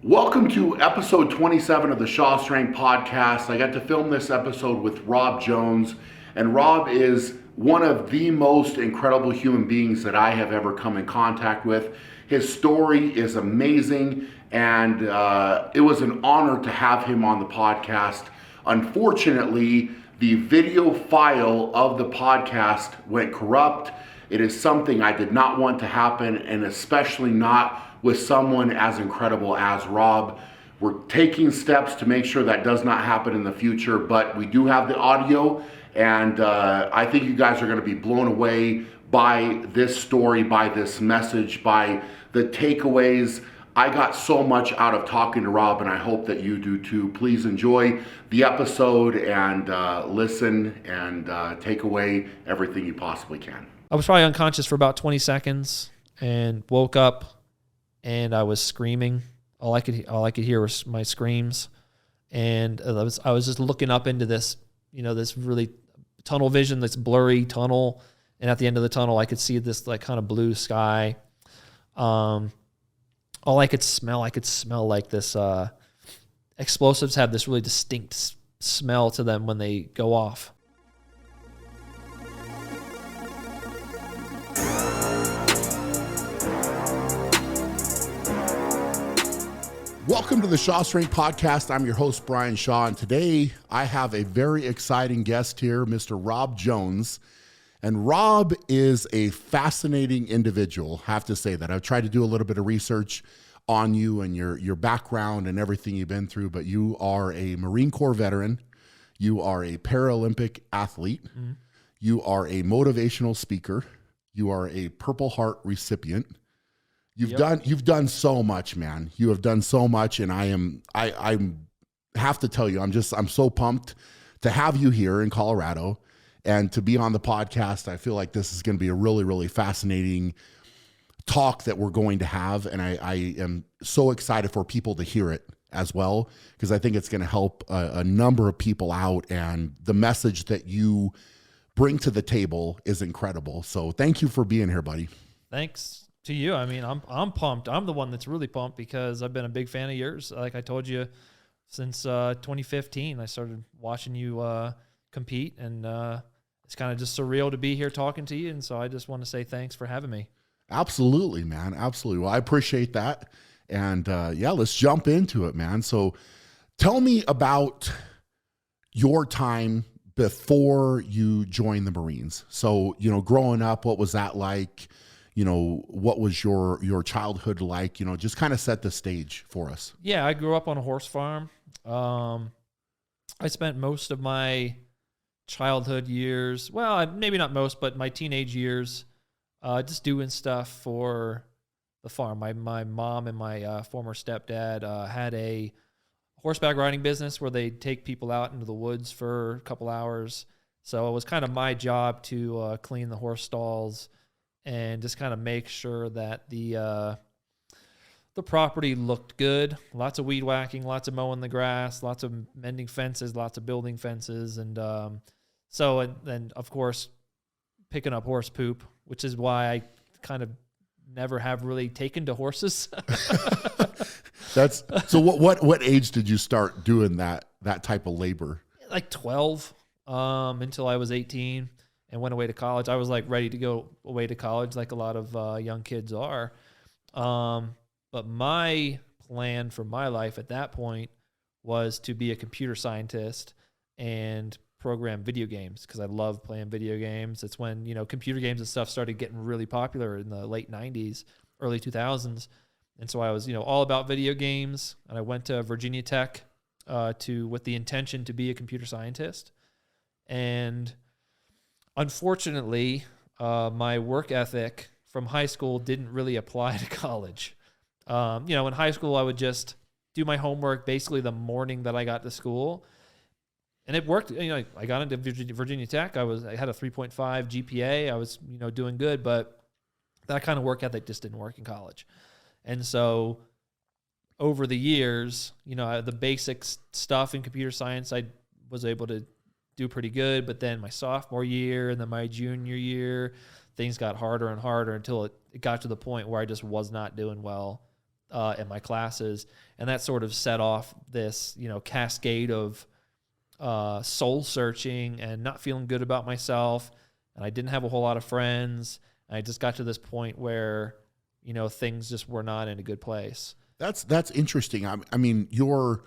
Welcome to episode 27 of the Shaw Strength Podcast. I got to film this episode with Rob Jones, and Rob is one of the most incredible human beings that I have ever come in contact with. His story is amazing, and it was an honor to have him on the podcast. Unfortunately, the video file of the podcast went corrupt. It is something I did not want to happen, and especially not with someone as incredible as Rob. We're taking steps to make sure that does not happen in the future, but we do have the audio, and I think you guys are going to be blown away by this story, by this message, by the takeaways. I got so much out of talking to Rob, and I hope that you do too. Please enjoy the episode and listen and take away everything you possibly can. I was probably unconscious for about 20 seconds and woke up, and I was screaming. All I could hear was my screams, and I was just looking up into this, this really tunnel vision, this blurry tunnel, and at the end of the tunnel, I could see this like kind of blue sky. All I could smell like this. Explosives have this really distinct smell to them when they go off. Welcome to the Shaw Strength Podcast. I'm your host, Brian Shaw, and today I have a very exciting guest here, Mr. Rob Jones. And Rob is a fascinating individual, I have to say that. I've tried to do a little bit of research on you and your background and everything you've been through, but you are a Marine Corps veteran. You are a Paralympic athlete. Mm-hmm. You are a motivational speaker. You are a Purple Heart recipient. You've done so much, man. You have done so much, and I have to tell you, I'm so pumped to have you here in Colorado and to be on the podcast. I feel like this is going to be a really, really fascinating talk that we're going to have, and I am so excited for people to hear it as well, because I think it's going to help a number of people out, and the message that you bring to the table is incredible. So thank you for being here, buddy. Thanks to you. I mean, I'm pumped. I'm the one that's really pumped because I've been a big fan of yours. Like I told you, since 2015, I started watching you compete, and it's kind of just surreal to be here talking to you. And so I just want to say thanks for having me. Absolutely, man. Absolutely. Well, I appreciate that. And let's jump into it, man. So tell me about your time before you joined the Marines. So, growing up, what was that like? What was your childhood like? Just kind of set the stage for us. Yeah, I grew up on a horse farm. I spent most of my childhood years, well, maybe not most, but my teenage years, just doing stuff for the farm. My mom and my former stepdad had a horseback riding business where they'd take people out into the woods for a couple hours. So it was kind of my job to clean the horse stalls and just kind of make sure that the property looked good. Lots of weed whacking, lots of mowing the grass, lots of mending fences, lots of building fences, and then of course picking up horse poop, which is why I kind of never have really taken to horses. That's so. What age did you start doing that type of labor? Like 12, until I was 18. And went away to college. I was like ready to go away to college, like a lot of young kids are. But my plan for my life at that point was to be a computer scientist and program video games, because I love playing video games. It's when computer games and stuff started getting really popular in the late 90s, early 2000s, and so I was all about video games. And I went to Virginia Tech with the intention to be a computer scientist, and unfortunately, my work ethic from high school didn't really apply to college. In high school, I would just do my homework basically the morning that I got to school, and it worked. I got into Virginia Tech. I had a 3.5 GPA. I was doing good, but that kind of work ethic just didn't work in college. And so over the years, the basic stuff in computer science, I was able to do pretty good, but then my sophomore year and then my junior year, things got harder and harder until it got to the point where I just was not doing well. in my classes. And that sort of set off this, cascade of soul searching and not feeling good about myself. And I didn't have a whole lot of friends. And I just got to this point where, things just were not in a good place. That's interesting. I mean, your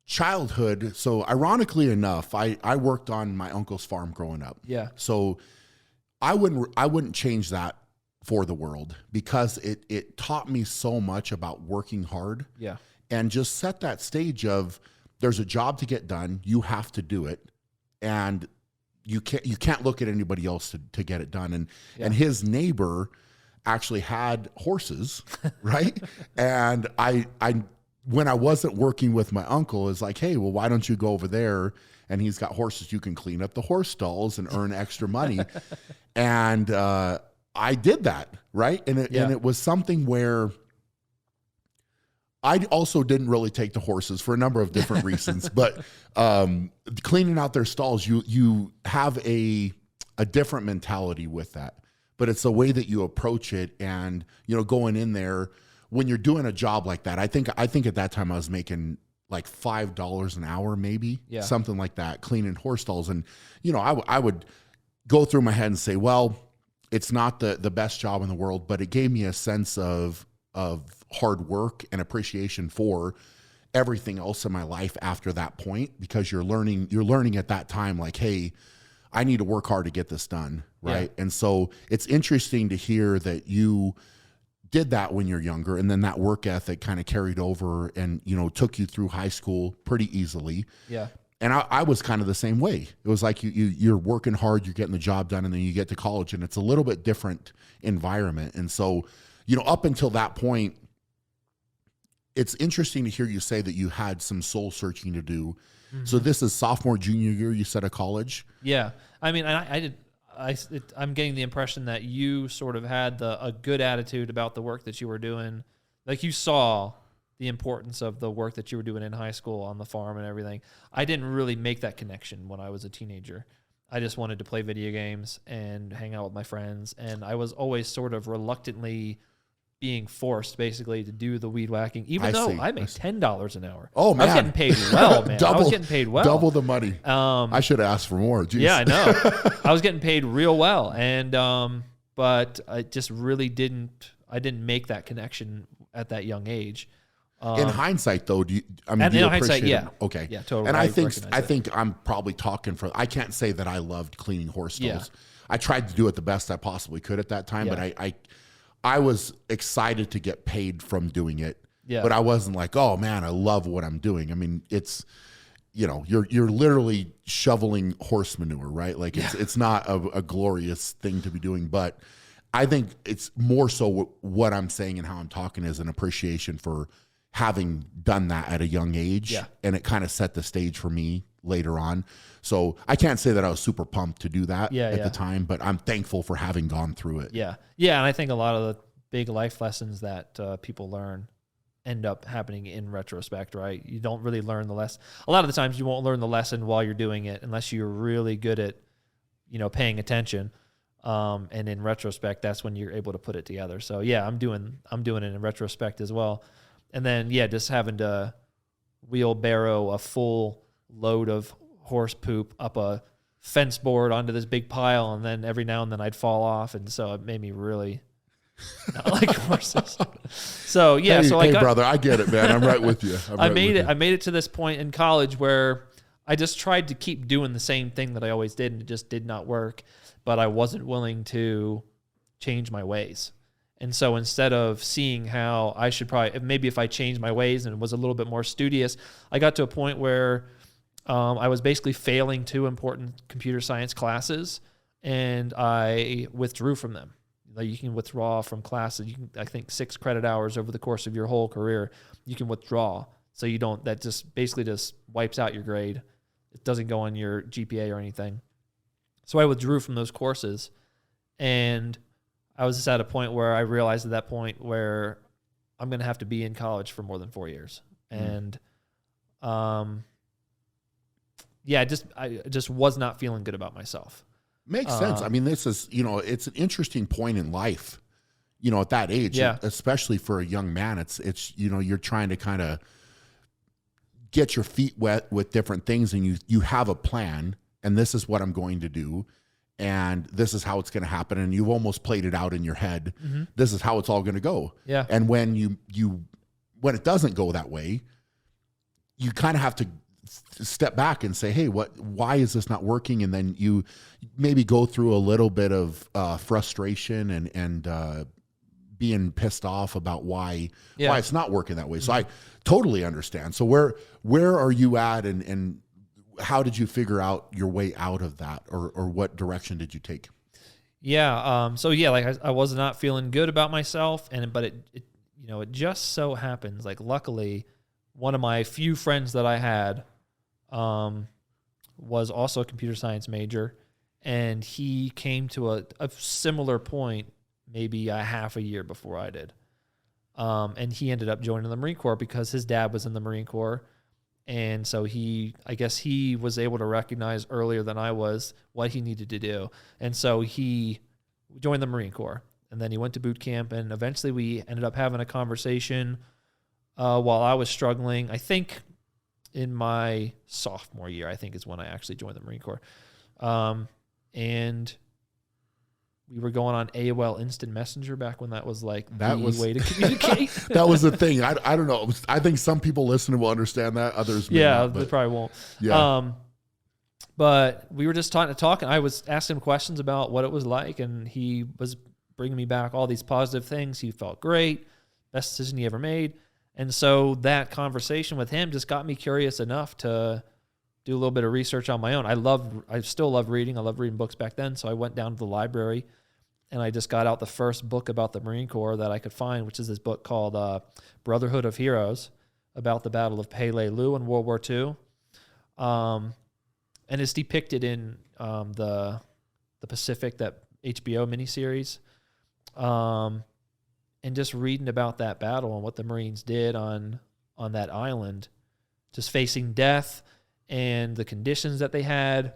childhood. So ironically enough, I worked on my uncle's farm growing up. Yeah. So I wouldn't change that for the world, because it taught me so much about working hard. Yeah. And just set that stage of, there's a job to get done. You have to do it. And you can't look at anybody else to get it done. And his neighbor actually had horses, right? And I when I wasn't working with my uncle, is like, hey, well, why don't you go over there? And he's got horses. You can clean up the horse stalls and earn extra money. And I did that, right? And it was something where I also didn't really take the horses for a number of different reasons, but cleaning out their stalls, you have a different mentality with that. But it's the way that you approach it, and going in there when you're doing a job like that. I think at that time I was making like $5 an hour, maybe something like that, cleaning horse stalls. And I would go through my head and say, well, it's not the best job in the world, but it gave me a sense of hard work and appreciation for everything else in my life after that point, because you're learning at that time, like, hey, I need to work hard to get this done. Right. Yeah. And so it's interesting to hear that you did that when you're younger, and then that work ethic kind of carried over and, took you through high school pretty easily. Yeah. And I was kind of the same way. It was like you're working hard, you're getting the job done, and then you get to college, and it's a little bit different environment. And so, up until that point, it's interesting to hear you say that you had some soul searching to do. Mm-hmm. So this is sophomore, junior year, you said, of college? Yeah. I mean, I'm getting the impression that you sort of had a good attitude about the work that you were doing. Like, you saw the importance of the work that you were doing in high school on the farm and everything. I didn't really make that connection when I was a teenager. I just wanted to play video games and hang out with my friends. And I was always sort of reluctantly being forced basically to do the weed whacking, even though I make $10 an hour. Oh, man. I was getting paid well, man. I was getting paid well. Double the money. I should have asked for more. Jeez. Yeah, I know. I was getting paid real well. And, but I just really didn't make that connection at that young age. In hindsight, though, do you hindsight, yeah. Okay. Yeah, totally. And I think I'm probably talking I can't say that I loved cleaning horse stalls. Yeah. I tried to do it the best I possibly could at that time, but I was excited to get paid from doing it. Yeah. But I wasn't like, oh man, I love what I'm doing. I mean, it's, you're literally shoveling horse manure, right? Like it's not a glorious thing to be doing, but I think it's more so what I'm saying and how I'm talking is an appreciation for having done that at a young age. Yeah. And it kind of set the stage for me later on. So I can't say that I was super pumped to do that at the time, but I'm thankful for having gone through it. Yeah. Yeah. And I think a lot of the big life lessons that people learn end up happening in retrospect, right? You don't really learn the lesson. A lot of the times you won't learn the lesson while you're doing it unless you're really good at, paying attention. And in retrospect, that's when you're able to put it together. So yeah, I'm doing it in retrospect as well. And then, just having to wheelbarrow a full load of horse poop up a fence board onto this big pile, and then every now and then I'd fall off, and so it made me really not like horses. So hey, brother, I get it, man. I'm right with you. I made it to this point in college where I just tried to keep doing the same thing that I always did, and it just did not work. But I wasn't willing to change my ways. And so instead of seeing how I should maybe if I changed my ways and was a little bit more studious, I got to a point where I was basically failing 2 important computer science classes, and I withdrew from them. Like, you can withdraw from classes. I think 6 credit hours over the course of your whole career, you can withdraw. So that just basically just wipes out your grade. It doesn't go on your GPA or anything. So I withdrew from those courses, and I was just at a point where I realized at that point where I'm going to have to be in college for more than 4 years. And, I just was not feeling good about myself. Makes sense. I mean, this is, it's an interesting point in life, at that age, Yeah. especially for a young man, it's you're trying to kind of get your feet wet with different things, and you have a plan, and this is what I'm going to do, and this is how it's going to happen, and you've almost played it out in your head. Mm-hmm. This is how it's all going to go. Yeah. And when when it doesn't go that way, you kind of have to step back and say, hey, why is this not working? And then you maybe go through a little bit of frustration and being pissed off about why it's not working that way. So I totally understand. So where are you at, and how did you figure out your way out of that, or what direction did you take? Yeah. So yeah, like I was not feeling good about myself, but it just so happens, like, luckily, one of my few friends that I had was also a computer science major, and he came to a similar point maybe a half a year before I did. And he ended up joining the Marine Corps because his dad was in the Marine Corps. And so I guess he was able to recognize earlier than I was what he needed to do. And so he joined the Marine Corps, and then he went to boot camp, and eventually we ended up having a conversation while I was struggling. I think in my sophomore year, I think is when I actually joined the Marine Corps. And we were going on AOL Instant Messenger back when that was like the way to communicate. That was the thing. I don't know. I think some people listening will understand that. Others may not, they probably won't. Yeah. But we were just talking. I was asking him questions about what it was like, and he was bringing me back all these positive things. He felt great. Best decision he ever made. And so that conversation with him just got me curious enough to do a little bit of research on my own. I still love reading. I love reading books back then. So I went down to the library, and I just got out the first book about the Marine Corps that I could find, which is this book called Brotherhood of Heroes, about the Battle of Peleliu in World War II. And it's depicted in the Pacific, that HBO miniseries. And just reading about that battle and what the Marines did on that island, just facing death and the conditions that they had,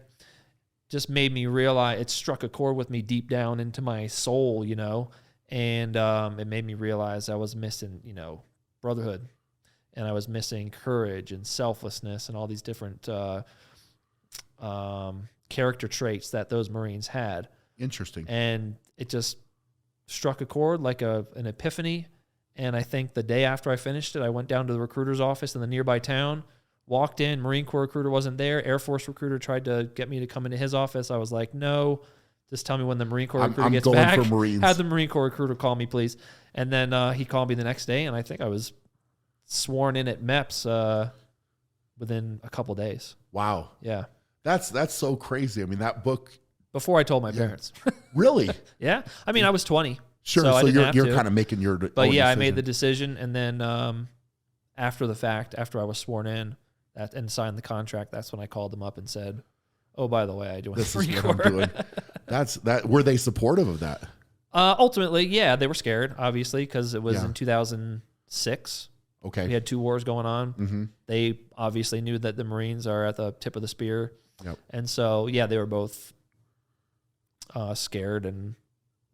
just made me realize, it struck a chord with me deep down into my soul, and it made me realize I was missing, brotherhood, and I was missing courage and selflessness and all these different character traits that those Marines had. Interesting. And it just struck a chord like an epiphany. And I think the day after I finished it, I went down to the recruiter's office in the nearby town, walked in, Marine Corps recruiter wasn't there. Air Force recruiter tried to get me to come into his office. I was like, no, just tell me when the Marine Corps recruiter gets back. For Marines. Have the Marine Corps recruiter call me, please. And then he called me the next day, and I think I was sworn in at MEPS within a couple days. Wow. Yeah. That's so crazy. I mean, that book. Before I told my parents. Really? Yeah. I mean, I was 20. Sure. So you're kind of making your But own yeah, decision. I made the decision, and then after the fact, after I was sworn in and signed the contract, that's when I called them up and said, "Oh, by the way, I joined the Marine Corps." What I'm doing. That. Were they supportive of that? Ultimately, yeah, they were scared, obviously, because it was in 2006. Okay. We had 2 wars going on. Mm-hmm. They obviously knew that the Marines are at the tip of the spear. Yep. And so, yeah, they were both scared, and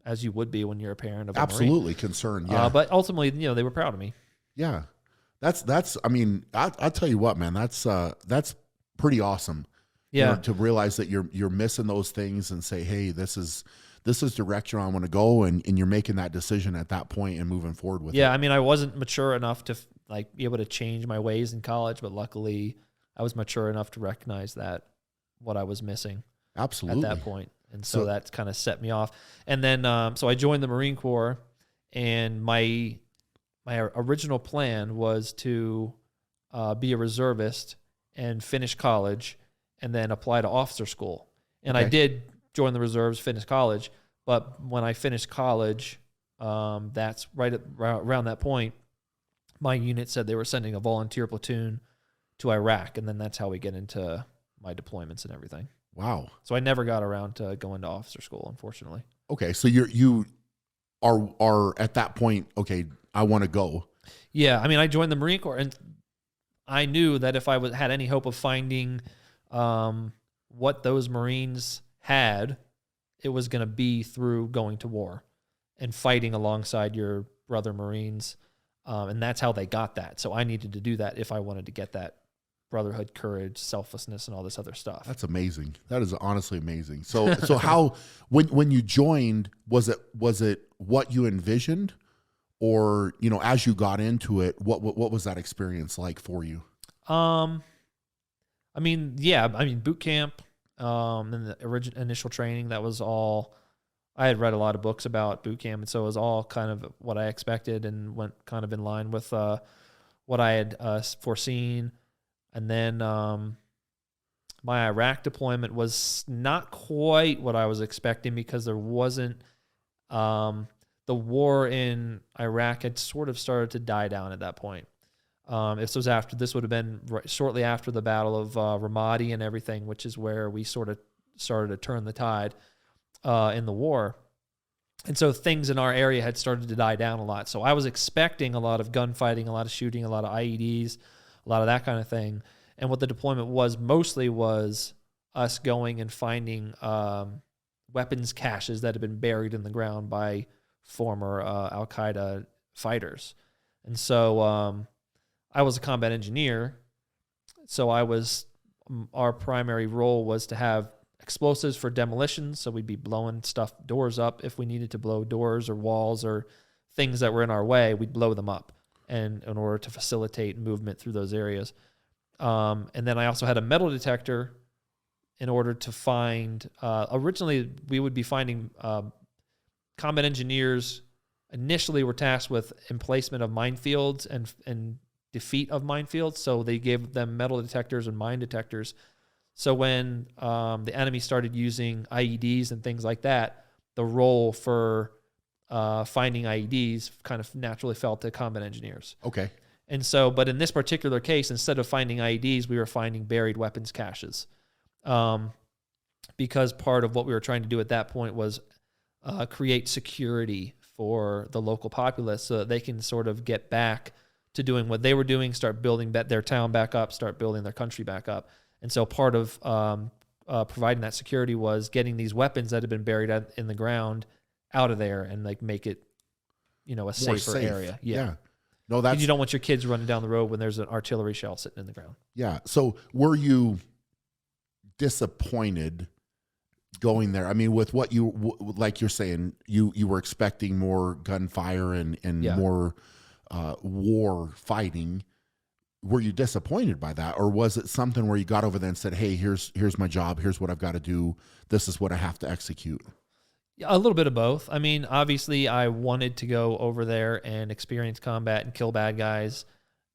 as you would be when you're a parent of a absolutely Marine. Concerned. Yeah. But ultimately, they were proud of me. Yeah. That's. I mean, I'll tell you what, man. That's pretty awesome. Yeah. To realize that you're missing those things and say, hey, this is direction I want to go, and you're making that decision at that point and moving forward with it. Yeah. I mean, I wasn't mature enough to be able to change my ways in college, but luckily I was mature enough to recognize that what I was missing. Absolutely. At that point. And so that kind of set me off. And then, so I joined the Marine Corps, and my original plan was to be a reservist and finish college and then apply to officer school. And I did join the reserves, finish college. But when I finished college, that's around that point, my unit said they were sending a volunteer platoon to Iraq. And then that's how we get into my deployments and everything. Wow. So I never got around to going to officer school, unfortunately. Okay. So you are at that point, okay, I want to go. Yeah. I mean, I joined the Marine Corps, and I knew that if I had any hope of finding what those Marines had, it was going to be through going to war. and fighting alongside your brother Marines. And that's how they got that. So I needed to do that if I wanted to get that brotherhood, courage, selflessness, and all this other stuff. That's amazing. That is honestly amazing. So how, when you joined, was it what you envisioned, or, you know, as you got into it, what was that experience like for you? I mean, boot camp, and the initial training, that was all. I had read a lot of books about boot camp, and so it was all kind of what I expected and went kind of in line with what I had foreseen. And then my Iraq deployment was not quite what I was expecting, because there wasn't the war in Iraq had sort of started to die down at that point. This would have been shortly after the Battle of Ramadi and everything, which is where we sort of started to turn the tide in the war. And so things in our area had started to die down a lot. So I was expecting a lot of gunfighting, a lot of shooting, a lot of IEDs, a lot of that kind of thing. And what the deployment was mostly was us going and finding weapons caches that had been buried in the ground by former Al-Qaeda fighters. And so I was a combat engineer, so our primary role was to have explosives for demolition, so we'd be blowing doors up. If we needed to blow doors or walls or things that were in our way, we'd blow them up, and in order to facilitate movement through those areas. And then I also had a metal detector in order to find, originally we would be finding, combat engineers initially were tasked with emplacement of minefields and defeat of minefields. So they gave them metal detectors and mine detectors. So when the enemy started using IEDs and things like that, the role for finding IEDs kind of naturally fell to combat engineers. Okay. And so, but in this particular case, instead of finding IEDs, we were finding buried weapons caches. Because part of what we were trying to do at that point was create security for the local populace so that they can sort of get back to doing what they were doing, start building their town back up, start building their country back up. And so part of providing that security was getting these weapons that had been buried in the ground out of there and like make it, a safer area. Yeah. No, that's, you don't want your kids running down the road when there's an artillery shell sitting in the ground. Yeah. So were you disappointed going there? I mean, with what like you're saying, you were expecting more gunfire and more war fighting. Were you disappointed by that, or was it something where you got over there and said, "Hey, here's my job. Here's what I've got to do. This is what I have to execute"? A little bit of both. I mean, obviously, I wanted to go over there and experience combat and kill bad guys,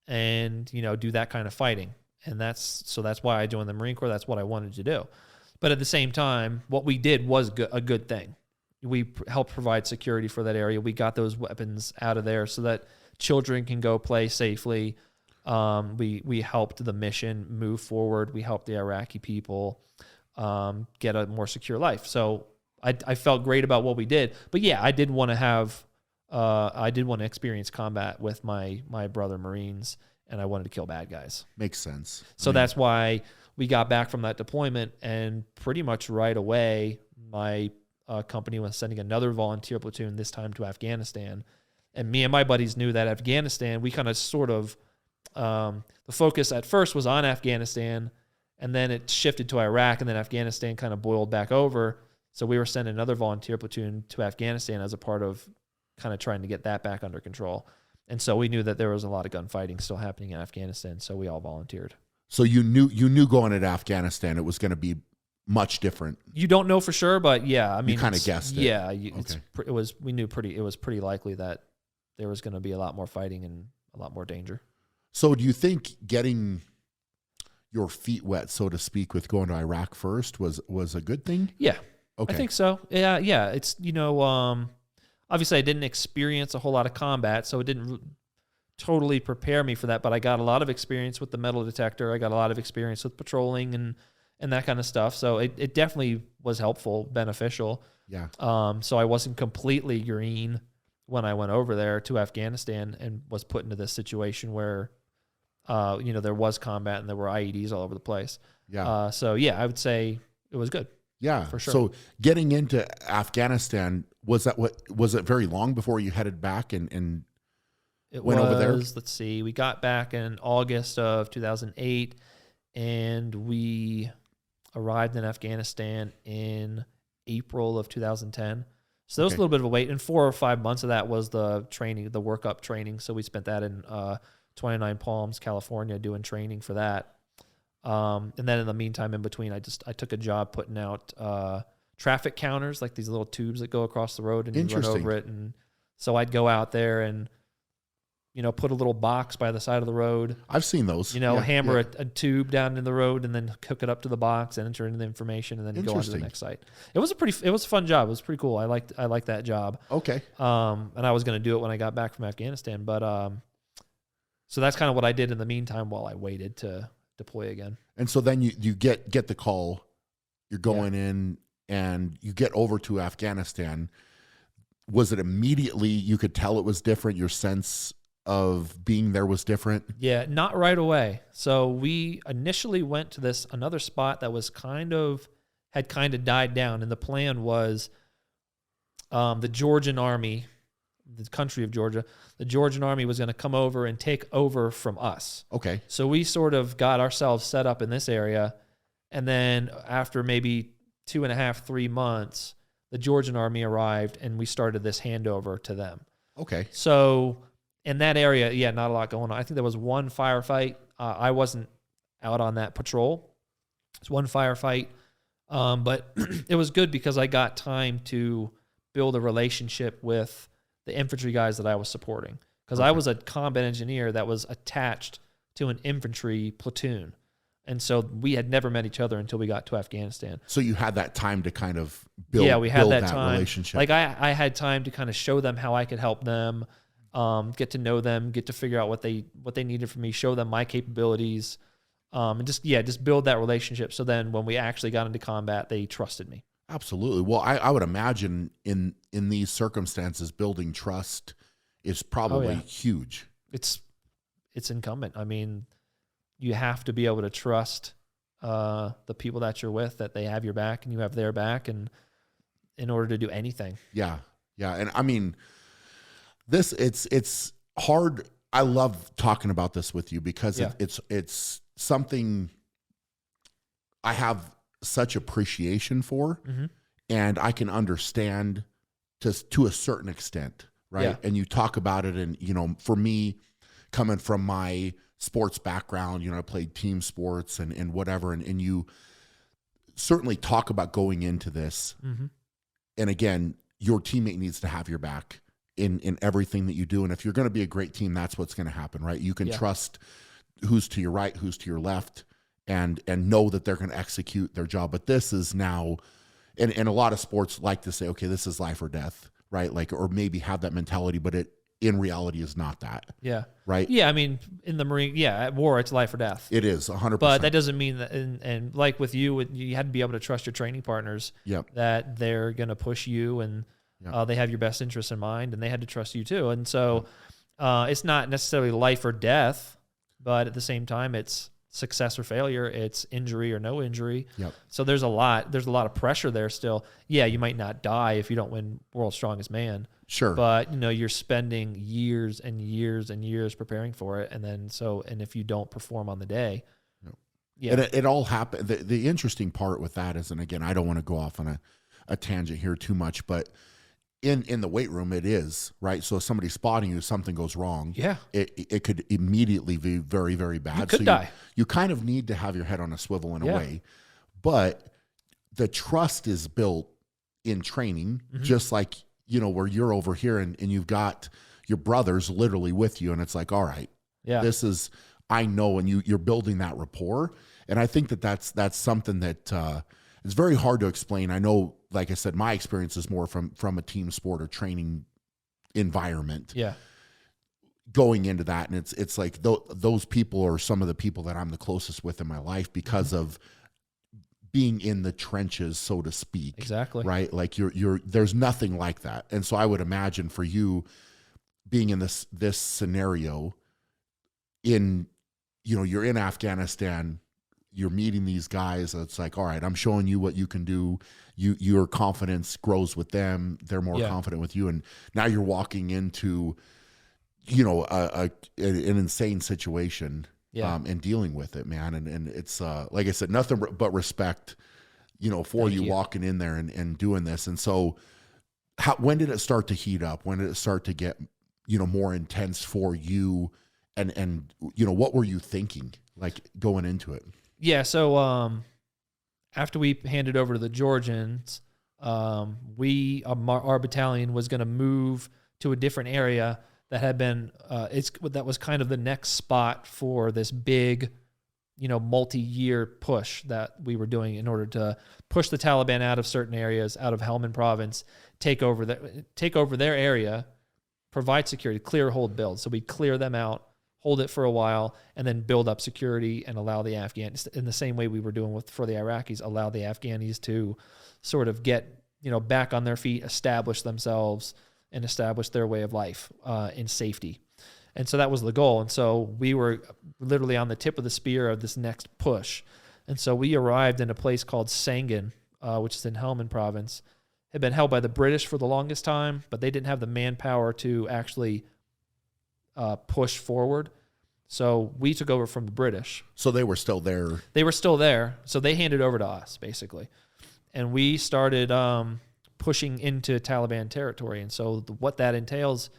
and do that kind of fighting. And that's why I joined the Marine Corps. That's what I wanted to do. But at the same time, what we did was a good thing. We helped provide security for that area. We got those weapons out of there so that children can go play safely. We helped the mission move forward. We helped the Iraqi people get a more secure life. So I felt great about what we did. But yeah, I did want to experience combat with my brother Marines, and I wanted to kill bad guys. Makes sense. So that's why we got back from that deployment, and pretty much right away, my company was sending another volunteer platoon, this time to Afghanistan. And me and my buddies knew that Afghanistan, we kind of sort of, the focus at first was on Afghanistan, and then it shifted to Iraq, and then Afghanistan kind of boiled back over. So we were sending another volunteer platoon to Afghanistan as a part of kind of trying to get that back under control. And so we knew that there was a lot of gunfighting still happening in Afghanistan, so we all volunteered. So you knew going into Afghanistan it was going to be much different. You don't know for sure, but yeah, I mean, you kind of guessed it. Yeah, it was pretty likely that there was going to be a lot more fighting and a lot more danger. So do you think getting your feet wet, so to speak, with going to Iraq first was a good thing? Yeah. Okay. I think so. Yeah. It's, obviously I didn't experience a whole lot of combat, so it didn't totally prepare me for that, but I got a lot of experience with the metal detector. I got a lot of experience with patrolling and that kind of stuff. So it definitely was helpful, beneficial. Yeah. So I wasn't completely green when I went over there to Afghanistan and was put into this situation where, there was combat and there were IEDs all over the place. Yeah. So yeah, I would say it was good. Yeah, for sure. So getting into Afghanistan, was it very long before you headed back and It went over there? Let's see, we got back in August of 2008, and we arrived in Afghanistan in April of 2010. So there was a little bit of a wait, and 4 or 5 months of that was the training, the workup training. So we spent that in 29 Palms, California, doing training for that. And then in the meantime, in between, I took a job putting out traffic counters, like these little tubes that go across the road and you run over it. And so I'd go out there and, put a little box by the side of the road. I've seen those. Hammer a tube down in the road and then hook it up to the box and enter in the information and then go on to the next site. It was a fun job. It was pretty cool. I liked that job. Okay. And I was going to do it when I got back from Afghanistan, but so that's kind of what I did in the meantime while I waited to deploy again. And so then you get the call, you're going in and you get over to Afghanistan. Was it immediately you could tell it was different? Your sense of being there was different? Yeah, not right away. So we initially went to another spot that was had died down. And the plan was the Georgian army, the country of Georgia, the Georgian army was going to come over and take over from us. Okay. So we sort of got ourselves set up in this area. And then after maybe 2.5, 3 months, the Georgian army arrived and we started this handover to them. Okay. So in that area, not a lot going on. I think there was one firefight. I wasn't out on that patrol. It's one firefight. But it was good because I got time to build a relationship with the infantry guys that I was supporting. Because I was a combat engineer that was attached to an infantry platoon. And so we had never met each other until we got to Afghanistan. So you had that time to kind of build, we had that time. Relationship. Like I had time to kind of show them how I could help them, get to know them, get to figure out what they needed from me, show them my capabilities, and just build that relationship. So then when we actually got into combat, they trusted me. Absolutely. Well, I would imagine in these circumstances, building trust is probably huge. It's incumbent. I mean, you have to be able to trust the people that you're with, that they have your back and you have their back, and in order to do anything. Yeah. And I mean, it's hard. I love talking about this with you because it's something I have such appreciation for, and I can understand to a certain extent, right? Yeah. And you talk about it, and for me, coming from my sports background, I played team sports and whatever, and you certainly talk about going into this, and again, your teammate needs to have your back in everything that you do, and if you're going to be a great team, that's what's going to happen, right? You can trust who's to your right, who's to your left, and know that they're going to execute their job. But this is now, and a lot of sports like to say, okay, this is life or death, right? Like, or maybe have that mentality, but it in reality is not that. Yeah. Right? Yeah, I mean, in the Marine, at war, it's life or death. It is, 100%. But that doesn't mean that, and like with you had to be able to trust your training partners that they're going to push you, and they have your best interests in mind, and they had to trust you too. And so it's not necessarily life or death, but at the same time, it's success or failure, it's injury or no injury. So there's a lot of pressure there still. Yeah, you might not die if you don't win World's Strongest Man. Sure. But you're spending years and years and years preparing for it, and if you don't perform on the day, and it all happened. The interesting part with that is, and again, I don't want to go off on a tangent here too much, but in the weight room, it is right. So if somebody's spotting you, something goes wrong. It could immediately be very, very bad. You could die. You kind of need to have your head on a swivel in a way, but the trust is built in training, just like where you're over here and you've got your brothers literally with you, and it's like, all right, this is, I know, and you're building that rapport, and I think that's something that it's very hard to explain. I know, like I said, my experience is more from a team sport or training environment. Going into that, and it's like those people are some of the people that I'm the closest with in my life because of being in the trenches, so to speak. Exactly. Right? Like there's nothing like that. And so I would imagine for you being in this scenario, you're in Afghanistan, you're meeting these guys. It's like, all right, I'm showing you what you can do. Your confidence grows with them. They're more confident with you. And now you're walking into, an insane situation and dealing with it, man. And it's, like I said, nothing but respect, for you walking in there and doing this. And so when did it start to heat up? When did it start to get, more intense for you? And what were you thinking, like, going into it? Yeah. So, after we handed over to the Georgians, our battalion was going to move to a different area that had been, that was kind of the next spot for this big, multi-year push that we were doing in order to push the Taliban out of certain areas, out of Helmand province, take over their area, provide security, clear, hold, build. So we clear them out, hold it for a while, and then build up security and allow the Afghans, in the same way we were doing for the Iraqis, allow the Afghanis to sort of get, back on their feet, establish themselves, and establish their way of life in safety. And so that was the goal. And so we were literally on the tip of the spear of this next push. And so we arrived in a place called Sangin, which is in Helmand province. Had been held by the British for the longest time, but they didn't have the manpower to actually push forward. So we took over from the British. So they were still there. They were still there. So they handed over to us, basically. And we started pushing into Taliban territory. And so what that entailed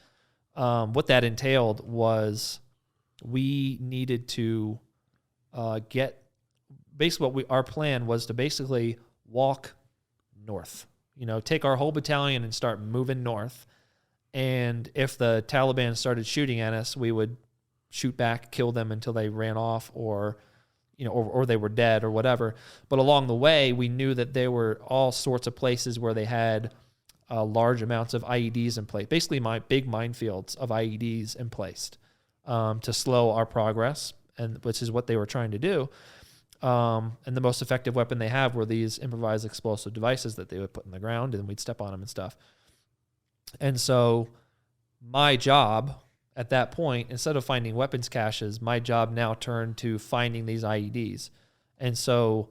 was we needed to get, basically our plan was to basically walk north, take our whole battalion and start moving north. And if the Taliban started shooting at us, we would shoot back, kill them until they ran off or they were dead or whatever. But along the way, we knew that there were all sorts of places where they had large amounts of IEDs in place, basically big minefields of IEDs in place to slow our progress, and which is what they were trying to do. And the most effective weapon they have were these improvised explosive devices that they would put in the ground, and we'd step on them and stuff. And so my job at that point, instead of finding weapons caches, my job now turned to finding these IEDs. And so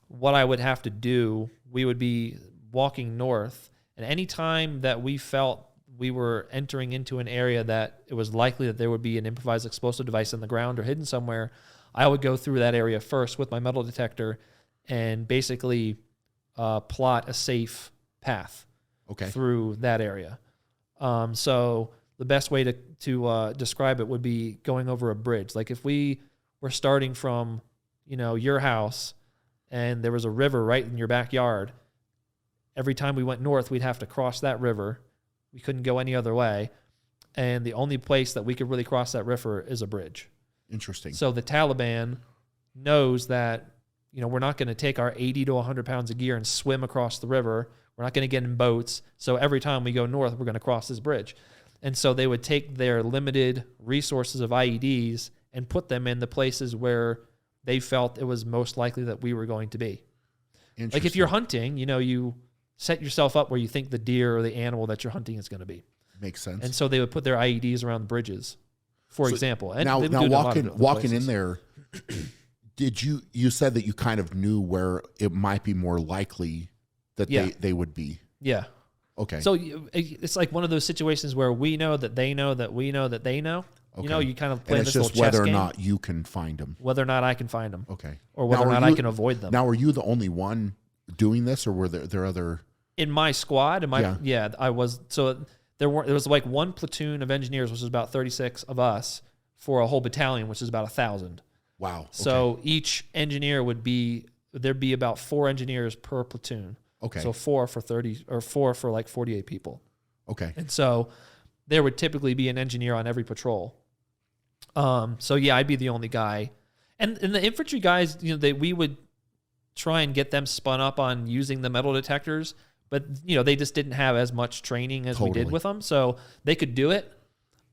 what I would have to do, we would be walking north, and any time that we felt we were entering into an area that it was likely that there would be an improvised explosive device in the ground or hidden somewhere, I would go through that area first with my metal detector and basically plot a safe path through that area. So the best way to describe it would be going over a bridge. Like if we were starting from, your house and there was a river right in your backyard, every time we went north, we'd have to cross that river. We couldn't go any other way. And the only place that we could really cross that river is a bridge. Interesting. So the Taliban knows that, we're not going to take our 80 to 100 pounds of gear and swim across the river. We're not going to get in boats. So every time we go north, we're going to cross this bridge. And so they would take their limited resources of IEDs and put them in the places where they felt it was most likely that we were going to be. Like if you're hunting, you set yourself up where you think the deer or the animal that you're hunting is going to be. Makes sense. And so they would put their IEDs around bridges, for example. And now walking in there, you said that you kind of knew where it might be more likely that they would be. Yeah. Okay. So it's like one of those situations where we know that they know that we know that they know. Okay. You kind of play this little chess game. And it's just whether or not you can find them. Whether or not I can find them. Okay. Or whether or not I can avoid them. Now, are you the only one doing this, or were there other? In my squad, I was. So there was like one platoon of engineers, which was about 36 of us, for a whole battalion, which is about 1,000. Wow. Okay. So each engineer there'd be about 4 engineers per platoon. Okay. So 4 for 30 or 4 for like 48 people. Okay. And so there would typically be an engineer on every patrol. So yeah, I'd be the only guy. And the infantry guys, we would try and get them spun up on using the metal detectors, but they just didn't have as much training as we did with them. So they could do it.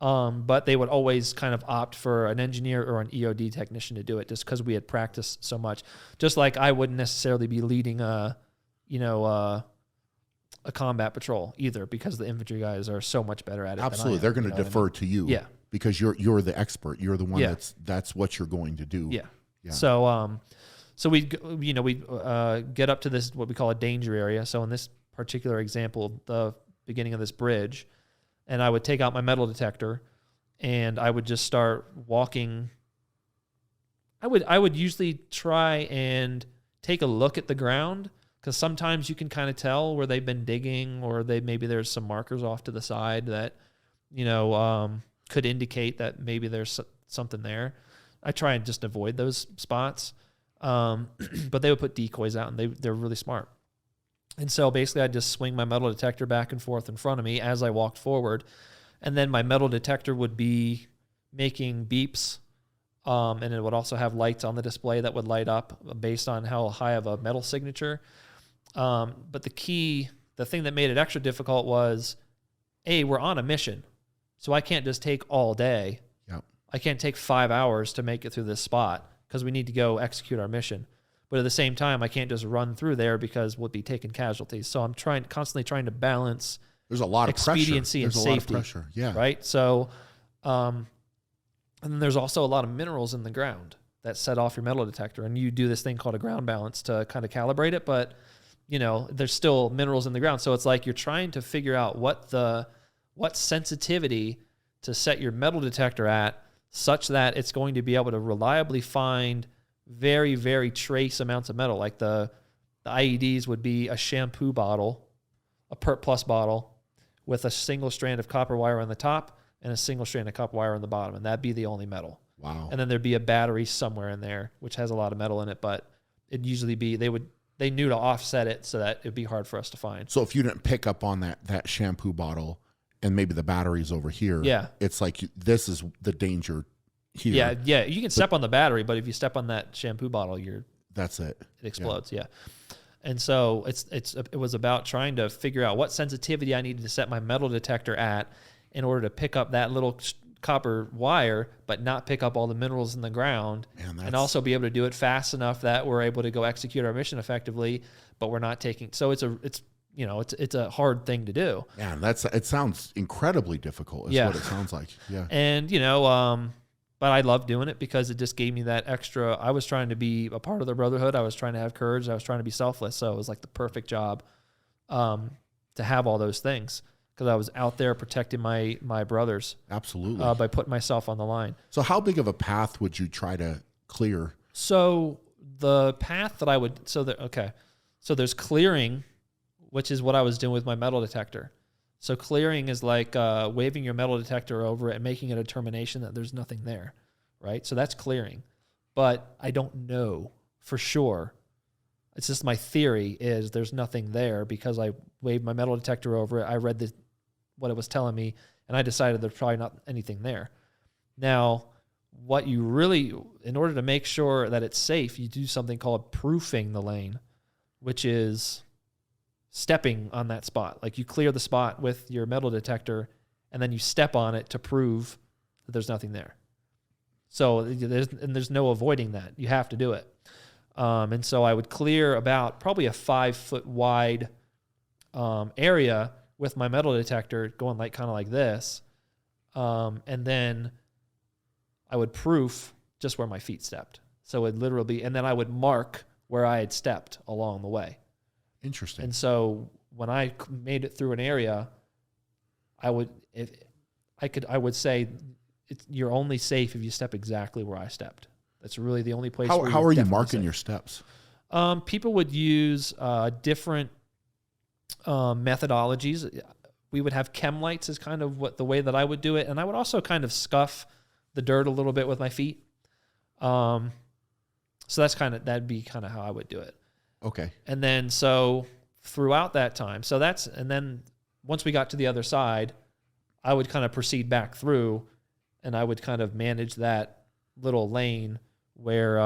But they would always kind of opt for an engineer or an EOD technician to do it just because we had practiced so much. Just like I wouldn't necessarily be leading a combat patrol either, because the infantry guys are so much better at it. Absolutely. They're going to defer to you. Yeah. Because you're the expert. You're the one that's what you're going to do. Yeah. So we'd get up to this, what we call a danger area. So in this particular example, the beginning of this bridge, and I would take out my metal detector and I would just start walking. I would usually try and take a look at the ground, because sometimes you can kind of tell where they've been digging, or maybe there's some markers off to the side that, could indicate that maybe there's something there. I try and just avoid those spots. But they would put decoys out, and they're really smart. And so basically I'd just swing my metal detector back and forth in front of me as I walked forward. And then my metal detector would be making beeps. And it would also have lights on the display that would light up based on how high of a metal signature. But the thing that made it extra difficult was, we're on a mission. So I can't just take all day. Yep. I can't take 5 hours to make it through this spot, because we need to go execute our mission. But at the same time, I can't just run through there because we'll be taking casualties. So I'm constantly trying to balance. There's a lot of expediency and safety. Lot of pressure. Yeah. Right. So, and then there's also a lot of minerals in the ground that set off your metal detector, and you do this thing called a ground balance to kind of calibrate it. But there's still minerals in the ground, so it's like you're trying to figure out what sensitivity to set your metal detector at, such that it's going to be able to reliably find very, very trace amounts of metal. Like the IEDs would be a shampoo bottle, a PERT Plus bottle, with a single strand of copper wire on the top and a single strand of copper wire on the bottom, and that'd be the only metal. Wow. And then there'd be a battery somewhere in there, which has a lot of metal in it, but it'd usually be, they knew to offset it so that it'd be hard for us to find. So if you didn't pick up on that shampoo bottle, and maybe the battery's over here, it's like this is the danger here. Yeah. You can step on the battery, but if you step on that shampoo bottle, that's it. It explodes. Yeah. And so it was about trying to figure out what sensitivity I needed to set my metal detector at in order to pick up that little copper wire, but not pick up all the minerals in the ground, and also be able to do it fast enough that we're able to go execute our mission effectively, but we're not taking. So it's a hard thing to do. Yeah, it sounds incredibly difficult. Is what it sounds like. Yeah. And but I love doing it because it just gave me that extra. I was trying to be a part of the brotherhood. I was trying to have courage. I was trying to be selfless. So it was like the perfect job to have all those things, because I was out there protecting my brothers. Absolutely. By putting myself on the line. So how big of a path would you try to clear? So the path that I would, so there's clearing, which is what I was doing with my metal detector. So clearing is like waving your metal detector over it and making a determination that there's nothing there, right? So that's clearing. But I don't know for sure. It's just my theory is there's nothing there, because I waved my metal detector over it. I read what it was telling me, and I decided there's probably not anything there. Now, in order to make sure that it's safe, you do something called proofing the lane, which is stepping on that spot. Like you clear the spot with your metal detector, and then you step on it to prove that there's nothing there. So there's no avoiding that. You have to do it. And so I would clear about probably a 5 foot wide area with my metal detector going kind of like this. And then I would proof just where my feet stepped. So it literally be, and then I would mark where I had stepped along the way. Interesting. And so when I made it through an area, I would say you're only safe if you step exactly where I stepped. That's really the only place. How are you marking your steps? People would use different methodologies. We would have chem lights as kind of the way that I would do it, and I would also kind of scuff the dirt a little bit with my feet. So that'd be kind of how I would do it. Okay. And then so throughout that time, and then once we got to the other side, I would kind of proceed back through, and I would kind of manage that little lane where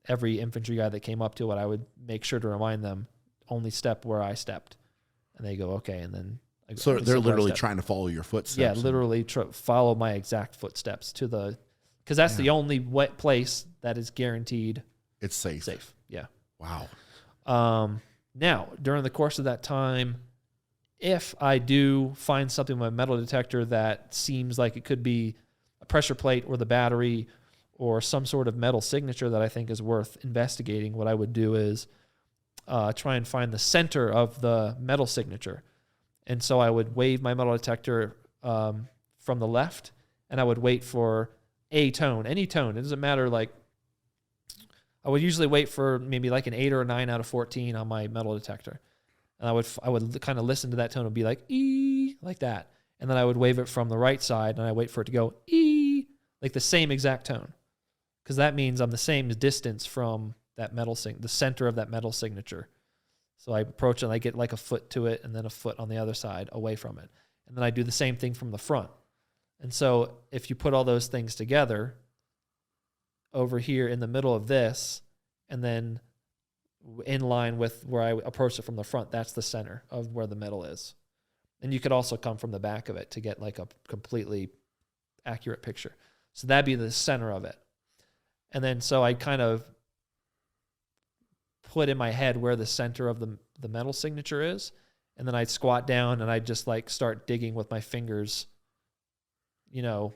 every infantry guy that came up to it, I would make sure to remind them, only step where I stepped. And they go, okay. And then so they're literally trying to follow your footsteps. Yeah, literally follow my exact footsteps because that's the only place that is guaranteed it's safe. Safe, yeah. Wow. Now, during the course of that time, if I do find something with my metal detector that seems like it could be a pressure plate or the battery or some sort of metal signature that I think is worth investigating, what I would do is try and find the center of the metal signature. And so I would wave my metal detector from the left, and I would wait for a tone, any tone. It doesn't matter. Like, I would usually wait for maybe like an 8 or a 9 out of 14 on my metal detector. And I would kind of listen to that tone and be like, ee, like that. And then I would wave it from the right side, and I wait for it to go, ee, like the same exact tone. Because that means I'm the same distance from that metal the center of that metal signature. So I approach it, and I get like a foot to it, and then a foot on the other side away from it. And then I do the same thing from the front. And so if you put all those things together over here in the middle of this, and then in line with where I approach it from the front, that's the center of where the metal is. And you could also come from the back of it to get like a completely accurate picture. So that'd be the center of it. And then so I kind of put in my head where the center of the metal signature is. And then I'd squat down, and I'd just like start digging with my fingers, you know,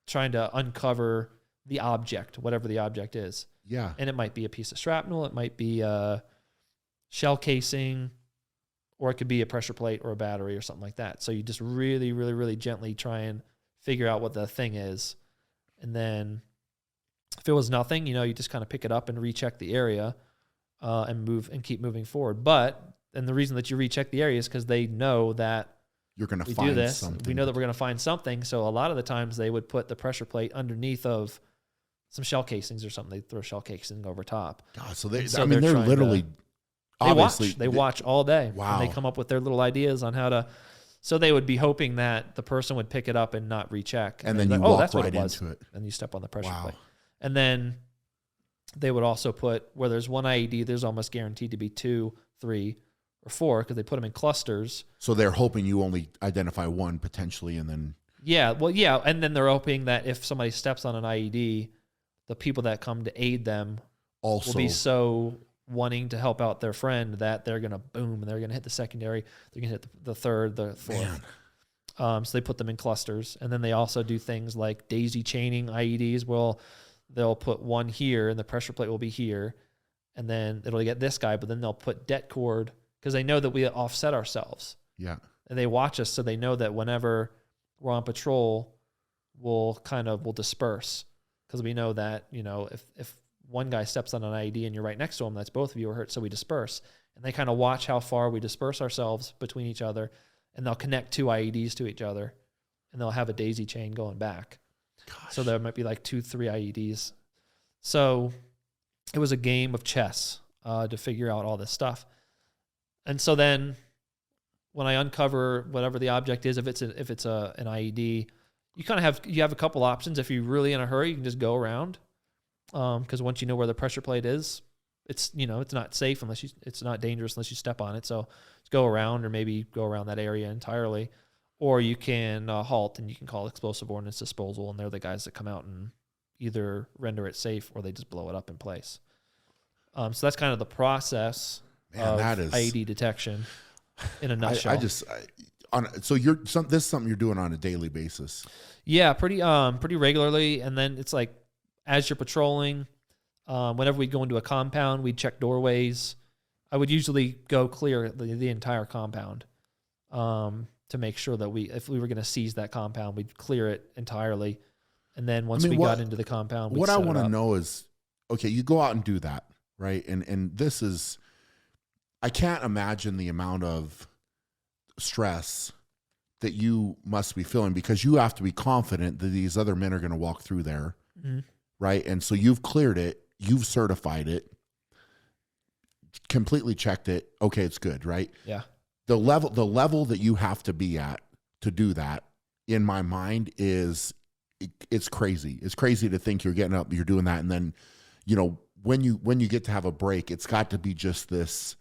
trying to uncover the object, whatever the object is. Yeah. And it might be a piece of shrapnel. It might be a shell casing, or it could be a pressure plate or a battery or something like that. So you just really, really, really gently try and figure out what the thing is. And then if it was nothing, you know, you just kind of pick it up and recheck the area and move and keep moving forward. And the reason that you recheck the area is because they know that you're going to we find do this. something. We know that we're going to find something. So a lot of the times they would put the pressure plate underneath of some shell casings or something. They throw shell casing over top. God, so So they're literally, obviously. They watch all day. Wow. And they come up with their little ideas on how to. So they would be hoping that the person would pick it up and not recheck. And then you like, walk that's right what it was. into it. And you step on the pressure Wow. plate. And then they would also put, where there's one IED, there's almost guaranteed to be 2, 3, or 4, because they put them in clusters. So they're hoping you only identify one potentially, and then. Yeah, well, yeah. And then they're hoping that if somebody steps on an IED, the people that come to aid them Also, will be so wanting to help out their friend that they're going to boom, and they're going to hit the secondary. They're going to hit the third, the fourth. So they put them in clusters. And then they also do things like daisy chaining IEDs. Well, they'll put one here, and the pressure plate will be here. And then it'll get this guy, but then they'll put det cord, because they know that we offset ourselves. Yeah. And they watch us, so they know that whenever we're on patrol, we'll disperse. Because we know that, you know, if one guy steps on an IED and you're right next to him, that's both of you are hurt, so we disperse. And they kind of watch how far we disperse ourselves between each other, and they'll connect 2 IEDs to each other, and they'll have a daisy chain going back. Gosh. So there might be like 2, 3 IEDs. So it was a game of chess to figure out all this stuff. And so then when I uncover whatever the object is, if it's an IED, you have a couple options. If you're really in a hurry, you can just go around, because once you know where the pressure plate is, it's not safe it's not dangerous unless you step on it. So just go around, or maybe go around that area entirely, or you can halt, and you can call explosive ordnance disposal, and they're the guys that come out and either render it safe or they just blow it up in place. So that's kind of the process of IED detection in a nutshell. So this is something you're doing on a daily basis. Yeah, pretty regularly. And then it's like, as you're patrolling, whenever we go into a compound, we'd check doorways. I would usually go clear the entire compound to make sure that if we were going to seize that compound, we'd clear it entirely. And then once we got into the compound, what I want to know is, okay, you go out and do that, right? And this is, I can't imagine the amount of stress that you must be feeling, because you have to be confident that these other men are going to walk through there, right? And so you've cleared it, you've certified it, completely checked it. Okay, it's good, right? Yeah. The level that you have to be at to do that, in my mind, it's crazy. It's crazy to think you're getting up, you're doing that, and then, you know, when you get to have a break, it's got to be just this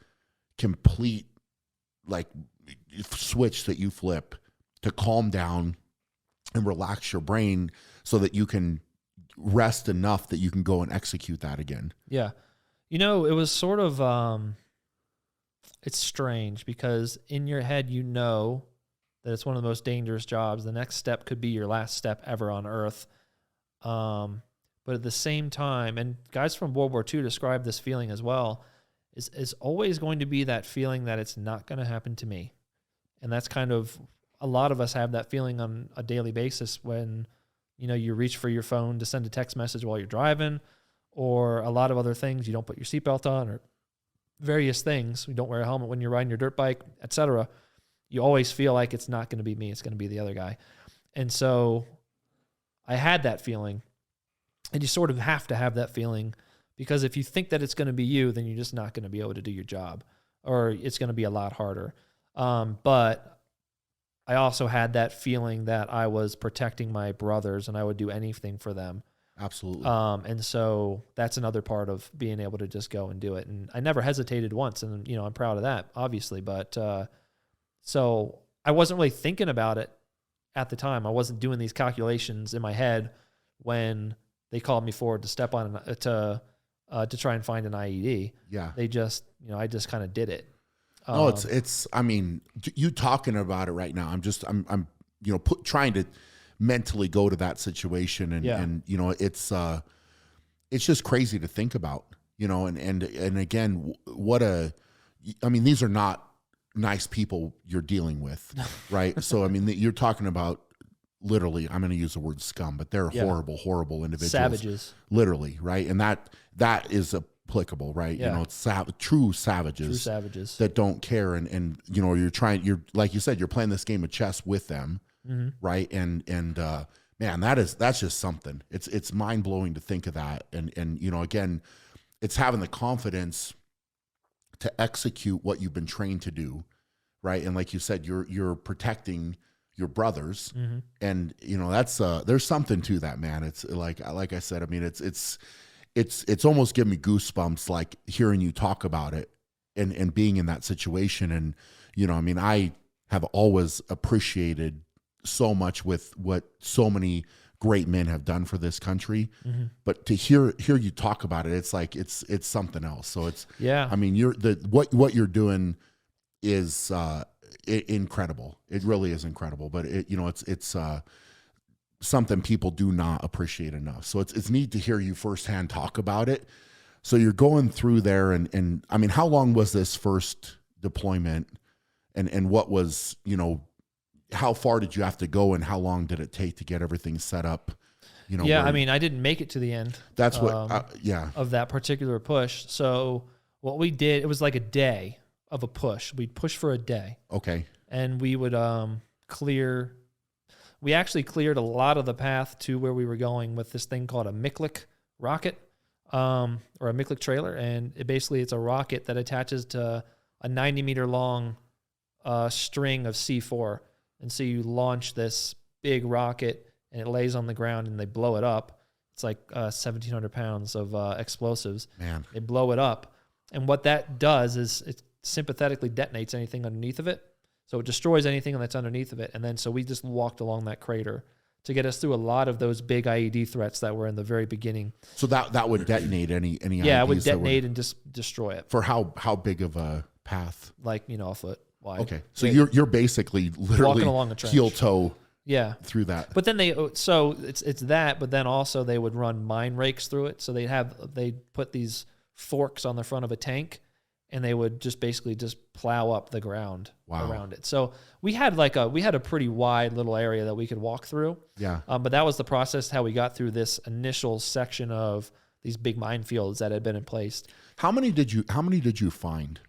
complete like switch that you flip to calm down and relax your brain so that you can rest enough that you can go and execute that again. Yeah. You know, it was sort of, it's strange, because in your head, you know that it's one of the most dangerous jobs. The next step could be your last step ever on Earth. But at the same time, and guys from World War II describe this feeling as well, is always going to be that feeling that it's not going to happen to me. And that's kind of, a lot of us have that feeling on a daily basis when, you know, you reach for your phone to send a text message while you're driving, or a lot of other things. You don't put your seatbelt on, or various things. You don't wear a helmet when you're riding your dirt bike, etc. You always feel like it's not going to be me. It's going to be the other guy. And so I had that feeling. And you sort of have to have that feeling, because if you think that it's going to be you, then you're just not going to be able to do your job, or it's going to be a lot harder. But I also had that feeling that I was protecting my brothers and I would do anything for them. Absolutely. And so that's another part of being able to just go and do it. And I never hesitated once, and, you know, I'm proud of that, obviously. But so I wasn't really thinking about it at the time. I wasn't doing these calculations in my head when they called me forward to step on to try and find an IED. Yeah. They just, you know, I just kind of did it. No, it's, I mean, you talking about it right now. I'm, you know, trying to mentally go to that situation, and you know, it's just crazy to think about, you know, and again, I mean, these are not nice people you're dealing with, right? So, I mean, you're talking about, literally, I'm going to use the word scum, but they're horrible, horrible individuals. Savages. Literally, right? And that is applicable, right? Yeah. You know, it's true savages. True savages. That don't care. And you know, you're like you said, you're playing this game of chess with them, right? And man, that's just something. It's mind-blowing to think of that. And you know, again, it's having the confidence to execute what you've been trained to do, right? And like you said, you're protecting your brothers, and you know, that's there's something to that, man. It's like I said, I mean, it's almost giving me goosebumps, like hearing you talk about it and being in that situation. And you know, I mean, I have always appreciated so much with what so many great men have done for this country, but to hear you talk about it, it's like it's something else. So it's, I mean, what you're doing is incredible. It really is incredible. But you know, it's something people do not appreciate enough. So it's neat to hear you firsthand talk about it. So you're going through there, and I mean, how long was this first deployment, and what was, you know, how far did you have to go, and how long did it take to get everything set up? You know, I mean, I didn't make it to the end. That's what, of that particular push. So what we did, it was like a day of a push. We'd push for a day. Okay. And we would we actually cleared a lot of the path to where we were going with this thing called a Miklik rocket, or a Miklik trailer. And it's a rocket that attaches to a 90-meter long string of C4. And so you launch this big rocket, and it lays on the ground, and they blow it up. It's like 1,700 pounds of explosives. Man. They blow it up. And what that does is it sympathetically detonates anything underneath of it. So it destroys anything that's underneath of it. And then so we just walked along that crater to get us through a lot of those big IED threats that were in the very beginning. So that would detonate any IEDs? Yeah, it would detonate and just destroy it. For how big of a path? Like, you know, a foot wide. Okay. So you're basically literally walking along a trench. Heel toe through that. But then it's that, but then also they would run mine rakes through it. So they'd put these forks on the front of a tank, and they would just basically just plow up the ground around it. So we had a pretty wide little area that we could walk through. Yeah. But that was the process, how we got through this initial section of these big minefields that had been in place. How many did you find?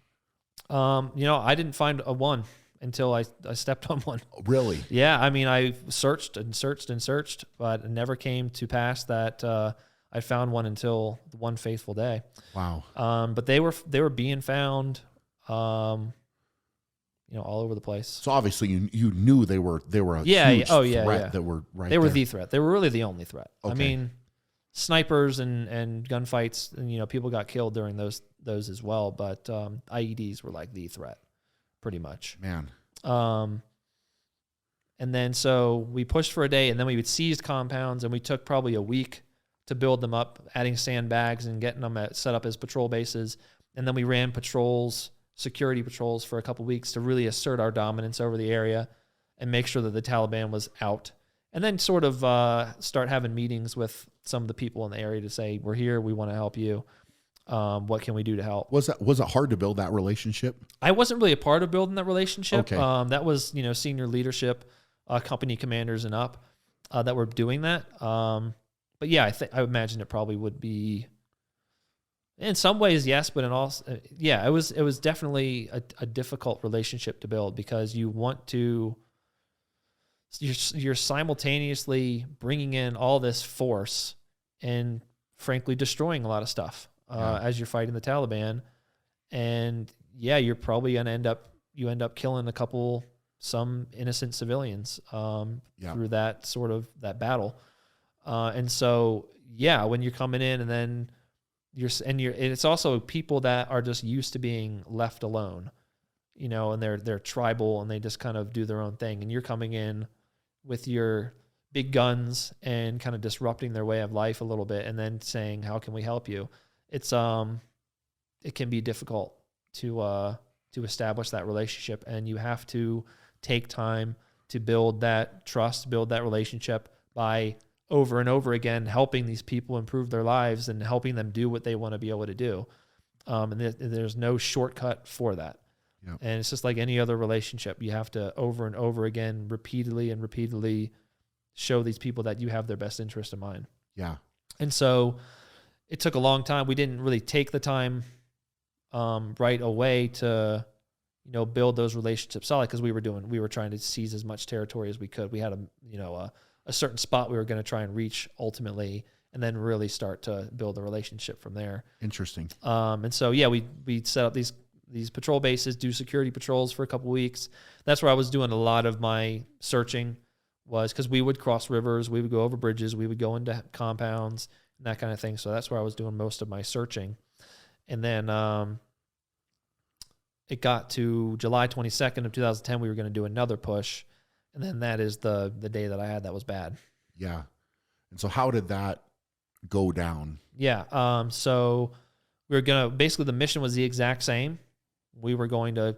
You know, I didn't find a one until I stepped on one. Really? Yeah. I mean, I searched and searched and searched, but it never came to pass that I found one until one fateful day. Wow. But they were being found, you know, all over the place. So obviously you knew they were a huge threat that were right. They were the threat. They were really the only threat. Okay. I mean, snipers and gunfights, and you know, people got killed during those as well. But IEDs were like the threat, pretty much. Man. And then so we pushed for a day, and then we would seize compounds, and we took probably a week to build them up, adding sandbags and getting them set up as patrol bases. And then we ran security patrols for a couple weeks to really assert our dominance over the area and make sure that the Taliban was out. and then sort of start having meetings with some of the people in the area to say, we're here, we want to help you. What can we do to help? Was it hard to build that relationship? I wasn't really a part of building that relationship. Okay. That was, senior leadership, company commanders and up that were doing that. But yeah, I imagine it probably would be, in some ways, yes, but in all, it was definitely a difficult relationship to build, because you're simultaneously bringing in all this force and frankly destroying a lot of stuff as you're fighting the Taliban. And yeah, you're probably going to end up killing some innocent civilians through that battle. And so, yeah, when you're coming in and then it's also people that are just used to being left alone, and they're tribal and they just kind of do their own thing. And you're coming in with your big guns and kind of disrupting their way of life a little bit, and then saying, how can we help you? It can be difficult to establish that relationship, and you have to take time to build that trust, build that relationship by over and over again helping these people improve their lives and helping them do what they want to be able to do. And there's no shortcut for that. Yep. And it's just like any other relationship. You have to over and over again, repeatedly show these people that you have their best interest in mind. Yeah. And so it took a long time. We didn't really take the time right away to, build those relationships solid, because we were trying to seize as much territory as we could. We had a certain spot we were going to try and reach ultimately, and then really start to build a relationship from there. Interesting. And so, yeah, we set up these patrol bases, do security patrols for a couple weeks. That's where I was doing a lot of my searching, was because we would cross rivers, we would go over bridges, we would go into compounds and that kind of thing. So that's where I was doing most of my searching. And then it got to July 22nd of 2010, we were going to do another push. And then that is the day that I had that was bad. Yeah. And so how did that go down? Yeah. So we were going to, basically the mission was the exact same. We were going to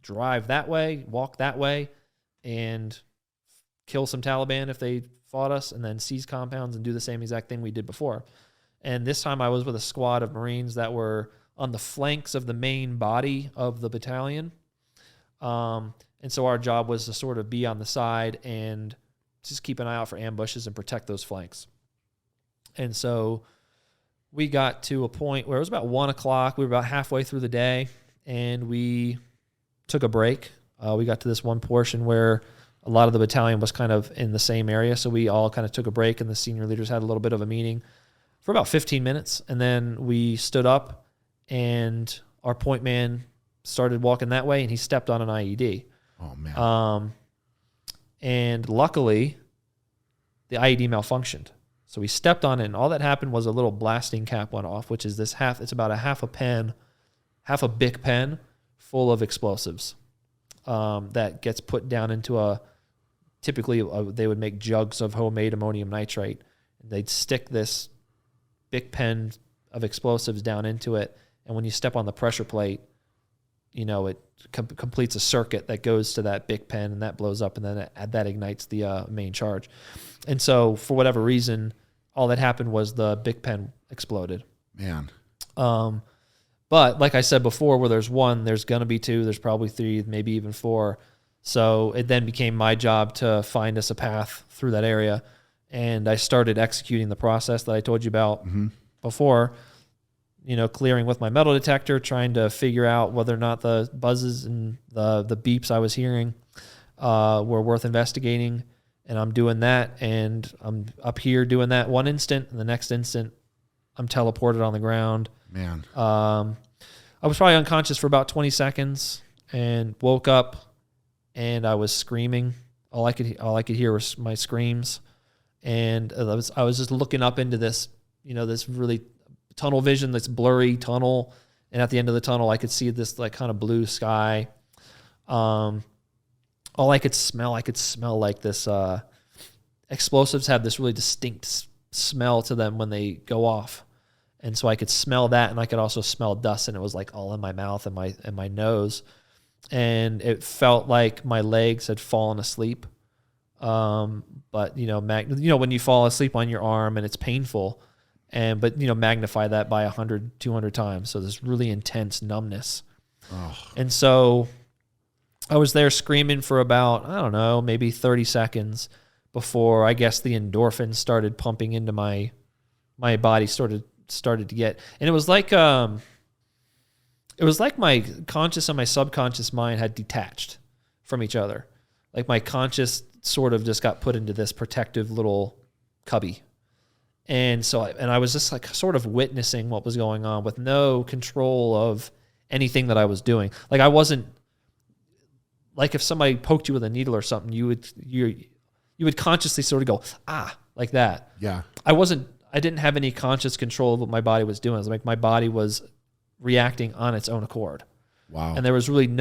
drive that way, walk that way, and kill some Taliban if they fought us, and then seize compounds and do the same exact thing we did before. And this time I was with a squad of Marines that were on the flanks of the main body of the battalion. And so our job was to sort of be on the side and just keep an eye out for ambushes and protect those flanks. And so we got to a point where it was about 1 o'clock. We were about halfway through the day, and we took a break. We got to this one portion where a lot of the battalion was kind of in the same area. So we all kind of took a break, and the senior leaders had a little bit of a meeting for about 15 minutes. And then we stood up, and our point man started walking that way, and he stepped on an IED. Oh, man. And luckily, the IED malfunctioned. So we stepped on it, and all that happened was a little blasting cap went off, which is this it's about half a Bic pen full of explosives that gets put down into typically they would make jugs of homemade ammonium nitrate. They'd stick this Bic pen of explosives down into it, and when you step on the pressure plate, it completes a circuit that goes to that Bic pen, and that blows up, and then that ignites the main charge. And so for whatever reason, all that happened was the Bic pen exploded. Man. But like I said before, where there's one, there's going to be two, there's probably three, maybe even four. So it then became my job to find us a path through that area. And I started executing the process that I told you about before, clearing with my metal detector, trying to figure out whether or not the buzzes and the beeps I was hearing were worth investigating. And I'm doing that, and I'm up here doing that one instant, and the next instant I'm teleported on the ground. Man. I was probably unconscious for about 20 seconds and woke up, and I was screaming. All I could hear was my screams. And I was just looking up into this, this really tunnel vision, this blurry tunnel. And at the end of the tunnel, I could see this like kind of blue sky. All I could smell like this, explosives have this really distinct smell to them when they go off. And so I could smell that, and I could also smell dust, and it was like all in my mouth and my nose. And it felt like my legs had fallen asleep. But when you fall asleep on your arm and it's painful, but magnify that by 100, 200 times. So this really intense numbness. Oh. And so I was there screaming for about, I don't know, maybe 30 seconds before I guess the endorphins started pumping into my body, started to get, and it was like my conscious and my subconscious mind had detached from each other. Like my conscious sort of just got put into this protective little cubby. And so I was just like sort of witnessing what was going on with no control of anything that I was doing. Like I wasn't, like if somebody poked you with a needle or something, you would consciously sort of go, like that. Yeah. I didn't have any conscious control of what my body was doing. It was like my body was reacting on its own accord. Wow. And there was really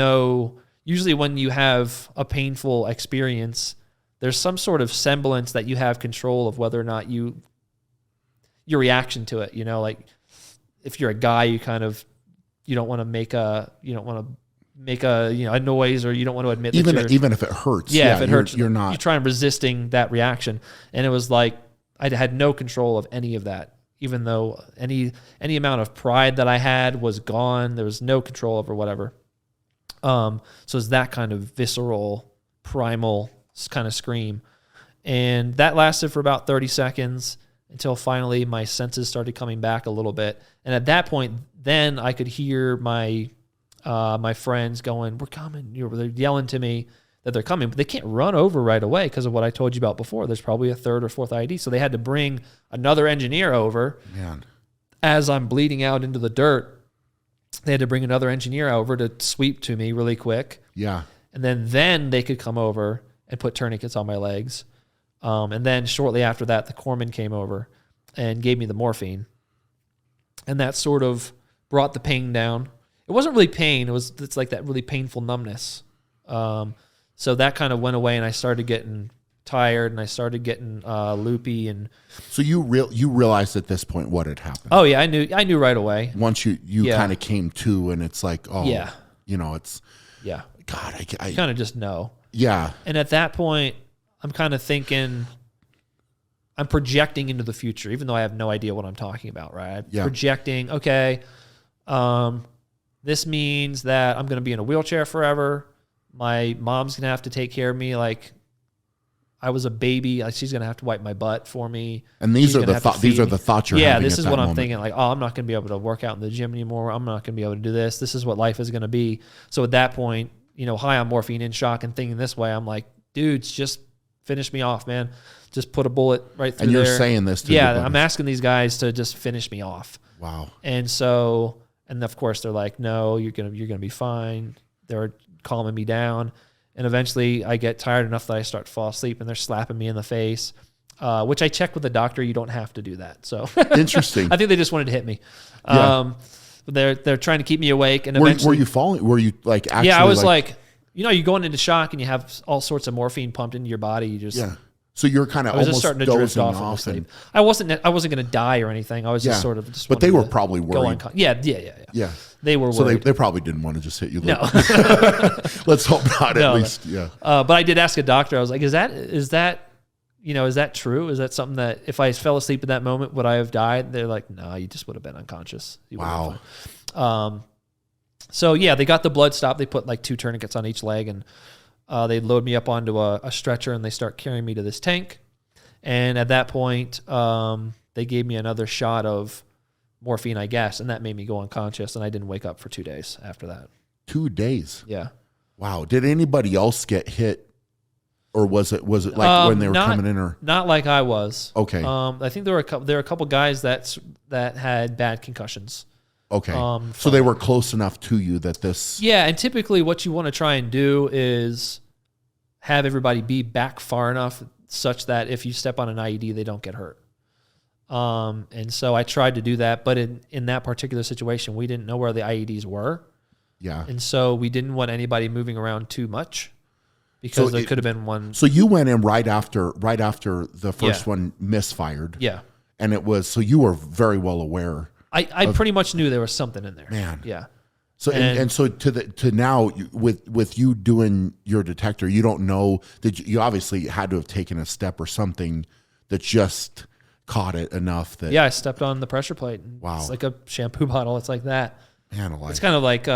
usually when you have a painful experience, there's some sort of semblance that you have control of whether or not your reaction to it, like if you're a guy, you don't want to make a noise, or you don't want to admit even if it hurts. Yeah, if it hurts, you're not. You try and resisting that reaction. And it was like I had no control of any of that, even though any amount of pride that I had was gone. There was no control over whatever. So it's that kind of visceral, primal kind of scream. And that lasted for about 30 seconds until finally my senses started coming back a little bit. And at that point, then I could hear my friends going, "We're coming." They're yelling to me that they're coming, but they can't run over right away because of what I told you about before. There's probably a third or fourth IED. So they had to bring another engineer over. Man. As I'm bleeding out into the dirt. They had to bring another engineer over to sweep to me really quick. Yeah. And then they could come over and put tourniquets on my legs. And then shortly after that, the corpsman came over and gave me the morphine. And that sort of brought the pain down. It wasn't really pain. It's like that really painful numbness. So that kind of went away, and I started getting tired, and I started getting loopy. And so you realized at this point what had happened. Oh yeah, I knew right away. Once you kind of came to, and it's like, oh yeah, it's God, I kind of just know. Yeah. And at that point, I'm kind of thinking, I'm projecting into the future, even though I have no idea what I'm talking about, right? Yeah. Projecting, okay, this means that I'm going to be in a wheelchair forever. My mom's going to have to take care of me like I was a baby. Like she's going to have to wipe my butt for me. And these are the thoughts you're having. Yeah, this is what I'm moment. Thinking. Like, oh, I'm not going to be able to work out in the gym anymore. I'm not going to be able to do this. This is what life is going to be. So at that point, high on morphine, in shock, and thinking this way, I'm like, dudes, just finish me off, man. Just put a bullet right through there. And you're saying this to Yeah, I'm asking these guys to just finish me off. Wow. And so, and of course they're like, no, you're gonna be fine. They're calming me down. And eventually I get tired enough that I start to fall asleep, and they're slapping me in the face, which I checked with the doctor. You don't have to do that. So interesting. I think they just wanted to hit me. Yeah. But they're trying to keep me awake. And eventually, were you falling? Were you like actually? Yeah, I was like you go into shock and you have all sorts of morphine pumped into your body. You just So you're kind of almost just starting to drift off sleep. I wasn't going to die or anything. I was just sort of just. But they were probably worried. Yeah. They were worried. So they probably didn't want to just hit you. No. Let's hope not. At least, yeah. But I did ask a doctor. I was like, "Is that true? Is that something that if I fell asleep at that moment, would I have died?" They're like, "No, you just would have been unconscious." Wow. So yeah, they got the blood stopped. They put like 2 tourniquets on each leg, and they load me up onto a stretcher, and they start carrying me to this tank. And at that point, they gave me another shot of morphine, I guess, and that made me go unconscious, and I didn't wake up for 2 days after that. 2 days? Yeah. Wow. Did anybody else get hit, or was it like when they were coming in? Or not like I was. Okay. I think there were a couple guys that had bad concussions. Okay. So they were close enough to you that this... Yeah, and typically what you want to try and do is have everybody be back far enough such that if you step on an IED, they don't get hurt. And so I tried to do that, but in that particular situation, we didn't know where the IEDs were. Yeah. And so we didn't want anybody moving around too much because there could have been one... So you went in right after the first one misfired. Yeah. And it was... So you were very well aware... I pretty much knew there was something in there. Man. Yeah. So and so to now with you doing your detector, you don't know that you obviously had to have taken a step or something that just caught it enough that I stepped on the pressure plate. Wow. It's like a shampoo bottle. It's like that. Man alive. It's kind of like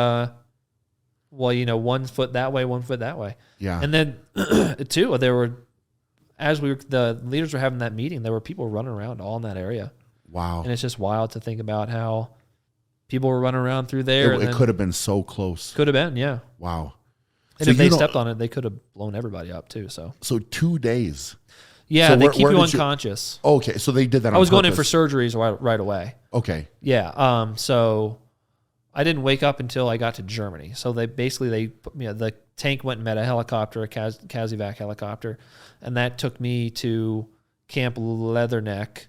1 foot that way, 1 foot that way. Yeah. And then too, there were the leaders were having that meeting, there were people running around all in that area. Wow. And it's just wild to think about how people were running around through there. It could have been so close. Could have been, yeah. Wow. And if they stepped on it, they could have blown everybody up too. So 2 days. Yeah, so they keep you unconscious. Okay, so they did that on I was going in purpose. for surgeries right away. Okay. Yeah. So I didn't wake up until I got to Germany. So they put me, the tank went and met a helicopter, a Kazivac helicopter, and that took me to Camp Leatherneck,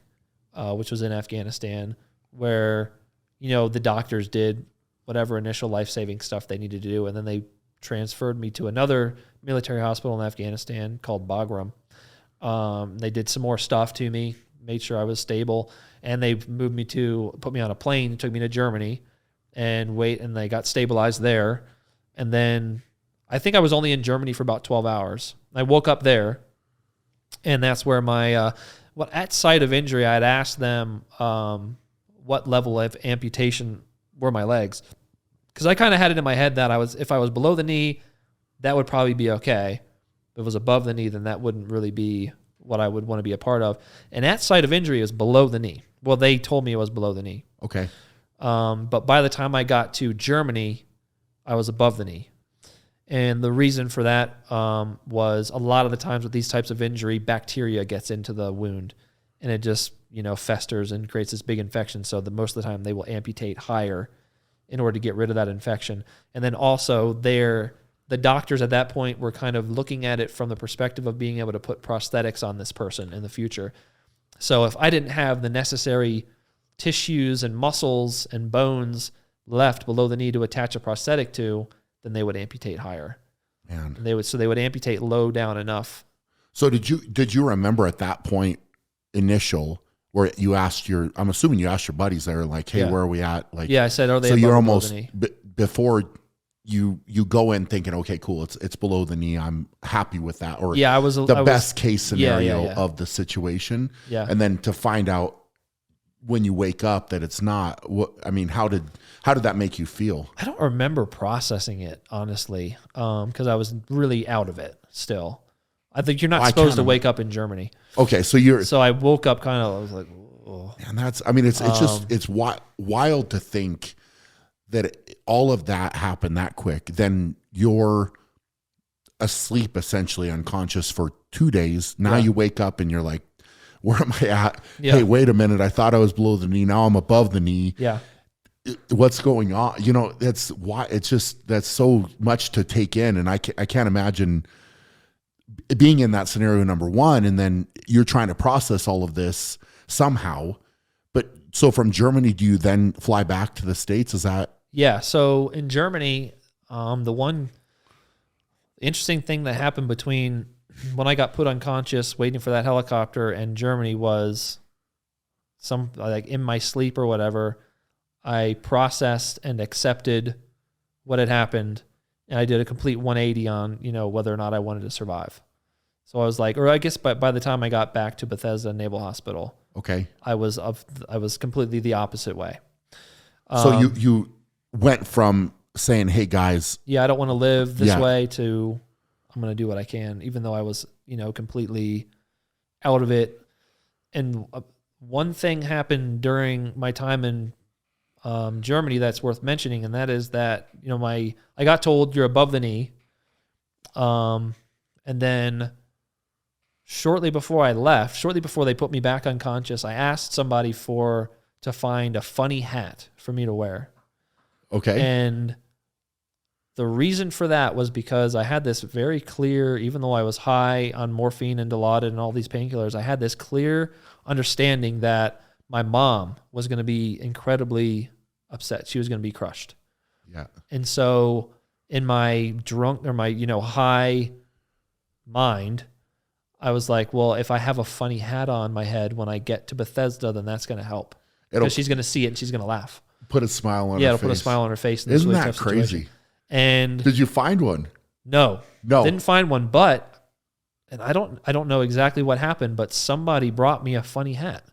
which was in Afghanistan, where the doctors did whatever initial life-saving stuff they needed to do, and then they transferred me to another military hospital in Afghanistan called Bagram. They did some more stuff to me, made sure I was stable, and they put me on a plane, took me to Germany, and they got stabilized there. And then I think I was only in Germany for about 12 hours. I woke up there, and that's where my at site of injury, I had asked them what level of amputation were my legs, because I kind of had it in my head that if I was below the knee, that would probably be okay. If it was above the knee, then that wouldn't really be what I would want to be a part of. And at site of injury is below the knee. Well, they told me it was below the knee. Okay. But by the time I got to Germany, I was above the knee. And the reason for that was a lot of the times with these types of injury, bacteria gets into the wound, and it just festers and creates this big infection. So most of the time they will amputate higher in order to get rid of that infection. And then also the doctors at that point were kind of looking at it from the perspective of being able to put prosthetics on this person in the future. So if I didn't have the necessary tissues and muscles and bones left below the knee to attach a prosthetic to, then they would amputate higher. Man. And they would amputate low down enough. So did you remember at that point where you asked I'm assuming you asked your buddies there, like, hey, where are we at? Like, I said, are they so above you're or below almost the knee? before you go in thinking, okay, cool, it's below the knee, I'm happy with that, or I was the best case scenario yeah. of the situation. Yeah. And then to find out when you wake up that it's not, how did that make you feel? I don't remember processing it, honestly, because I was really out of it still. I think you're not supposed to wake up in Germany. Okay, so I woke up kind of, I was like, oh. And it's wild to think that all of that happened that quick. Then you're asleep, essentially unconscious for 2 days. Now you wake up and you're like, where am I at? Yeah. Hey, wait a minute. I thought I was below the knee. Now I'm above the knee. Yeah. What's going on? That's why that's so much to take in. And I can't imagine being in that scenario, number one, and then you're trying to process all of this somehow. But so from Germany, do you then fly back to the States? Is that? Yeah. So in Germany, the one interesting thing that happened between when I got put unconscious waiting for that helicopter and Germany was in my sleep or whatever, I processed and accepted what had happened. And I did a complete 180 on, whether or not I wanted to survive. So I was like, or I guess by the time I got back to Bethesda Naval Hospital, okay, I was completely the opposite way. So you went from saying, "Hey guys, I don't want to live this way," to I'm going to do what I can, even though I was, completely out of it. And one thing happened during my time in Germany that's worth mentioning, and that is that I got told you're above the knee, and then shortly before they put me back unconscious, I asked somebody to find a funny hat for me to wear. Okay. And the reason for that was because I had this very clear, even though I was high on morphine and Dilaudid and all these painkillers, I had this clear understanding that my mom was going to be incredibly upset. She was going to be crushed. Yeah. And so in my high mind, I was like, well, if I have a funny hat on my head when I get to Bethesda, then that's going to help. Because she's going to see it and she's going to laugh. put a smile on her it'll face. put a smile on her face. In this Isn't really that tough situation. crazy? And did you find one? No, No. didn't find one. And I don't know exactly what happened, but somebody brought me a funny hat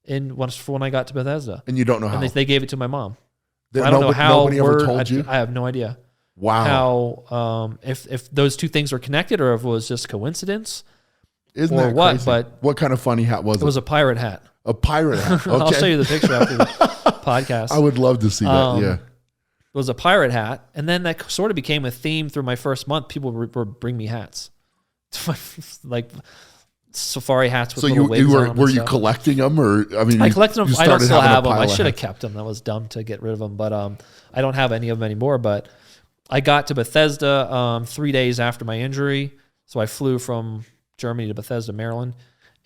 when I got to Bethesda. And you don't know how? And they gave it to my mom. I don't know how. Nobody ever told you? I have no idea. Wow. How if those two things were connected or if it was just coincidence. Isn't or that what? crazy? But what kind of funny hat was it? It was a pirate hat. A pirate hat. Okay. I'll show you the picture after the podcast. I would love to see that. Yeah. It was a pirate hat, and then that sort of became a theme through my first month. People would bring me hats, like safari hats with little wigs on them. Were you collecting them, or I collected them. I don't still have them. I should have hats. kept them. That was dumb to get rid of them, but I don't have any of them anymore. But I got to Bethesda 3 days after my injury, so I flew from Germany to Bethesda, Maryland,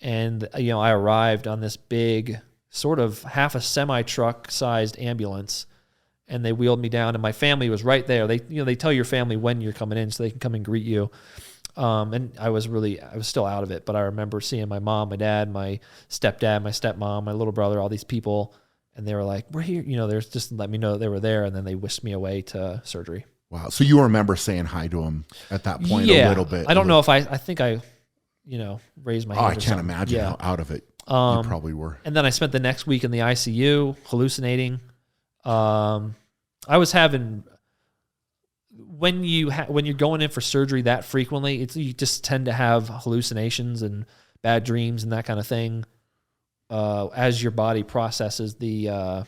and I arrived on this big, sort of half a semi-truck sized ambulance. And they wheeled me down, and my family was right there. They tell your family when you're coming in so they can come and greet you. And I was still out of it, but I remember seeing my mom, my dad, my stepdad, my stepmom, my little brother, all these people, and they were like, "We're here," they're just let me know that they were there, and then they whisked me away to surgery. Wow. So you remember saying hi to him at that point a little bit? I don't know if I think I, raised my hand. I can't imagine how out of it you probably were. And then I spent the next week in the ICU hallucinating. I was having, when you're going in for surgery that frequently, you just tend to have hallucinations and bad dreams and that kind of thing, as your body processes the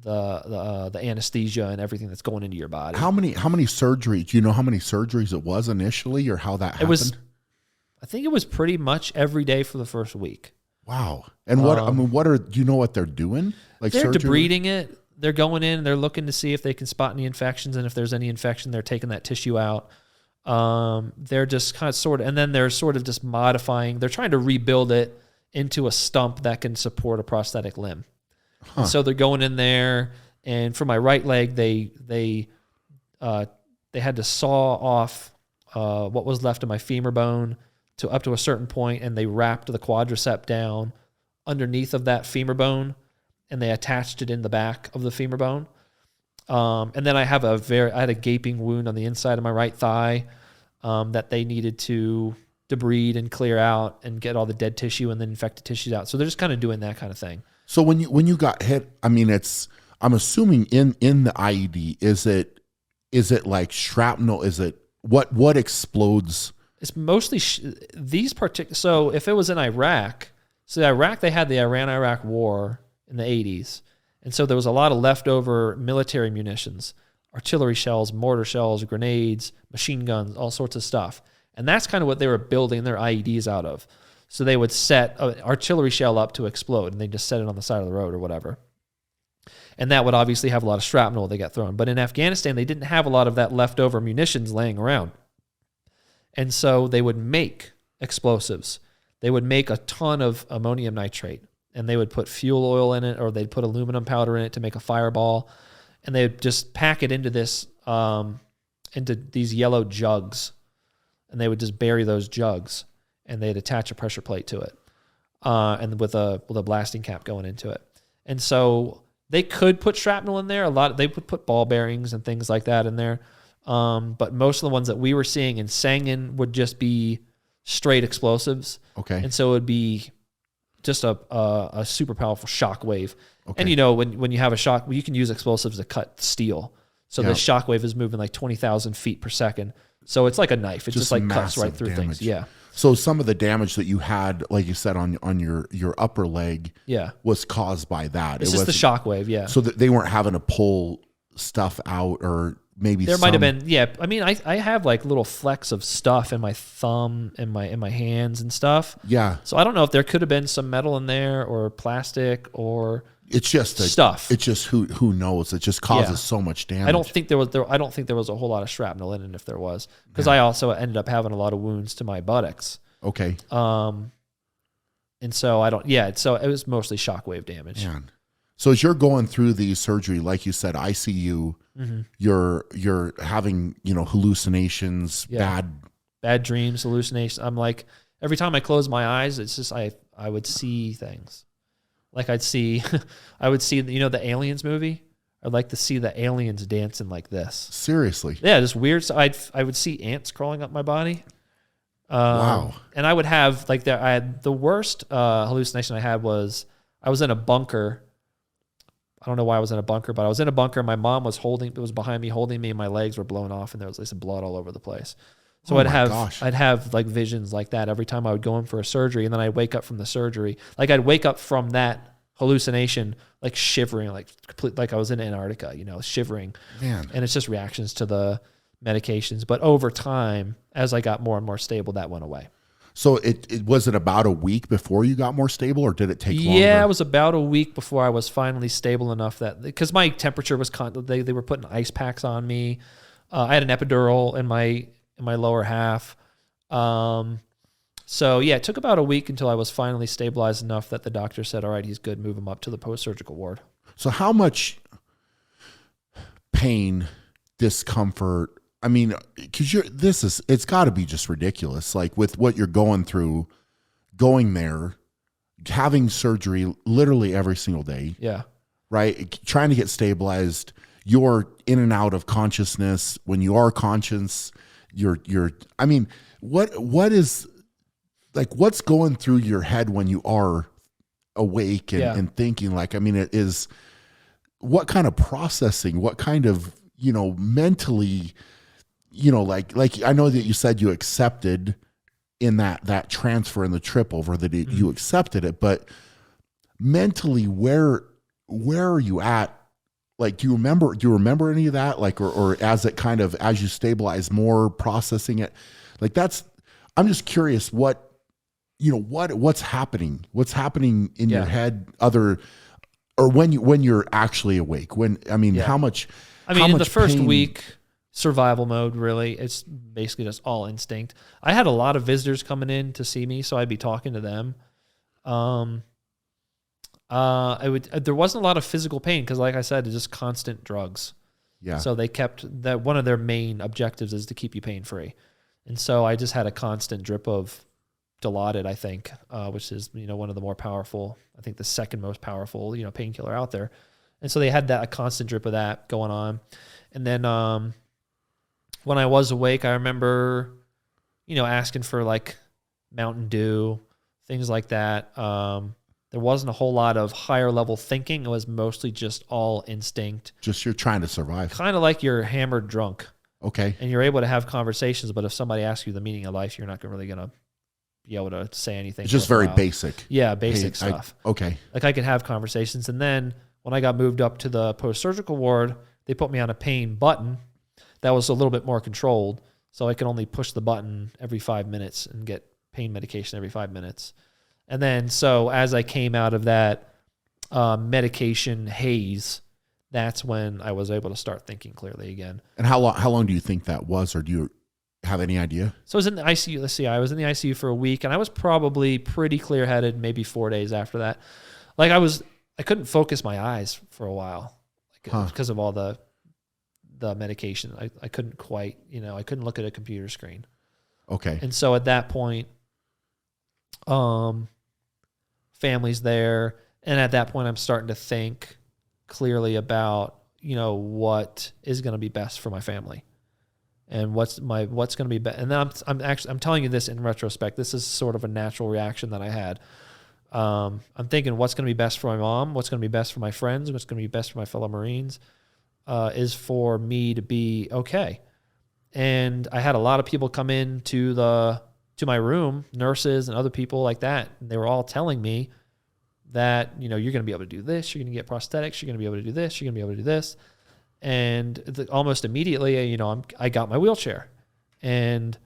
anesthesia and everything that's going into your body. How many surgeries? Do you know how many surgeries it was initially, or how that happened? I think it was pretty much every day for the first week. Wow. And do you know what they're doing? Like they're surgery? debriding it. They're going in, they're looking to see if they can spot any infections, and if there's any infection, they're taking that tissue out. They're just kind of and then they're sort of just modifying. They're trying to rebuild it into a stump that can support a prosthetic limb. Huh. So they're going in there, and for my right leg, they had to saw off what was left of my femur bone up to a certain point, and they wrapped the quadricep down underneath of that femur bone, and they attached it in the back of the femur bone. And then I had a gaping wound on the inside of my right thigh that they needed to debride and clear out and get all the dead tissue and then infected tissues out. So they're just kind of doing that kind of thing. So when you got hit, I'm assuming in the IED, is it like shrapnel? Is it what explodes? It's mostly these particular. So if it was in Iraq, they had the Iran-Iraq war in the 80s. And so there was a lot of leftover military munitions, artillery shells, mortar shells, grenades, machine guns, all sorts of stuff. And that's kind of what they were building their IEDs out of. So they would set an artillery shell up to explode, and they just set it on the side of the road or whatever. And that would obviously have a lot of shrapnel they got thrown. But in Afghanistan, they didn't have a lot of that leftover munitions laying around. And so they would make explosives. They would make a ton of ammonium nitrate, and they would put fuel oil in it, or they'd put aluminum powder in it to make a fireball, and they would just pack it into into these yellow jugs, and they would just bury those jugs, and they'd attach a pressure plate to it, and with a blasting cap going into it. And so they could put shrapnel in there. They would put ball bearings and things like that in there. But most of the ones that we were seeing in Sangin would just be straight explosives. Okay. And so it would be just a super powerful shock wave. Okay. And when you have a shock, you can use explosives to cut steel. So the shock wave is moving like 20,000 feet per second. So it's like a knife. It just like cuts right through things. Yeah. So some of the damage that you had, like you said, on your upper leg, was caused by that. It's just the shock wave. Yeah. So that they weren't having to pull stuff out, or maybe there might have been. Yeah. I mean, I have like little flecks of stuff in my thumb and in my hands and stuff. Yeah. So I don't know if there could have been some metal in there or plastic or it's just stuff. It's just who knows. It just causes so much damage. I don't think there was a whole lot of shrapnel in it, if there was, because I also ended up having a lot of wounds to my buttocks. Okay. And so I don't. Yeah. So it was mostly shockwave damage. Man. So as you're going through the surgery, like you said, ICU, you're having hallucinations, bad dreams, hallucinations. I'm like, every time I close my eyes, it's just I would see things. Like I would see the Aliens movie I'd like to see the aliens dancing like this. Seriously. Yeah, just weird. So I would see ants crawling up my body. Wow. And I would have like I had the worst hallucination I had was I was in a bunker. I don't know why I was in a bunker, but I was in a bunker. My mom was behind me, holding me, and my legs were blown off, and there was like some blood all over the place. So I'd have like visions like that every time I would go in for a surgery, and then I'd wake up from the surgery. Like I'd wake up from that hallucination, like shivering, like I was in Antarctica, shivering. Man. And it's just reactions to the medications. But over time, as I got more and more stable, that went away. So it was it about a week before you got more stable, or did it take longer? Yeah, it was about a week before I was finally stable enough that, because my temperature was they were putting ice packs on me. I had an epidural in my lower half. So yeah, it took about a week until I was finally stabilized enough that the doctor said, all right, he's good, move him up to the post-surgical ward. So how much pain, discomfort, I mean, because it's got to be just ridiculous. Like with what you're going through, going there, having surgery literally every single day. Yeah. Right. Trying to get stabilized. You're in and out of consciousness. When you are conscious, I mean, what is like, what's going through your head when you are awake and thinking? Like, I mean, it is, what kind of processing, what kind of, mentally, like I know that you said you accepted in that transfer and the trip over that you accepted it, but mentally, where are you at? Like, do you remember any of that? Like, or as it kind of, as you stabilize more, processing it, like I'm just curious what's happening in your head or when you're actually awake, how much, in the first week, survival mode, really. It's basically just all instinct. I had a lot of visitors coming in to see me, so I'd be talking to them. There wasn't a lot of physical pain because, like I said, it's just constant drugs. Yeah. So they kept that, one of their main objectives is to keep you pain free, and so I just had a constant drip of Dilaudid, I think, which is one of the more powerful, I think the second most powerful painkiller out there, and so they had a constant drip of that going on, and then when I was awake, I remember asking for like Mountain Dew, things like that. There wasn't a whole lot of higher level thinking. It was mostly just all instinct. Just you're trying to survive. Kind of like you're hammered drunk. Okay. And you're able to have conversations, but if somebody asks you the meaning of life, you're not really going to be able to say anything. It's just very basic. Yeah, basic stuff. Okay. Like I could have conversations. And then when I got moved up to the post-surgical ward, they put me on a pain button that was a little bit more controlled. So I could only push the button every 5 minutes and get pain medication every 5 minutes. And then, so as I came out of that medication haze, that's when I was able to start thinking clearly again. And how long do you think that was, or do you have any idea? So I was in the ICU. Let's see, I was in the ICU for a week, and I was probably pretty clear-headed, maybe 4 days after that. Like I couldn't focus my eyes for a while because of all the medication. I couldn't quite, I couldn't look at a computer screen. Okay. And so at that point, family's there, and at that point I'm starting to think clearly about what is going to be best for my family and what's going to be best. And then I'm telling you this in retrospect. This is sort of a natural reaction that I had. I'm thinking what's going to be best for my mom, what's going to be best for my friends, what's going to be best for my fellow Marines, is for me to be okay. And I had a lot of people come in to my room, nurses and other people like that. And they were all telling me that, you're going to be able to do this. You're going to get prosthetics. You're going to be able to do this. You're going to be able to do this. And almost immediately, I got my wheelchair, and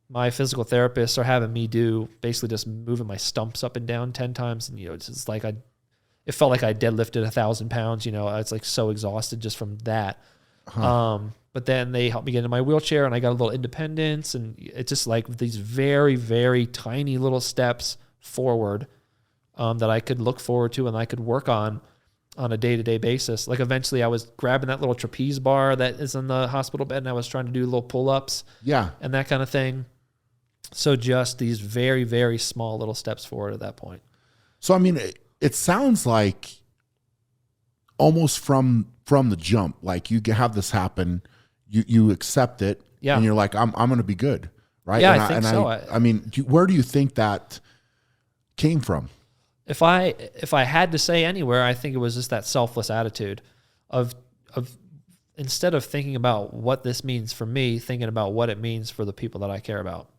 my physical therapists are having me do basically just moving my stumps up and down 10 times. And, it's just like it felt like I deadlifted 1,000 pounds, it's like so exhausted just from that. But then they helped me get into my wheelchair, and I got a little independence, and it's just like these very, very tiny little steps forward that I could look forward to and I could work on a day-to-day basis. Like eventually I was grabbing that little trapeze bar that is in the hospital bed, and I was trying to do little pull-ups and that kind of thing. So just these very, very small little steps forward at that point. So, I mean, it sounds like almost from from the jump? Like you have this happen, you accept it, Yeah. and you're like, I'm going to be good, right? Yeah, and I think so. I mean, where do you think that came from? If I had to say anywhere, I think it was just that selfless attitude of instead of thinking about what this means for me, thinking about what it means for the people that I care about.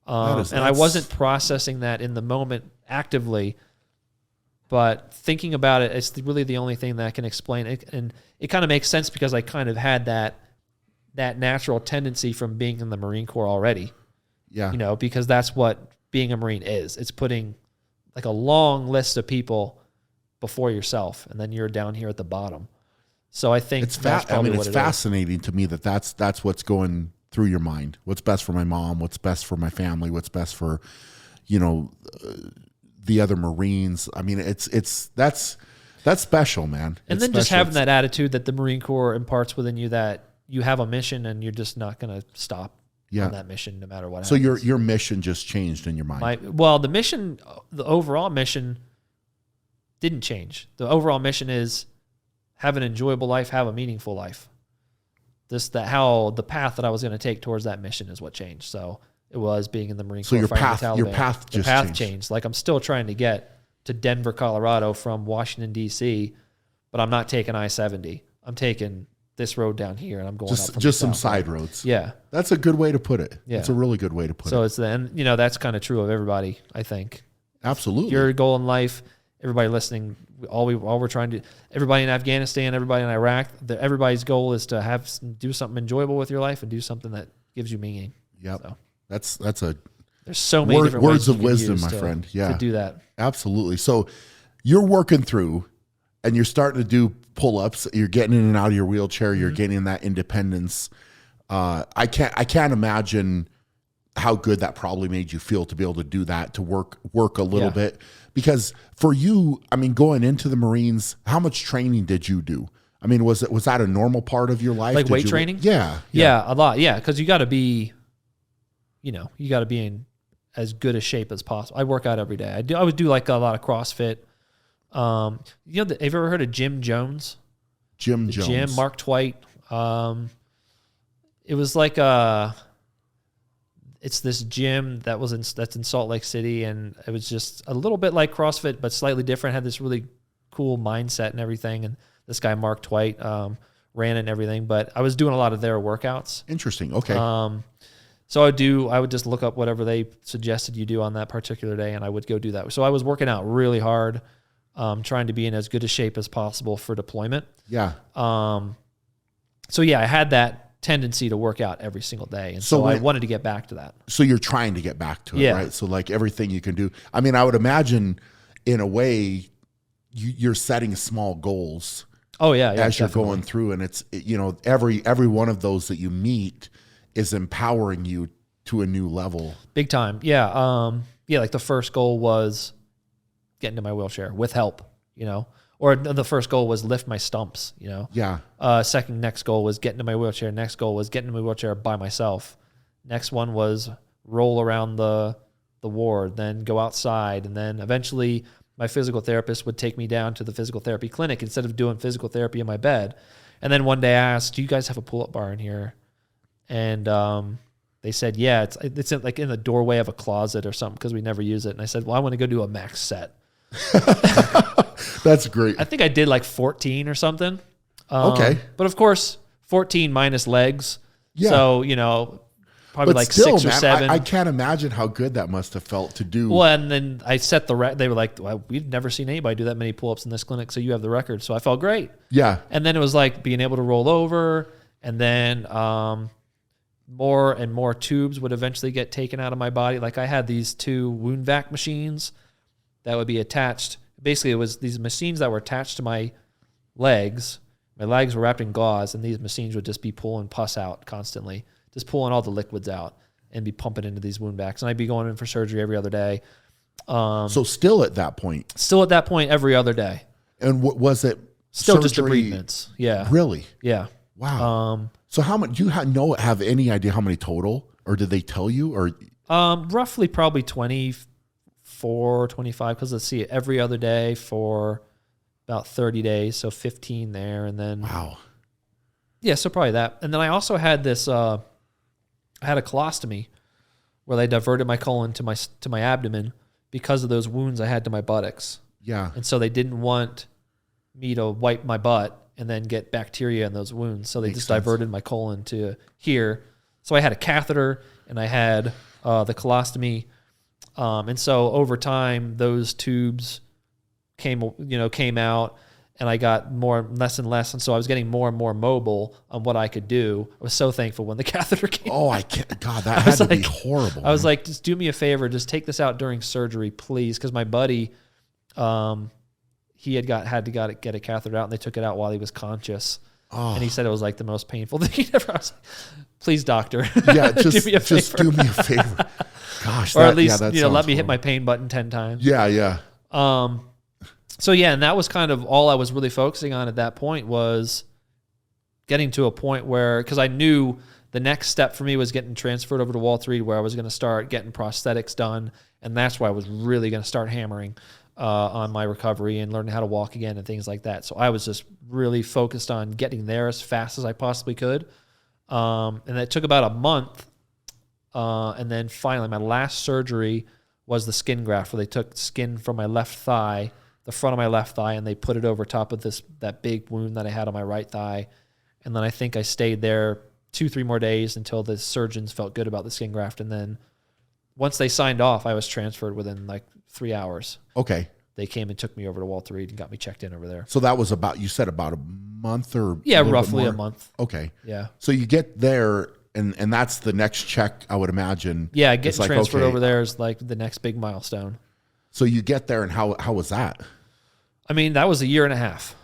And I wasn't processing that in the moment actively, but thinking about it, it's really the only thing that can explain it. And it kind of makes sense because I kind of had that natural tendency from being in the Marine Corps already. Yeah. You know, because that's what being a Marine is. It's putting like a long list of people before yourself, and then you're down here at the bottom. So I think it's fascinating to me that's what's going through your mind. What's best for my mom? What's best for my family? What's best for, the other Marines? I mean, that's special, man. And then just having that attitude that the Marine Corps imparts within you, that you have a mission and you're just not going to stop on that mission no matter what happens. So your mission just changed in your mind. The overall mission didn't change. The overall mission is have an enjoyable life, have a meaningful life. The path that I was going to take towards that mission is what changed. So it was being in the Marine Corps. So your path changed. Like I'm still trying to get to Denver, Colorado from Washington, D.C., but I'm not taking I-70. I'm taking this road down here, and I'm going up just some side roads. Yeah. That's a good way to put it. Yeah. It's a really good way to put it. So it's that's kind of true of everybody, I think. Absolutely. Your goal in life, everybody listening, all we're trying to, everybody in Afghanistan, everybody in Iraq, everybody's goal is to do something enjoyable with your life and do something that gives you meaning. Yep. So There's so many different words ways of wisdom, my friend. Yeah. To do that. Absolutely. So you're working through and you're starting to do pull-ups. You're getting in and out of your wheelchair. You're getting that independence. I can't imagine how good that probably made you feel to be able to do that, to work a little bit. Because for you, I mean, going into the Marines, how much training did you do? I mean, was that a normal part of your life? Like weight training? Yeah, a lot. Yeah, because you got to be, in as good a shape as possible. I work out every day. I would do like a lot of CrossFit. Have you ever heard of Jim Jones? Jim Jones. Jim, Mark Twight. It was like it's this gym that's in Salt Lake City, and it was just a little bit like CrossFit, but slightly different. Had this really cool mindset and everything. And this guy Mark Twight ran it and everything. But I was doing a lot of their workouts. Interesting. Okay. So I would just look up whatever they suggested you do on that particular day, and I would go do that. So I was working out really hard, trying to be in as good a shape as possible for deployment. Yeah. So yeah, I had that tendency to work out every single day, and so I wanted to get back to that. So you're trying to get back to it, right? So like everything you can do. I mean, I would imagine in a way you're setting small goals. Oh yeah, as you're going through, and it's every one of those that you meet is empowering you to a new level. Big time. Yeah. Like the first goal was get into my wheelchair with help, or the first goal was lift my stumps, Yeah. Next goal was get into my wheelchair. Next goal was get into my wheelchair by myself. Next one was roll around the ward, then go outside. And then eventually my physical therapist would take me down to the physical therapy clinic instead of doing physical therapy in my bed. And then one day I asked, do you guys have a pull-up bar in here? And they said, yeah, it's like in the doorway of a closet or something because we never use it. And I said, well, I want to go do a max set. That's great. I think I did like 14 or something. Okay. But of course, 14 minus legs. Yeah. So, probably but like still, 6 or 7. I can't imagine how good that must have felt to do. Well, and then I set the record. They were like, well, we've never seen anybody do that many pull-ups in this clinic, so you have the record. So I felt great. Yeah. And then it was like being able to roll over, and then more and more tubes would eventually get taken out of my body. Like I had these 2 wound vac machines that would be attached. Basically, it was these machines that were attached to my legs. My legs were wrapped in gauze, and these machines would just be pulling pus out constantly, just pulling all the liquids out and be pumping into these wound vacs. And I'd be going in for surgery every other day. So still at that point? Still at that point every other day. And what was it? Still just debridements. Yeah. Really? Yeah. Wow. So how much, do you have any idea how many total, or did they tell you? Or roughly probably 24, 25, because let's see, every other day for about 30 days, so 15 there, and then Wow. Yeah, so probably that. And then I also had this I had a colostomy where they diverted my colon to my abdomen because of those wounds I had to my buttocks. Yeah. And so they didn't want me to wipe my butt and then get bacteria in those wounds. So they Makes just sense. diverted my colon to here. So I had a catheter and I had the colostomy. And so over time, those tubes came out, and I got less and less. And so I was getting more and more mobile on what I could do. I was so thankful when the catheter came. Oh, I can't. God, that had to be horrible. I was like, just do me a favor. Just take this out during surgery, please. Because my buddy, he had to get a catheter out, and they took it out while he was conscious. Oh. And he said it was like the most painful thing he'd ever. I was like, please, doctor. Yeah, do me a just favor. do me a favor. Gosh, Or at least, that let sounds me hit horrible. my pain button 10 times. Yeah, yeah. So yeah, and that was kind of all I was really focusing on at that point, was getting to a point where, because I knew the next step for me was getting transferred over to Walter Reed, where I was going to start getting prosthetics done, and that's where I was really going to start hammering on my recovery and learning how to walk again and things like that. So I was just really focused on getting there as fast as I possibly could, and it took about a month, and then finally my last surgery was the skin graft, where they took skin from my left thigh, the front of my left thigh, and they put it over top of that big wound that I had on my right thigh. And then I think I stayed there 2-3 more days until the surgeons felt good about the skin graft. And then once they signed off, I was transferred within like 3 hours. Okay. They came and took me over to Walter Reed and got me checked in over there. So that was about, you said about a month or Yeah, a little bit roughly more? a month. Okay. Yeah. So you get there, and that's the next check, I would imagine. Yeah, It's getting like, transferred okay. over there is like the next big milestone. So you get there, and how was that? I mean, that was a year and a half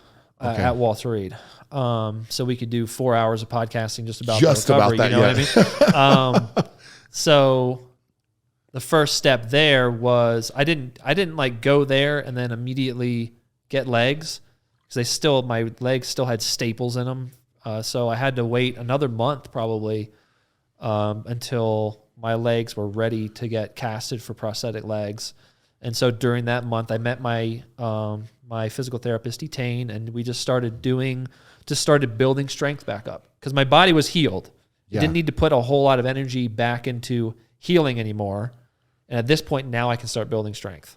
Okay. at Walter Reed. So we could do 4 hours of podcasting just about Just the recovery, about that, you know what I mean? So the first step there was I didn't like go there and then immediately get legs, because my legs still had staples in them. So I had to wait another month probably until my legs were ready to get casted for prosthetic legs. And so during that month, I met my my physical therapist, Etane, and we just started building strength back up, because my body was healed. Yeah. Didn't need to put a whole lot of energy back into healing anymore. And at this point now I can start building strength.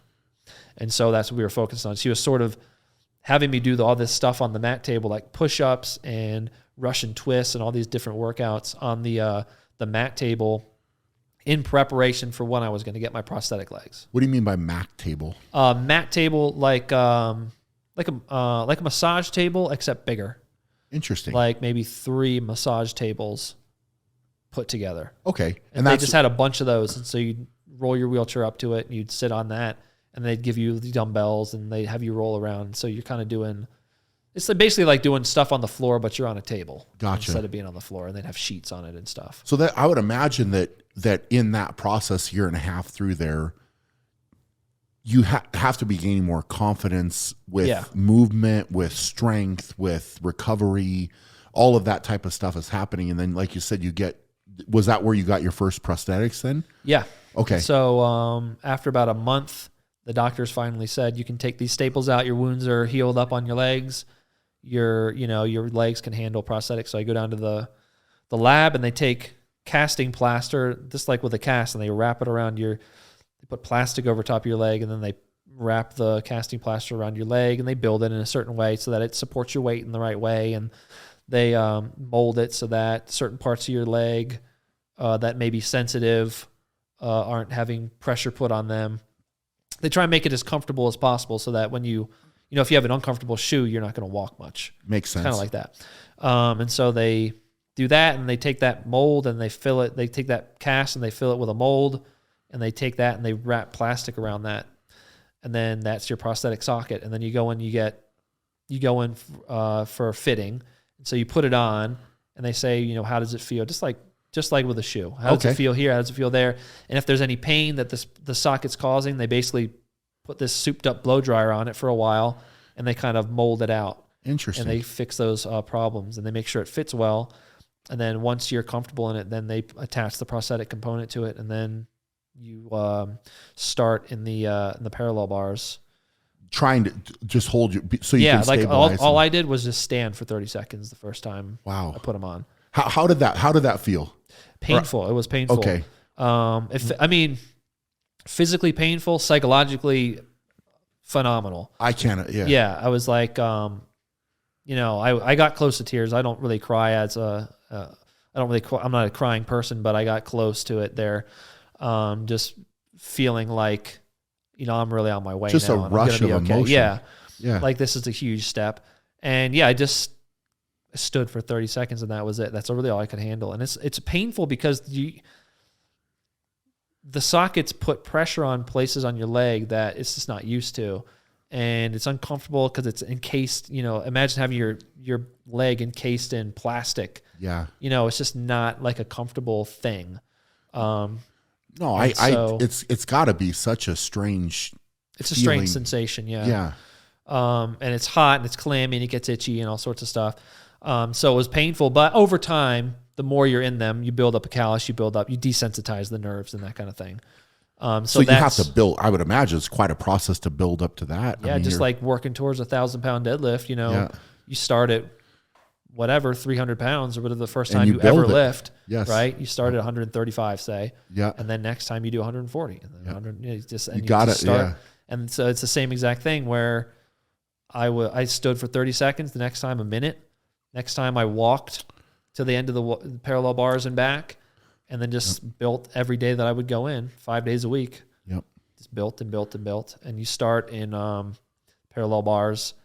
And so that's what we were focused on. She was sort of having me do all this stuff on the mat table, like push-ups and Russian twists and all these different workouts on the mat table, in preparation for when I was going to get my prosthetic legs. What do you mean by Mac table? Mat table, like a massage table, except bigger. Interesting. Like maybe 3 massage tables put together. Okay. And they just had a bunch of those. And so you'd roll your wheelchair up to it and you'd sit on that, and they'd give you the dumbbells and they'd have you roll around. So you're kind of doing, it's basically like doing stuff on the floor, but you're on a table. Gotcha. Instead of being on the floor, and they'd have sheets on it and stuff. So that I would imagine that in that process, year and a half through there, you have to be gaining more confidence with movement, with strength, with recovery, all of that type of stuff is happening. And then, like you said, was that where you got your first prosthetics then? Yeah. Okay. So after about a month, the doctors finally said, you can take these staples out. Your wounds are healed up on your legs. Your legs can handle prosthetics. So I go down to the lab, and they take casting plaster, just like with a cast, and they wrap it around they put plastic over top of your leg, and then they wrap the casting plaster around your leg, and they build it in a certain way so that it supports your weight in the right way. And they mold it so that certain parts of your leg that may be sensitive aren't having pressure put on them. They try and make it as comfortable as possible so that when if you have an uncomfortable shoe, you're not going to walk much. Makes sense. Kind of like that. And so they do that, and they take that mold and they fill it. They take that cast and they fill it with a mold, and they take that and they wrap plastic around that. And then that's your prosthetic socket. And then you go in for fitting. And so you put it on, and they say, how does it feel? Just like with a shoe. How does it feel here? How does it feel there? And if there's any pain that the socket's causing, they basically put this souped up blow dryer on it for a while, and they kind of mold it out. Interesting. And they fix those problems, and they make sure it fits well. And then once you're comfortable in it, then they attach the prosthetic component to it, and then you start in the parallel bars. trying to just hold you so you Yeah, can like stabilize. all I did was just stand for 30 seconds the first time Wow. I put them on. How did that feel? Painful. It was painful. Okay. Physically painful, psychologically phenomenal. I can't. Yeah. Yeah, I was like, I got close to tears. I don't really cry I'm not a crying person, but I got close to it there. Just feeling like, I'm really on my way just now. a rush of emotion. Yeah. Yeah. Like this is a huge step. And yeah, I just stood for 30 seconds and that was it. That's really all I could handle. And it's painful because the sockets put pressure on places on your leg that it's just not used to. And it's uncomfortable because it's encased, imagine having your leg encased in plastic. Yeah. It's just not like a comfortable thing. No, it's gotta be such a strange It's a feeling. strange sensation. Yeah. Yeah. And it's hot and it's clammy and it gets itchy and all sorts of stuff. So it was painful, but over time, the more you're in them, you build up a callus, you desensitize the nerves and that kind of thing. So you have to build, I would imagine it's quite a process to build up to that. Yeah, just like working towards 1,000-pound deadlift, you start at whatever, 300 pounds or whatever the first time you ever lift, right? You start at 135, say. Yeah. And then next time you do 140. And then 100, you got it, yeah. And so it's the same exact thing where I stood for 30 seconds, the next time a minute. Next time I walked to the end of the parallel bars and back, and then just built every day that I would go in, 5 days a week. Yep. Just built and built and built. And you start in parallel bars,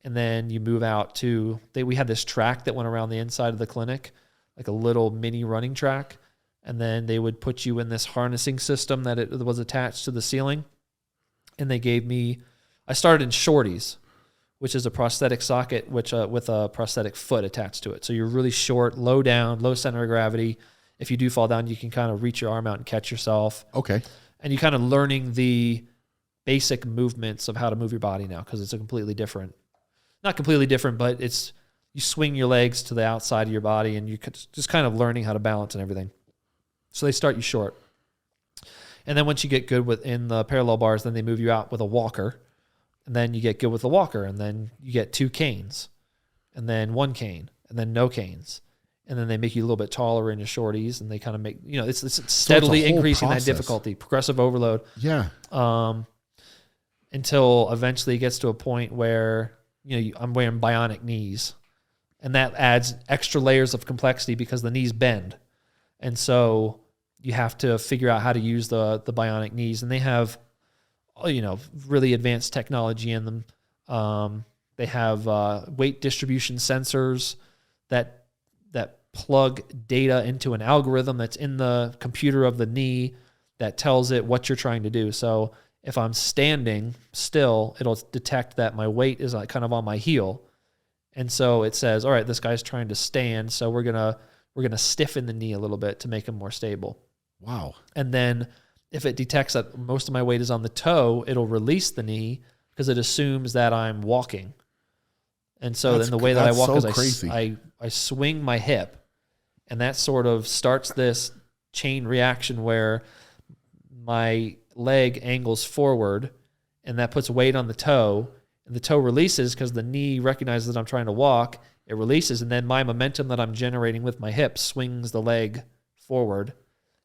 and then you move out to, we had this track that went around the inside of the clinic, like a little mini running track. And then they would put you in this harnessing system that it was attached to the ceiling. And they gave me, I started in shorties, which is a prosthetic socket with a prosthetic foot attached to it. So you're really short, low down, low center of gravity. If you do fall down, you can kind of reach your arm out and catch yourself. Okay. And you're kind of learning the basic movements of how to move your body now because it's not completely different, but you swing your legs to the outside of your body and you're just kind of learning how to balance and everything. So they start you short. And then once you get good within the parallel bars, then they move you out with a walker. And then you get good with the walker, and then you get 2 canes, and then 1 cane, and then no canes. And then they make you a little bit taller in your shorties, and they kind of make, it's steadily increasing that difficulty, progressive overload. Yeah. Until eventually it gets to a point where, I'm wearing bionic knees, and that adds extra layers of complexity because the knees bend. And so you have to figure out how to use the bionic knees, and they have, really advanced technology in them. They have weight distribution sensors that plug data into an algorithm that's in the computer of the knee that tells it what you're trying to do. So if I'm standing still, it'll detect that my weight is kind of on my heel. And so it says, all right, this guy's trying to stand, so we're gonna stiffen the knee a little bit to make him more stable. Wow. And then if it detects that most of my weight is on the toe, it'll release the knee because it assumes that I'm walking. And so then the way that I walk is I swing my hip, and that sort of starts this chain reaction where my leg angles forward, and that puts weight on the toe, and the toe releases because the knee recognizes that I'm trying to walk. It releases, and then my momentum that I'm generating with my hip swings the leg forward.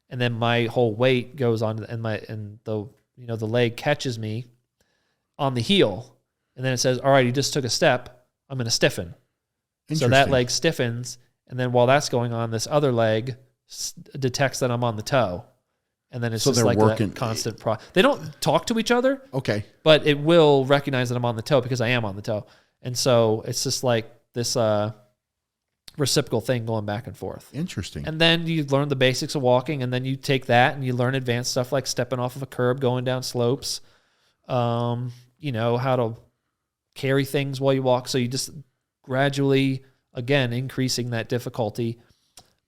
And then my whole weight goes on, and the leg catches me on the heel, and then it says, "All right, you just took a step. I'm going to stiffen." So that leg stiffens, and then while that's going on, this other leg detects that I'm on the toe, and then it's just like a constant They don't talk to each other, okay, but it will recognize that I'm on the toe because I am on the toe, and so it's just like this reciprocal thing going back and forth. Interesting. And then you learn the basics of walking, and then you take that and you learn advanced stuff like stepping off of a curb, going down slopes, how to carry things while you walk. So you just gradually, again, increasing that difficulty.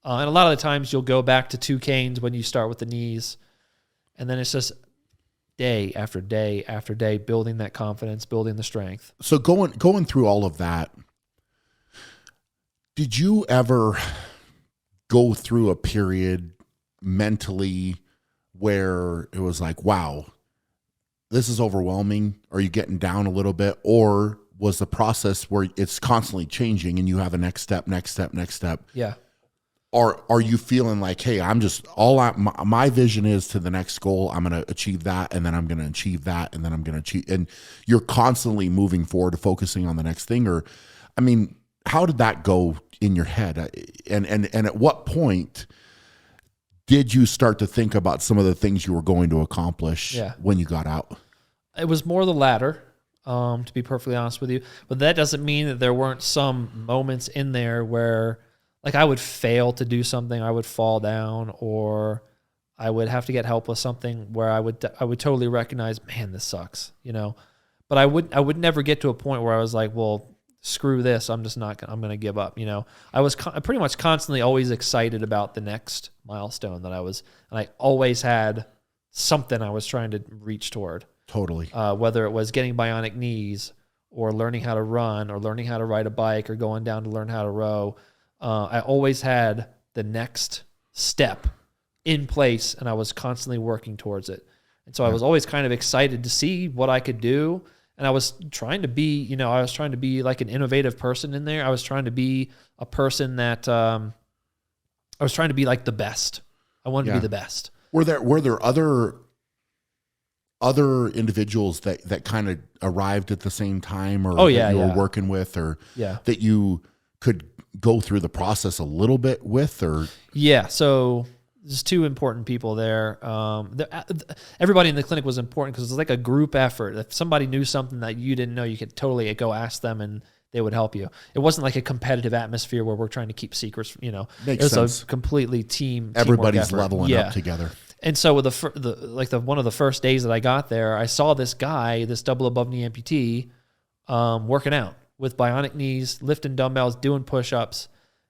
And a lot of the times you'll go back to 2 canes when you start with the knees. And then it's just day after day after day, building that confidence, building the strength. So going through all of that, did you ever go through a period mentally where it was like, wow, this is overwhelming? Are you getting down a little bit? Or was the process where it's constantly changing and you have a next step? Yeah. Are you feeling like, hey, I'm just my vision is to the next goal. I'm going to achieve that. And then I'm going to achieve that. And then I'm going to achieve, and you're constantly moving forward, focusing on the next thing. Or, I mean, how did that go in your head? And at what point did you start to think about some of the things you were going to accomplish when you got out? It was more the latter, to be perfectly honest with you. But that doesn't mean that there weren't some moments in there where, like, I would fail to do something, I would fall down, or I would have to get help with something where I would totally recognize, man, this sucks, you know. But I would never get to a point where I was like, well, screw this, I'm going to give up, you know. I was pretty much constantly always excited about the next milestone and I always had something I was trying to reach toward. Totally. Whether it was getting bionic knees or learning how to run or learning how to ride a bike or going down to learn how to row. I always had the next step in place and I was constantly working towards it. And so I was always kind of excited to see what I could do. And I was trying to be, you know, like an innovative person in there. I was trying to be a person that, I was trying to be like the best. I wanted to be the best. Were there other individuals that kind of arrived at the same time, or that you were working with, or that you could go through the process a little bit with, or? Yeah. So there's two important people there. Everybody in the clinic was important because it's like a group effort. If somebody knew something that you didn't know, you could totally go ask them and they would help you. It wasn't like a competitive atmosphere where we're trying to keep secrets, you know. Makes sense. It was a completely everybody's leveling up together. And so with one of the first days that I got there, I saw this guy, this double above knee amputee, working out with bionic knees, lifting dumbbells, doing push-ups.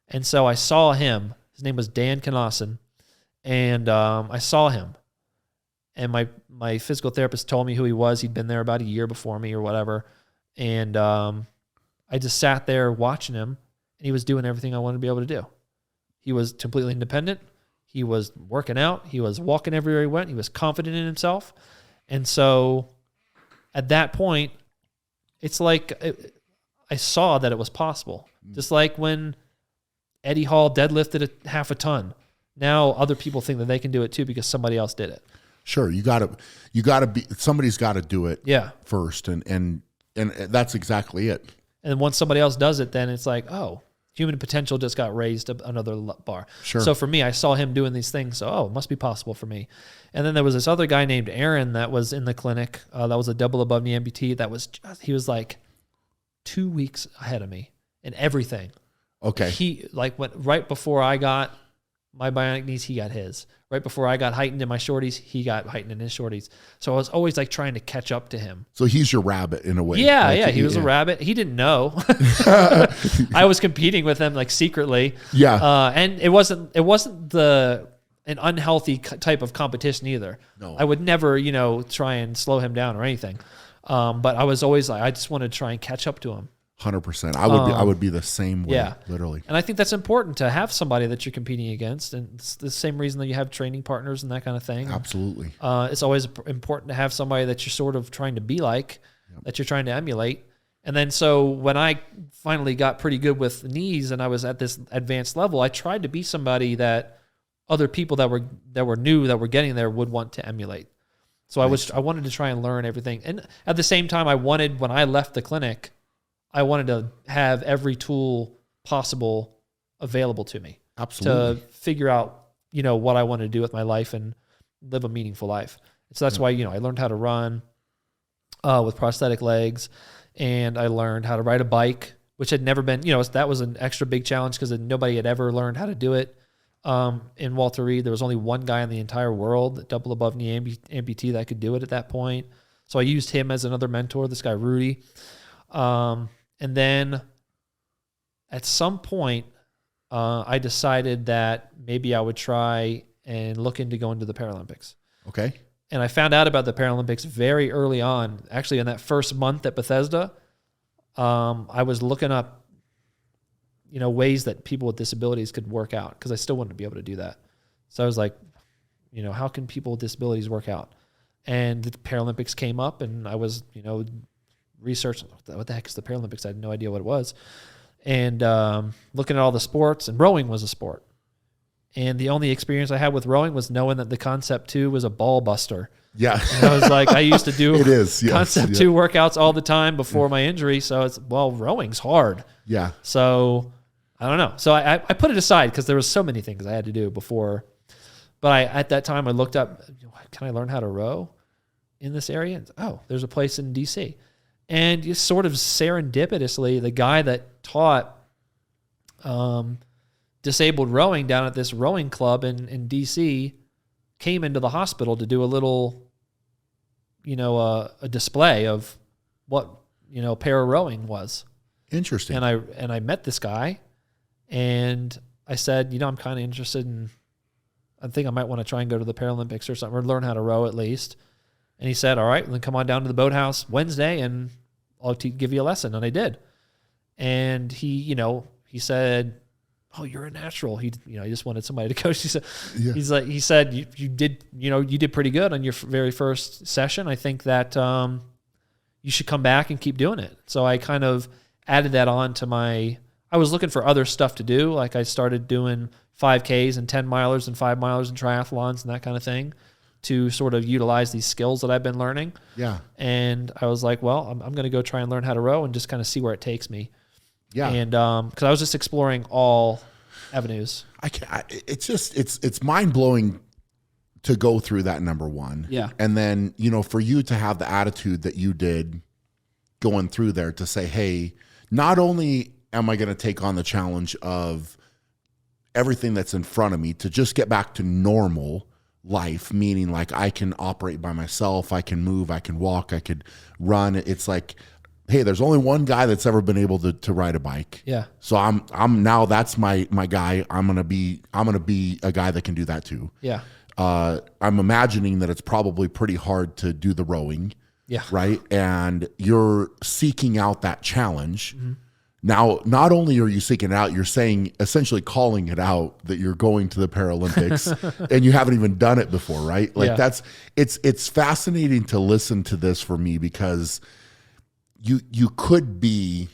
And so I saw him. His name was Dan Knassen. And I saw him. And my physical therapist told me who he was. He'd been there about a year before me or whatever. And I just sat there watching him, and he was doing everything I wanted to be able to do. He was completely independent. He was working out. He was walking everywhere he went. He was confident in himself. And so at that point, it's like I saw that it was possible. Just like when Eddie Hall deadlifted half a ton. Now other people think that they can do it too because somebody else did it. Sure. You gotta be, somebody's got to do it first. And that's exactly it. And once somebody else does it, then it's like, oh, human potential just got raised another bar. Sure. So for me, I saw him doing these things. So, oh, it must be possible for me. And then there was this other guy named Aaron that was in the clinic. That was a double above knee amputee. He was like 2 weeks ahead of me in everything. Okay. He went right before I got my bionic knees, he got his. Right before I got heightened in my shorties, he got heightened in his shorties. So I was always like trying to catch up to him. So he's your rabbit in a way. Yeah, he was a rabbit. He didn't know. I was competing with him like secretly. Yeah. And it wasn't an unhealthy type of competition either. No. I would never, try and slow him down or anything. But I was always like, I just wanted to try and catch up to him. 100%. I would be the same way, literally. And I think that's important to have somebody that you're competing against. And it's the same reason that you have training partners and that kind of thing. Absolutely. It's always important to have somebody that you're sort of trying to be like, that you're trying to emulate. And then so when I finally got pretty good with knees and I was at this advanced level, I tried to be somebody that other people that were new, that were getting there, would want to emulate. So I wanted to try and learn everything. And at the same time, when I left the clinic, I wanted to have every tool possible available to me. Absolutely. To figure out, what I wanted to do with my life and live a meaningful life. So that's why, I learned how to run with prosthetic legs, and I learned how to ride a bike, which had never been, that was an extra big challenge because nobody had ever learned how to do it. In Walter Reed, there was only one guy in the entire world, double above knee amputee, that could do it at that point. So I used him as another mentor, this guy, Rudy. And then at some point, I decided that maybe I would try and look into going to the Paralympics. Okay. And I found out about the Paralympics very early on. Actually, in that first month at Bethesda, I was looking up, ways that people with disabilities could work out, because I still wanted to be able to do that. So I was like, how can people with disabilities work out? And the Paralympics came up, and I was, researching what the heck is the Paralympics. I had no idea what it was. And looking at all the sports, and rowing was a sport. And the only experience I had with rowing was knowing that the Concept 2 was a ball buster. Yeah. And I was like, I used to do it is, yes, Concept 2 workouts all the time before my injury. So it's, rowing's hard. Yeah. So I don't know. So I put it aside because there was so many things I had to do before. But at that time I looked up, can I learn how to row in this area? And, there's a place in DC. And just sort of serendipitously, the guy that taught disabled rowing down at this rowing club in DC came into the hospital to do a little, a display of what, para rowing was. Interesting. And I met this guy, and I said, I'm kind of interested in, I think I might want to try and go to the Paralympics or something, or learn how to row at least. And he said, all right, then come on down to the boathouse Wednesday and I'll give you a lesson. And I did. And he said, oh, you're a natural. He just wanted somebody to coach. He said, he said, you did pretty good on your very first session. I think that you should come back and keep doing it. So I kind of added that on to I was looking for other stuff to do. Like I started doing 5Ks and 10 milers and 5 milers and triathlons and that kind of thing to sort of utilize these skills that I've been learning. Yeah. And I was like, well, I'm going to go try and learn how to row and just kind of see where it takes me. Yeah. And because I was just exploring all avenues. It's mind blowing to go through that, number one. Yeah. And then, for you to have the attitude that you did going through there to say, hey, not only am I going to take on the challenge of everything that's in front of me to just get back to normal life, meaning like I can operate by myself, I can move, I can walk, I could run. It's like, hey, there's only one guy that's ever been able to ride a bike. Yeah. So I'm now, that's my guy. I'm going to be a guy that can do that too. Yeah. I'm imagining that it's probably pretty hard to do the rowing. Yeah. Right. And you're seeking out that challenge. Mm-hmm. Now, not only are you seeking it out, you're saying, essentially calling it out that you're going to the Paralympics and you haven't even done it before, right? Like it's fascinating to listen to this for me, because you could be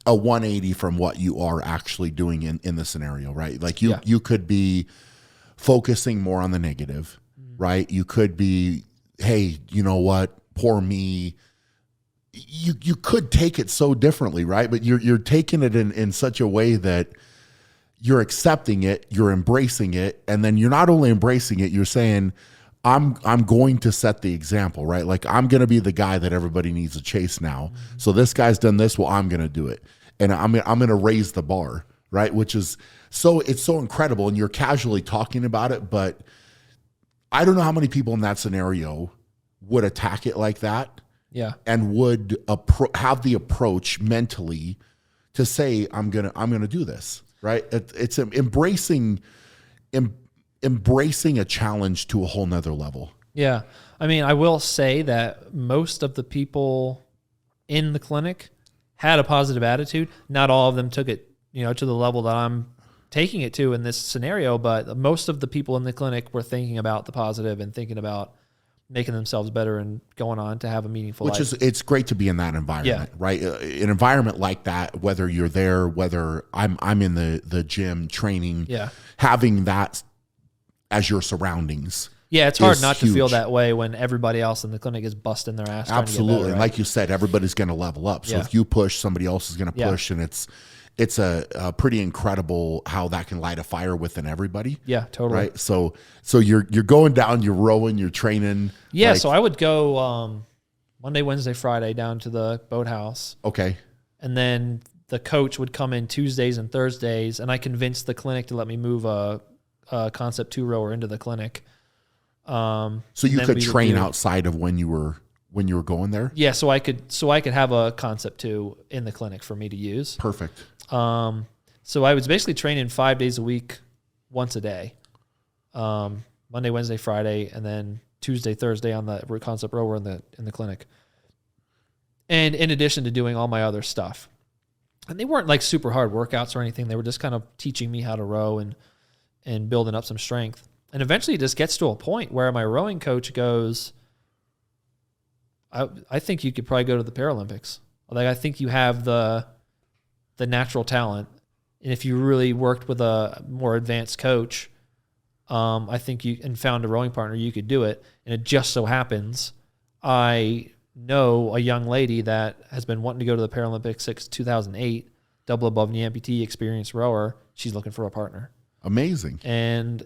a 180 from what you are actually doing in the scenario, right? Like you could be focusing more on the negative, right? You could be, hey, you know what? Poor me. You could take it so differently, right? But you're taking it in such a way that you're accepting it, you're embracing it, and then you're not only embracing it, you're saying, I'm going to set the example, right? Like I'm going to be the guy that everybody needs to chase now. Mm-hmm. So this guy's done this, well, I'm going to do it, and I'm going to raise the bar, right? Which is it's so incredible, and you're casually talking about it, but I don't know how many people in that scenario would attack it like that. Yeah, and would have the approach mentally to say, I'm gonna do this, right? It's embracing a challenge to a whole nother level. Yeah, I mean, I will say that most of the people in the clinic had a positive attitude. Not all of them took it, to the level that I'm taking it to in this scenario, but most of the people in the clinic were thinking about the positive and thinking about making themselves better and going on to have a meaningful life. It's great to be in that environment, right? An environment like that, whether you're there, whether I'm in the gym training, having that as your surroundings. Yeah, it's hard not to feel that way when everybody else in the clinic is busting their ass. Absolutely. Better, right? And like you said, everybody's going to level up. So if you push, somebody else is going to push, and it's a pretty incredible how that can light a fire within everybody. Yeah, totally. Right. So you're going down, you're rowing, you're training. Yeah. So I would go Monday, Wednesday, Friday down to the boathouse. Okay. And then the coach would come in Tuesdays and Thursdays, and I convinced the clinic to let me move a Concept 2 rower into the clinic. So you could train outside of when you were going there? Yeah, so I could have a Concept 2 in the clinic for me to use. Perfect. So I was basically training 5 days a week, once a day. Monday, Wednesday, Friday, and then Tuesday, Thursday on the Concept rower in the clinic. And in addition to doing all my other stuff. And they weren't like super hard workouts or anything. They were just kind of teaching me how to row and building up some strength. And eventually it just gets to a point where my rowing coach goes, I think you could probably go to the Paralympics. Like, I think you have the natural talent. And if you really worked with a more advanced coach, I think and found a rowing partner, you could do it. And it just so happens, I know a young lady that has been wanting to go to the Paralympics since 2008, double above knee amputee, experienced rower. She's looking for a partner. Amazing. And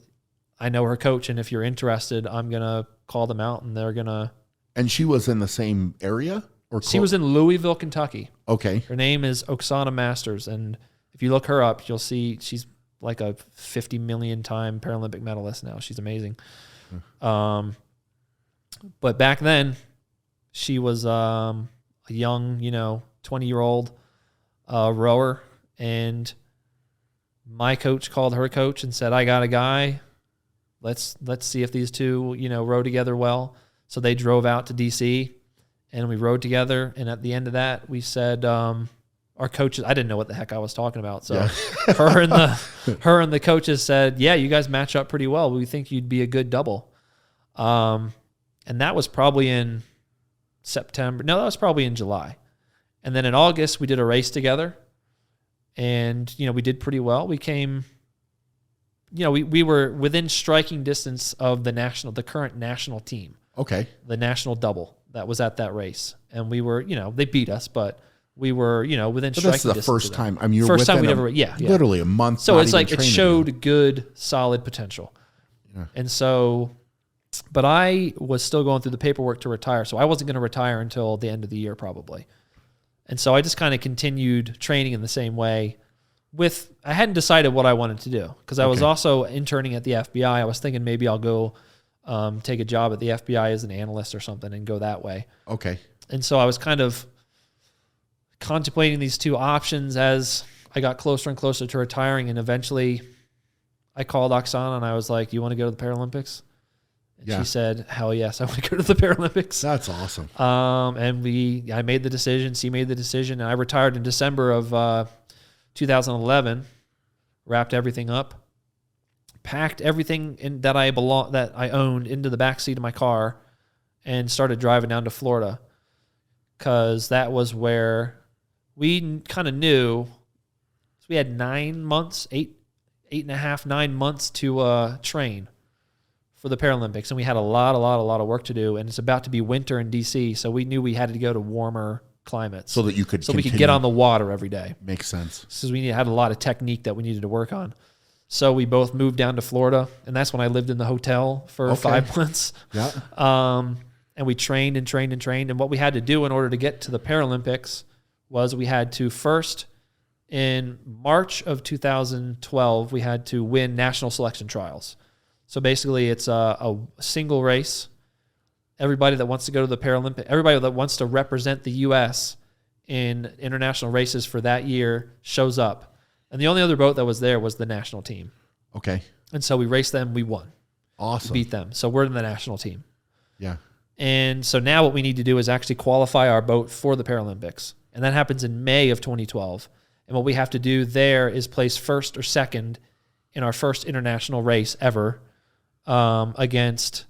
I know her coach, and if you're interested, I'm going to call them out, and they're going to... And she was in the same area? She was in Louisville, Kentucky. Okay. Her name is Oksana Masters, and if you look her up, you'll see she's like a 50 million time Paralympic medalist now. She's amazing. But back then, she was a young, 20-year-old rower, and my coach called her coach and said, I got a guy. Let's see if these two, row together well. So they drove out to DC, and we rowed together. And at the end of that, we said, our coaches, I didn't know what the heck I was talking about. So yeah. her and the coaches said, yeah, you guys match up pretty well. We think you'd be a good double. And that was probably in September. No, that was probably in July. And then in August, we did a race together, and, we did pretty well. We came, we were within striking distance of the current national team. Okay. The national double that was at that race. And we were, they beat us, but we were, within striking distance. That's the first time. I mean, you're first time we'd ever, yeah. Literally a month. So it's like it showed good, solid potential. Yeah. And so, but I was still going through the paperwork to retire. So I wasn't going to retire until the end of the year probably. And so I just kind of continued training in the same way. I hadn't decided what I wanted to do because I was also interning at the FBI. I was thinking maybe I'll go take a job at the FBI as an analyst or something and go that way. Okay. And so I was kind of contemplating these two options as I got closer and closer to retiring. And eventually I called Oksana and I was like, you want to go to the Paralympics? And she said, hell yes, I want to go to the Paralympics. That's awesome. And I made the decision. She made the decision. And I retired in December of 2011, wrapped everything up, packed everything that I owned into the backseat of my car, and started driving down to Florida, because that was where we kind of knew. So we had 9 months, 9 months to train for the Paralympics, and we had a lot of work to do. And it's about to be winter in DC, so we knew we had to go to warmer climates so that we could get on the water every day. Makes sense. So we had a lot of technique that we needed to work on. So we both moved down to Florida, and that's when I lived in the hotel for 5 months. Yeah. And we trained. And what we had to do in order to get to the Paralympics was we had to first, in March of 2012, we had to win national selection trials. So basically it's a single race. Everybody that wants to go to the Paralympic, everybody that wants to represent the U.S. in international races for that year shows up. And the only other boat that was there was the national team. Okay. And so we raced them. We won. Awesome. We beat them. So we're in the national team. Yeah. And so now what we need to do is actually qualify our boat for the Paralympics. And that happens in May of 2012. And what we have to do there is place first or second in our first international race ever against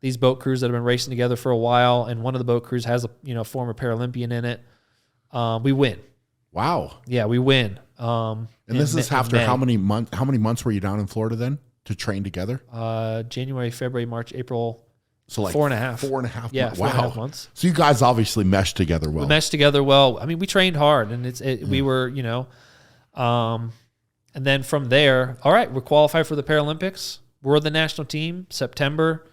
these boat crews that have been racing together for a while. And one of the boat crews has a former Paralympian in it. We win. Wow. Yeah, we win. And this is after how many months were you down in Florida then to train together? January, February, March, April. So like 4.5. 4.5 Yeah, months. 4.5 months. So you guys obviously meshed together well. We meshed together well. I mean, we trained hard, and we were, and then from there, all right, we're qualified for the Paralympics. We're the national team, September.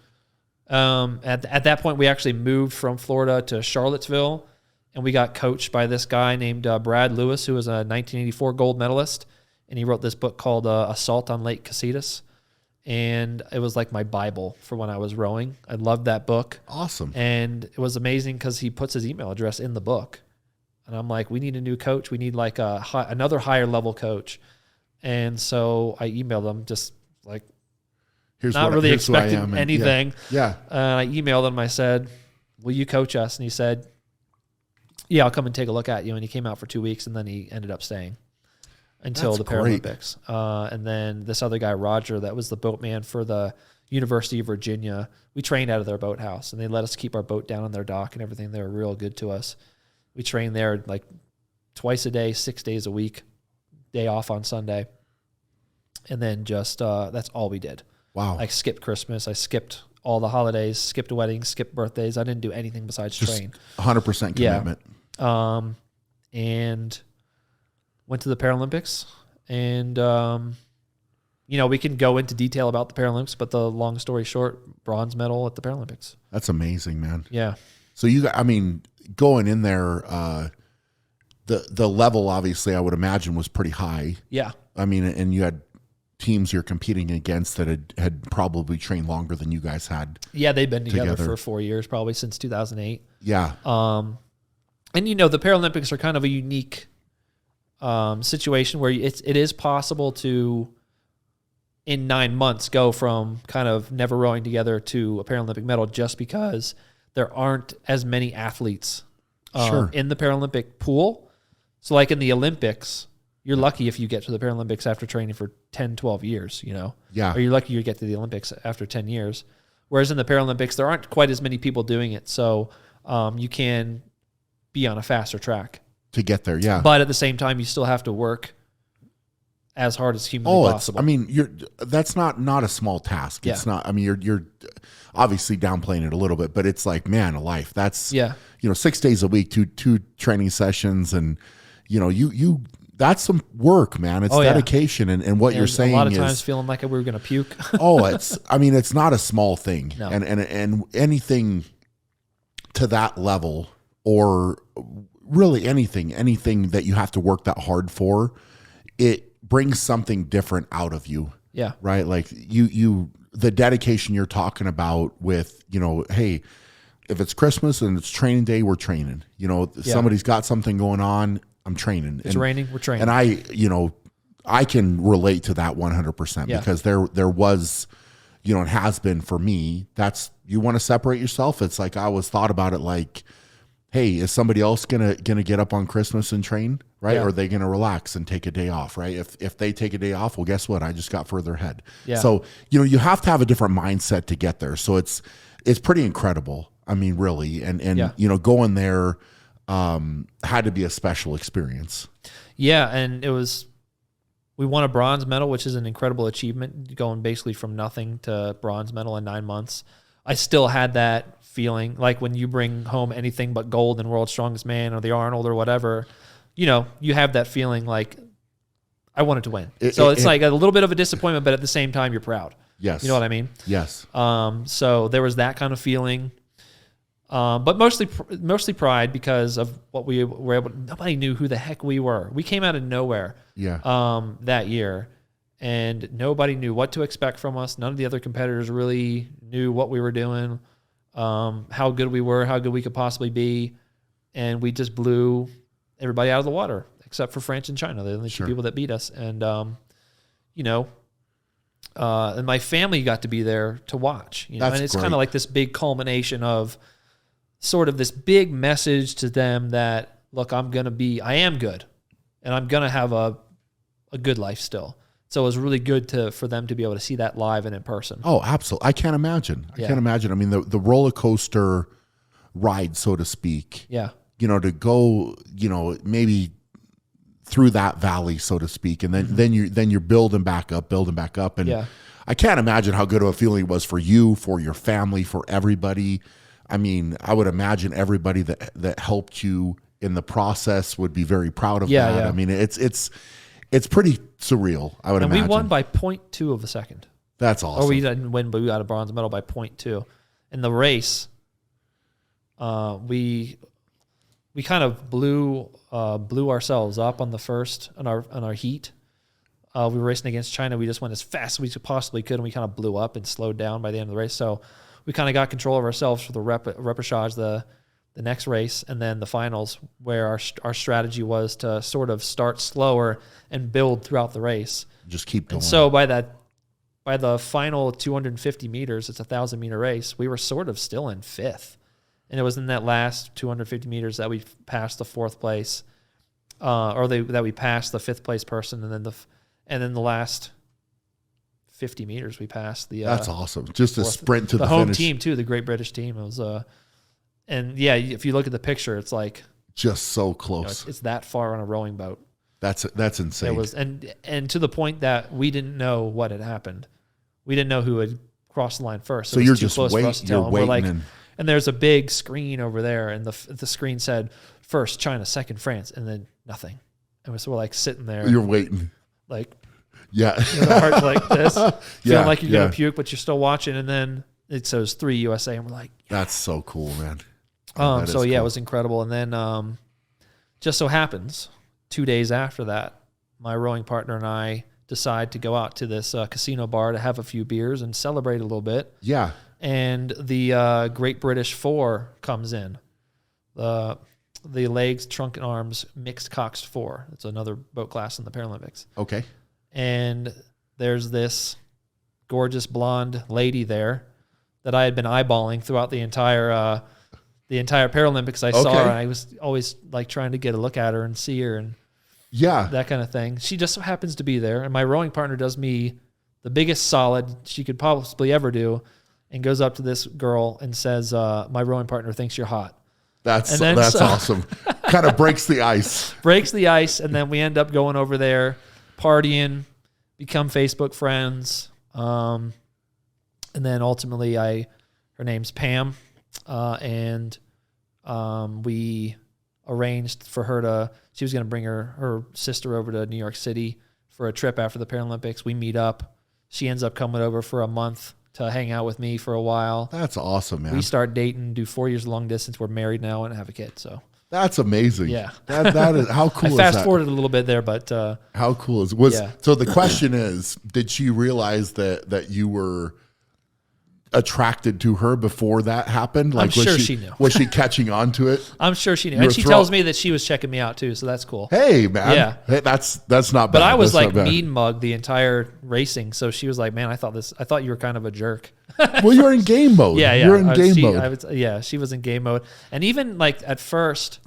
At that point, we actually moved from Florida to Charlottesville, and we got coached by this guy named Brad Lewis, who was a 1984 gold medalist, and he wrote this book called Assault on Lake Casitas. And it was like my Bible for when I was rowing. I loved that book. Awesome. And it was amazing because he puts his email address in the book. And I'm like, we need a new coach. We need like another higher level coach. And so I emailed him just like, here's expecting anything. Yeah. I emailed him. I said, will you coach us? And he said, yeah, I'll come and take a look at you. And he came out for 2 weeks, and then he ended up staying. until That's the great. Paralympics. And then this other guy, Roger, that was the boatman for the University of Virginia. We trained out of their boathouse, and they let us keep our boat down on their dock and everything. They were real good to us. We trained there like twice a day, 6 days a week, day off on Sunday. And then just that's all we did. Wow. I skipped Christmas. I skipped all the holidays, skipped weddings, skipped birthdays. I didn't do anything besides Just train. 100% commitment. Yeah. And went to the Paralympics. And, we can go into detail about the Paralympics, but the long story short, bronze medal at the Paralympics. That's amazing, man. Yeah. So going in there, the level, obviously, I would imagine was pretty high. Yeah. And you had teams you're competing against that had probably trained longer than you guys had. Yeah, they've been together for 4 years, probably since 2008. Yeah. And the Paralympics are kind of a unique situation where it is possible to, in 9 months, go from kind of never rowing together to a Paralympic medal, just because there aren't as many athletes in the Paralympic pool. So like in the Olympics, you're lucky if you get to the Paralympics after training for 10, 12 years, Yeah. Or you're lucky you get to the Olympics after 10 years. Whereas in the Paralympics, there aren't quite as many people doing it. So you can be on a faster track To get there, yeah. But at the same time, you still have to work as hard as humanly possible. That's not a small task. Yeah. It's not, you're obviously downplaying it a little bit, but it's like, man, alive. That's, 6 days a week, two training sessions. And, you that's some work, man. It's dedication. And what you're saying is, a lot of times feeling like we were going to puke. it's not a small thing. No. And anything to that level, or really anything that you have to work that hard for, it brings something different out of you. Yeah. Right. Like the dedication you're talking about with, hey, if it's Christmas and it's training day, we're training. Somebody's got something going on, I'm training. It's raining, we're training. And I can relate to that 100% because there was, it has been for me. That's, you want to separate yourself. It's like, I always thought about it like, hey, is somebody else gonna get up on Christmas and train, right? Yeah. Or are they gonna relax and take a day off, right? If they take a day off, well, guess what? I just got further ahead. Yeah. So you have to have a different mindset to get there. So it's pretty incredible. Really, and going there had to be a special experience. Yeah, and we won a bronze medal, which is an incredible achievement, going basically from nothing to bronze medal in 9 months. I still had that feeling, like when you bring home anything but gold in World's Strongest Man or the Arnold or whatever, you have that feeling like, I wanted to win. It's like a little bit of a disappointment, but at the same time, you're proud. Yes. You know what I mean? Yes. So there was that kind of feeling, but mostly pride because of what we were able to, nobody knew who the heck we were. We came out of nowhere that year, and nobody knew what to expect from us. None of the other competitors really knew what we were doing, how good we were, how good we could possibly be. And we just blew everybody out of the water, except for France and China. They're the only two people that beat us. And, and my family got to be there to watch, and it's kind of like this big culmination of sort of this big message to them that, look, I am good, and I'm going to have a good life still. So it was really good for them to be able to see that live and in person. Oh, absolutely. I can't imagine. I can't imagine. The roller coaster ride, so to speak. Yeah. To go, maybe through that valley, so to speak, and then you're building back up, and I can't imagine how good of a feeling it was for you, for your family, for everybody. I would imagine everybody that helped you in the process would be very proud of that. Yeah. It's pretty surreal, I would imagine. And we won by 0.2 of a second. That's awesome. Or we didn't win, but we got a bronze medal by 0.2. In the race, we kind of blew ourselves up on the first on our heat. We were racing against China. We just went as fast as we possibly could, and we kind of blew up and slowed down by the end of the race. So we kind of got control of ourselves for the repechage, the next race, and then the finals, where our strategy was to sort of start slower and build throughout the race. Just keep going. And so by the final 250 meters, it's a 1,000-meter race, we were sort of still in fifth. And it was in that last 250 meters that we passed the fourth place that we passed the 5th place person, and then the last 50 meters we passed the. That's awesome. Just a sprint to the home finish. team too, the Great British team. It was and yeah, if you look at the picture, it's like just so close. It's that far on a rowing boat. That's insane. It was, and to the point that we didn't know what had happened. We didn't know who had crossed the line first. So you're just waiting. You're waiting. And there's a big screen over there, and the screen said first China, second France, and then nothing. And so we're like sitting there. You're waiting. Like, yeah, the heart like this, feeling like you're gonna puke, but you're still watching. And then it says 3 USA, and we're like, that's so cool, man. So yeah, cool. It was incredible. And then just so happens 2 days after that, my rowing partner and I decide to go out to this casino bar to have a few beers and celebrate a little bit. Yeah. And the Great British 4 comes in. The legs, trunk, and arms mixed coxed 4. It's another boat class in the Paralympics. Okay. And there's this gorgeous blonde lady there that I had been eyeballing throughout the entire Paralympics. I saw her, and I was always like trying to get a look at her and see her and that kind of thing. She just so happens to be there, and my rowing partner does me the biggest solid she could possibly ever do, and goes up to this girl and says, "My rowing partner thinks you're hot." That's awesome. Kind of breaks the ice. Breaks the ice, and then we end up going over there, partying, become Facebook friends, and then ultimately her name's Pam, and we arranged for her she was going to bring her sister over to New York City for a trip after the Paralympics. We meet up. She ends up coming over for a month to hang out with me for a while. That's awesome, man. We start dating, do 4 years long distance. We're married now and have a kid. So that's amazing. Yeah. That is how cool. I fast forwarded a little bit there, but how cool so the question is, did she realize that you were attracted to her before that happened? Like, I'm sure she knew. Was she catching on to it? I'm sure she knew. And she tells me that she was checking me out too, so that's cool. Hey, man. Yeah. Hey, that's not bad. But I was like mean mugged the entire racing, so she was like, "Man, I thought you were kind of a jerk." Well, you're in game mode. Yeah. You're in game mode. She was in game mode. And even like at first,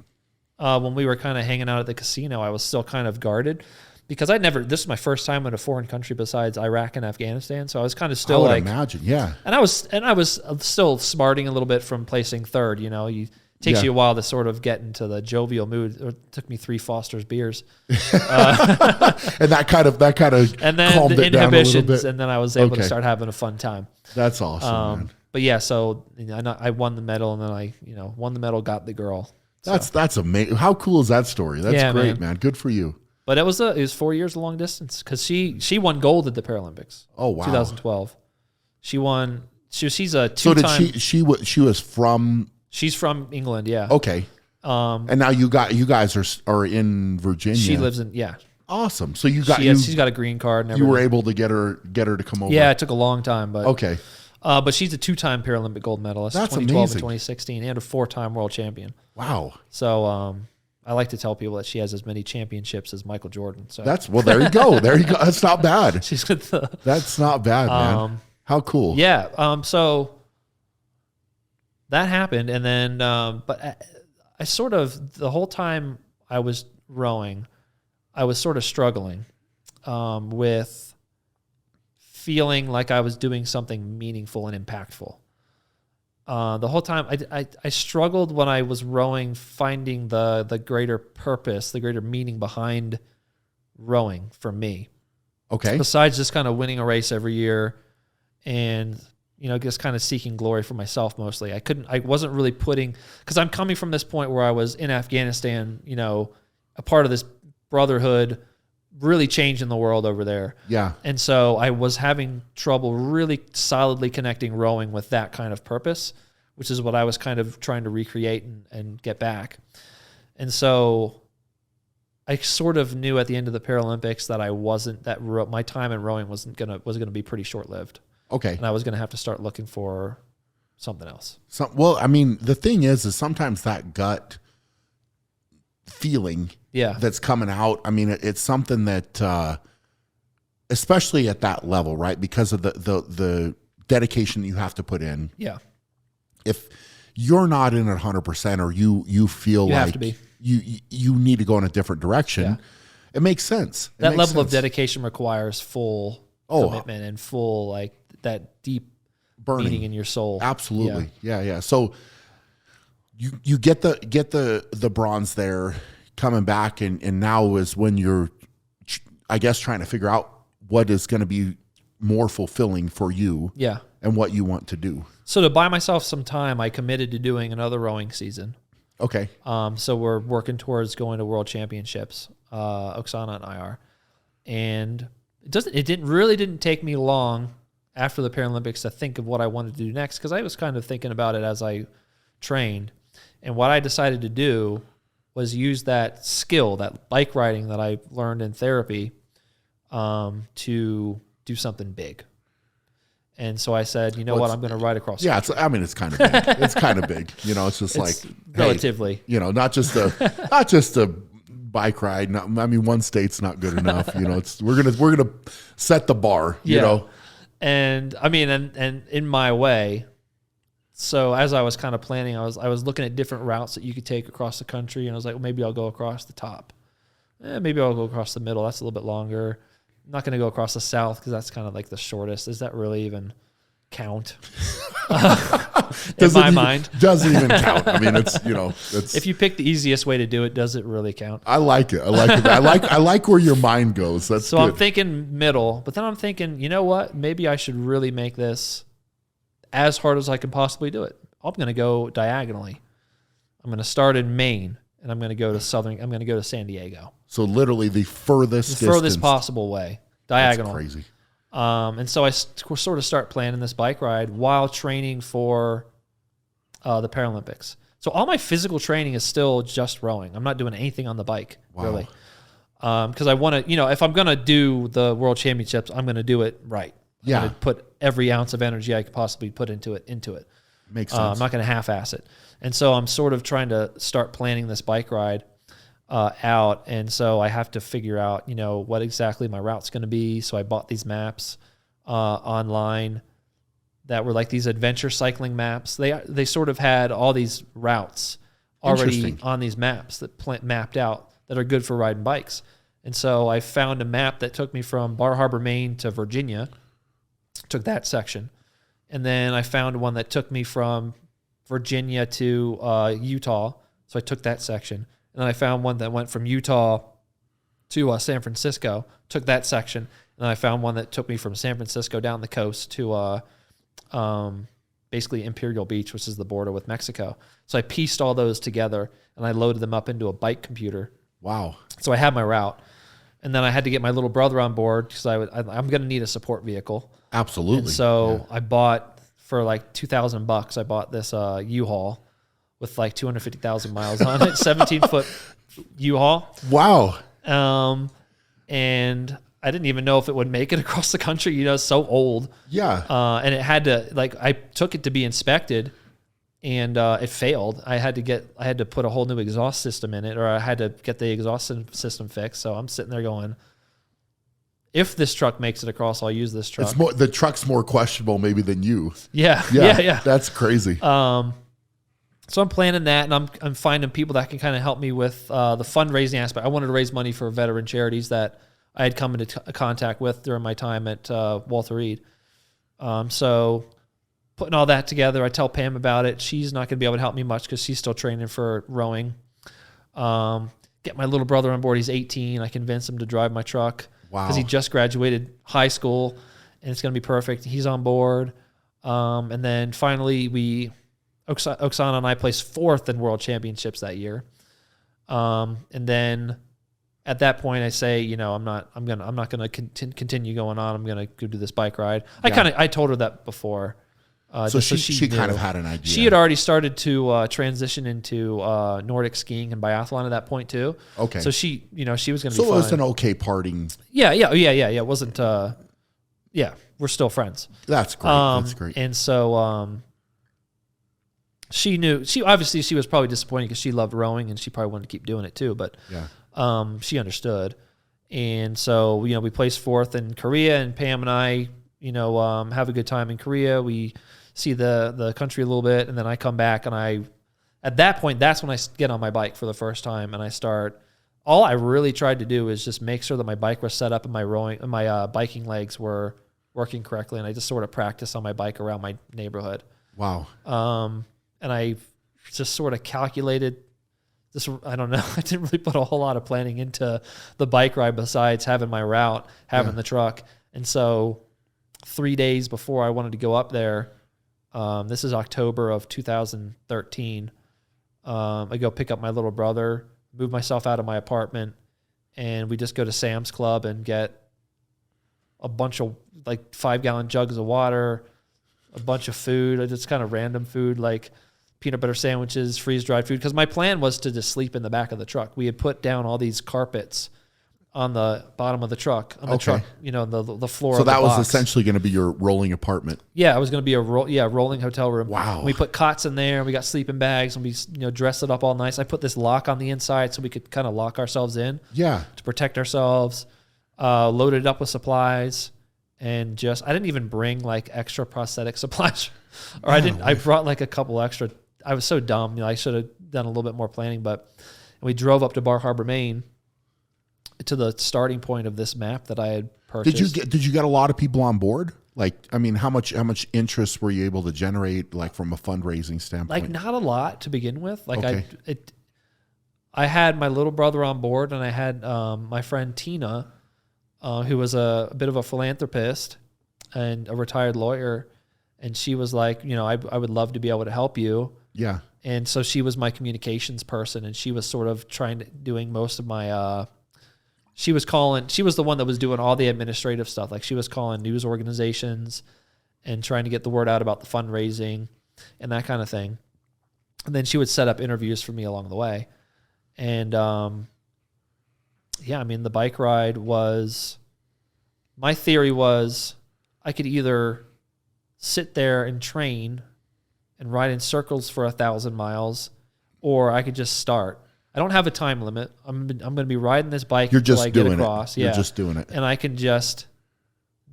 when we were kind of hanging out at the casino, I was still kind of guarded. Because this is my first time in a foreign country besides Iraq and Afghanistan, so I was kind of still imagine, yeah. And I was still smarting a little bit from placing third. You know, it takes you a while to sort of get into the jovial mood. It took me 3 Foster's beers, and that kind of and then calmed the it down a little bit. and then I was able to start having a fun time. That's awesome, man. But yeah, so I won the medal, and then I won the medal, got the girl. So. That's amazing. How cool is that story? That's great, man. Good for you. But it was 4 years of long distance because she won gold at the Paralympics. Oh wow, 2012. She won. She's a 2-time. So did she was from? She's from England. Yeah. Okay. And now you guys are in Virginia. She lives in Awesome. So she's got a green card and everything. You were able to get her to come over. Yeah, it took a long time, but okay. But she's a 2-time Paralympic gold medalist. That's 2012 amazing. and 2016, and a 4-time world champion. Wow. So I like to tell people that she has as many championships as Michael Jordan. So there you go. There you go. That's not bad. She's with That's not bad, man. How cool. Yeah. So that happened, and then but I sort of the whole time I was rowing, I was sort of struggling with feeling like I was doing something meaningful and impactful. The whole time I struggled when I was rowing, finding the greater purpose, the greater meaning behind rowing for me. Okay. Besides just kind of winning a race every year and, just kind of seeking glory for myself mostly. I wasn't really because I'm coming from this point where I was in Afghanistan, a part of this brotherhood, really changing the world over there. Yeah. And so I was having trouble really solidly connecting rowing with that kind of purpose, which is what I was kind of trying to recreate and get back. And so I sort of knew at the end of the Paralympics that my time in rowing was going to be pretty short-lived. Okay. And I was going to have to start looking for something else. Well, I mean, the thing is sometimes that gut feeling that's coming out. I mean, it's something that, especially at that level, right? Because of the dedication you have to put in. Yeah. If you're not in it 100%, or you feel You like have to be. you need to go in a different direction. Yeah. It makes sense. That level of dedication requires full Oh. commitment and full, like, that deep Burning meaning in your soul. Absolutely. Yeah. So you get the bronze there, coming back, and now is when you're, I guess, trying to figure out what is going to be more fulfilling for you. Yeah. And what you want to do. So to buy myself some time, I committed to doing another rowing season. Okay. So we're working towards going to World Championships. Oksana and I are, and it didn't take me long after the Paralympics to think of what I wanted to do next, because I was kind of thinking about it as I trained. And what I decided to do was use that skill, that bike riding that I learned in therapy, to do something big. And so I said, you know what, I'm going to ride across. Yeah, it's kind of big. It's kind of big. You know, it's just like relatively. Hey, you know, not just a bike ride. I mean, one state's not good enough. You know, we're gonna set the bar. You know, and I mean, and in my way. So as I was kind of planning, I was looking at different routes that you could take across the country, and I was like, well, maybe I'll go across the top. Maybe I'll go across the middle. That's a little bit longer. I'm not going to go across the south because that's kind of like the shortest. Does that really even count? In my mind, doesn't even count. I mean, it's if you pick the easiest way to do it, does it really count? I like it. I like where your mind goes. That's so good. I'm thinking middle, but then I'm thinking, you know what? Maybe I should really make this as hard as I can possibly do it. I'm going to go diagonally. I'm going to start in Maine, and I'm going to go to I'm going to go to San Diego. So literally the furthest possible way, diagonal. That's crazy. And so I sort of start planning this bike ride while training for the Paralympics. So all my physical training is still just rowing. I'm not doing anything on the bike, really. Because I want to, if I'm going to do the World Championships, I'm going to do it right. I'm going to put every ounce of energy I could possibly put into it. Makes sense. I'm not going to half-ass it. And so I'm sort of trying to start planning this bike ride out. And so I have to figure out, what exactly my route's going to be. So I bought these maps online that were like these adventure cycling maps. They sort of had all these routes already on these maps that mapped out that are good for riding bikes. And so I found a map that took me from Bar Harbor, Maine to Virginia, took that section. And then I found one that took me from Virginia to Utah. So I took that section. And then I found one that went from Utah to San Francisco, took that section. And then I found one that took me from San Francisco down the coast to basically Imperial Beach, which is the border with Mexico. So I pieced all those together, and I loaded them up into a bike computer. Wow. So I had my route. And then I had to get my little brother on board because I'm going to need a support vehicle. Absolutely. And so I bought, for like $2,000, I bought this U-Haul with like 250,000 miles on it, 17-foot U-Haul. Wow. And I didn't even know if it would make it across the country. It's so old. Yeah. And it had to, I took it to be inspected, and it failed. I had to put a whole new exhaust system in it, or I had to get the exhaust system fixed. So I'm sitting there going, if this truck makes it across, I'll use this truck. The truck's more questionable maybe than you. Yeah. That's crazy. So I'm planning that, and I'm finding people that can kind of help me with the fundraising aspect. I wanted to raise money for veteran charities that I had come into contact with during my time at Walter Reed. So putting all that together, I tell Pam about it. She's not going to be able to help me much because she's still training for rowing. Get my little brother on board. He's 18. I convinced him to drive my truck. Wow. Because he just graduated high school, and it's going to be perfect. He's on board. And then finally, Oksana and I placed 4th in World Championships that year. And then at that point, I say, I'm not going to continue going on. I'm going to go do this bike ride. Yeah. I told her that before. So she kind of had an idea. She had already started to transition into Nordic skiing and biathlon at that point too. Okay. So she was going to be fine. So it was an okay parting. Yeah. It wasn't. We're still friends. That's great. That's great. And so she knew. She was probably disappointed because she loved rowing and she probably wanted to keep doing it too. But she understood. And so we placed 4th in Korea, and Pam and I have a good time in Korea. We see the country a little bit, and then I come back, and at that point, that's when I get on my bike for the first time, and I start. All I really tried to do is just make sure that my bike was set up and my biking legs were working correctly, and I just sort of practiced on my bike around my neighborhood. Wow. And I just sort of calculated. I don't know. I didn't really put a whole lot of planning into the bike ride besides having my route, having the truck, and so 3 days before I wanted to go up there, this is October of 2013. I go pick up my little brother, move myself out of my apartment, and we just go to Sam's Club and get a bunch of like 5-gallon jugs of water, a bunch of food, just kind of random food like peanut butter sandwiches, freeze-dried food. Because my plan was to just sleep in the back of the truck. We had put down all these carpets on the bottom of the truck, the truck, the floor. So of the that was box. essentially going to be your rolling apartment. Yeah, it was going to be a rolling hotel room. Wow. And we put cots in there. We got sleeping bags, and we dressed it up all nice. I put this lock on the inside so we could kind of lock ourselves in. Yeah. To protect ourselves. Loaded it up with supplies, and I didn't even bring like extra prosthetic supplies, or I brought like a couple extra. I was so dumb. I should have done a little bit more planning, but we drove up to Bar Harbor, Maine, to the starting point of this map that I had purchased. Did you get a lot of people on board? Like, I mean, how much interest were you able to generate, like from a fundraising standpoint? Like, not a lot to begin with. Like, okay. I had my little brother on board, and I had my friend Tina, who was a bit of a philanthropist and a retired lawyer, and she was like, I would love to be able to help you. Yeah. And so she was my communications person, and she was sort of doing most of my. She was the one that was doing all the administrative stuff. Like, she was calling news organizations and trying to get the word out about the fundraising and that kind of thing. And then she would set up interviews for me along the way. And, the bike ride my theory was I could either sit there and train and ride in circles for 1,000 miles, or I could just start. I don't have a time limit. I'm going to be riding this bike until I get across. You're just doing it. And I can just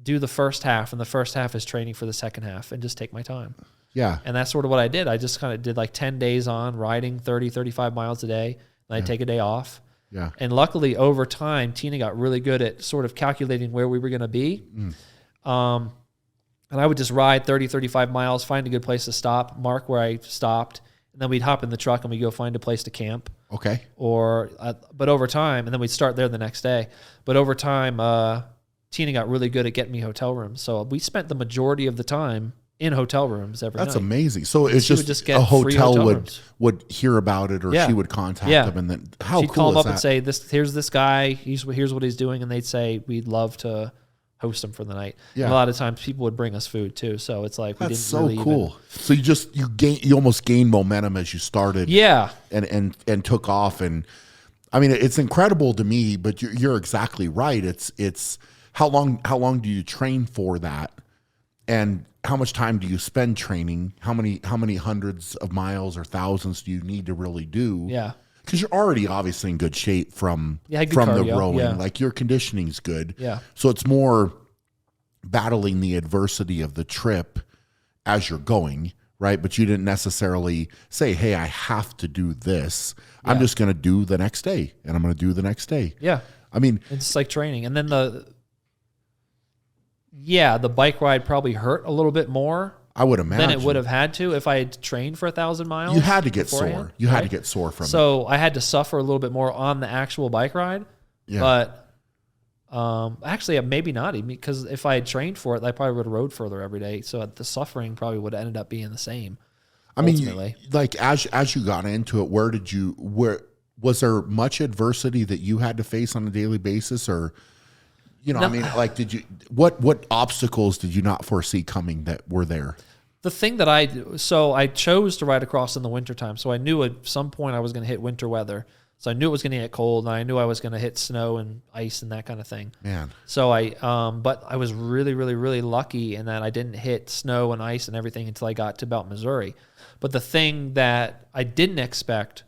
do the first half, and the first half is training for the second half, and just take my time. Yeah. And that's sort of what I did. I just kind of did like 10 days on riding 30, 35 miles a day, and I'd take a day off. Yeah. And luckily, over time, Tina got really good at sort of calculating where we were going to be. And I would just ride 30, 35 miles, find a good place to stop, mark where I stopped, and then we'd hop in the truck and we'd go find a place to camp. Okay. But over time, and then we'd start there the next day. But over time, Tina got really good at getting me hotel rooms. So we spent the majority of the time in hotel rooms every night. That's amazing. So it's just get a hotel rooms. would hear about it, or she would contact them, and then She'd call them up and say, here's this guy, here's what he's doing, and they'd say, we'd love to host him for the night. Yeah. And a lot of times people would bring us food too. So it's like, that's so cool. So you almost gained momentum as you started. Yeah. And took off. And I mean, it's incredible to me, but you're exactly right. It's how long do you train for that? And how much time do you spend training? How many hundreds of miles or thousands do you need to really do? Yeah. Because you're already obviously in good shape from cardio, the rowing. Like, your conditioning's good. Yeah. So it's more battling the adversity of the trip as you're going, right? But you didn't necessarily say, hey, I have to do this. Yeah. I'm just going to do the next day, and I'm going to do the next day. Yeah. I mean, it's like training. And then the bike ride probably hurt a little bit more. I would imagine. Than it would have had to if I had trained for 1,000 miles. You had to get sore. You had to get sore from it. So I had to suffer a little bit more on the actual bike ride. Yeah. But actually, maybe not even, because if I had trained for it, I probably would have rode further every day. So the suffering probably would have ended up being the same. I mean, like as you got into it, where was there much adversity that you had to face on a daily basis, or? No. I mean, like, what obstacles did you not foresee coming that were there? The thing that I chose to ride across in the wintertime. So I knew at some point I was going to hit winter weather. So I knew it was going to get cold, and I knew I was going to hit snow and ice and that kind of thing. Man. So but I was really, really, really lucky in that I didn't hit snow and ice and everything until I got to about Missouri. But the thing that I didn't expect,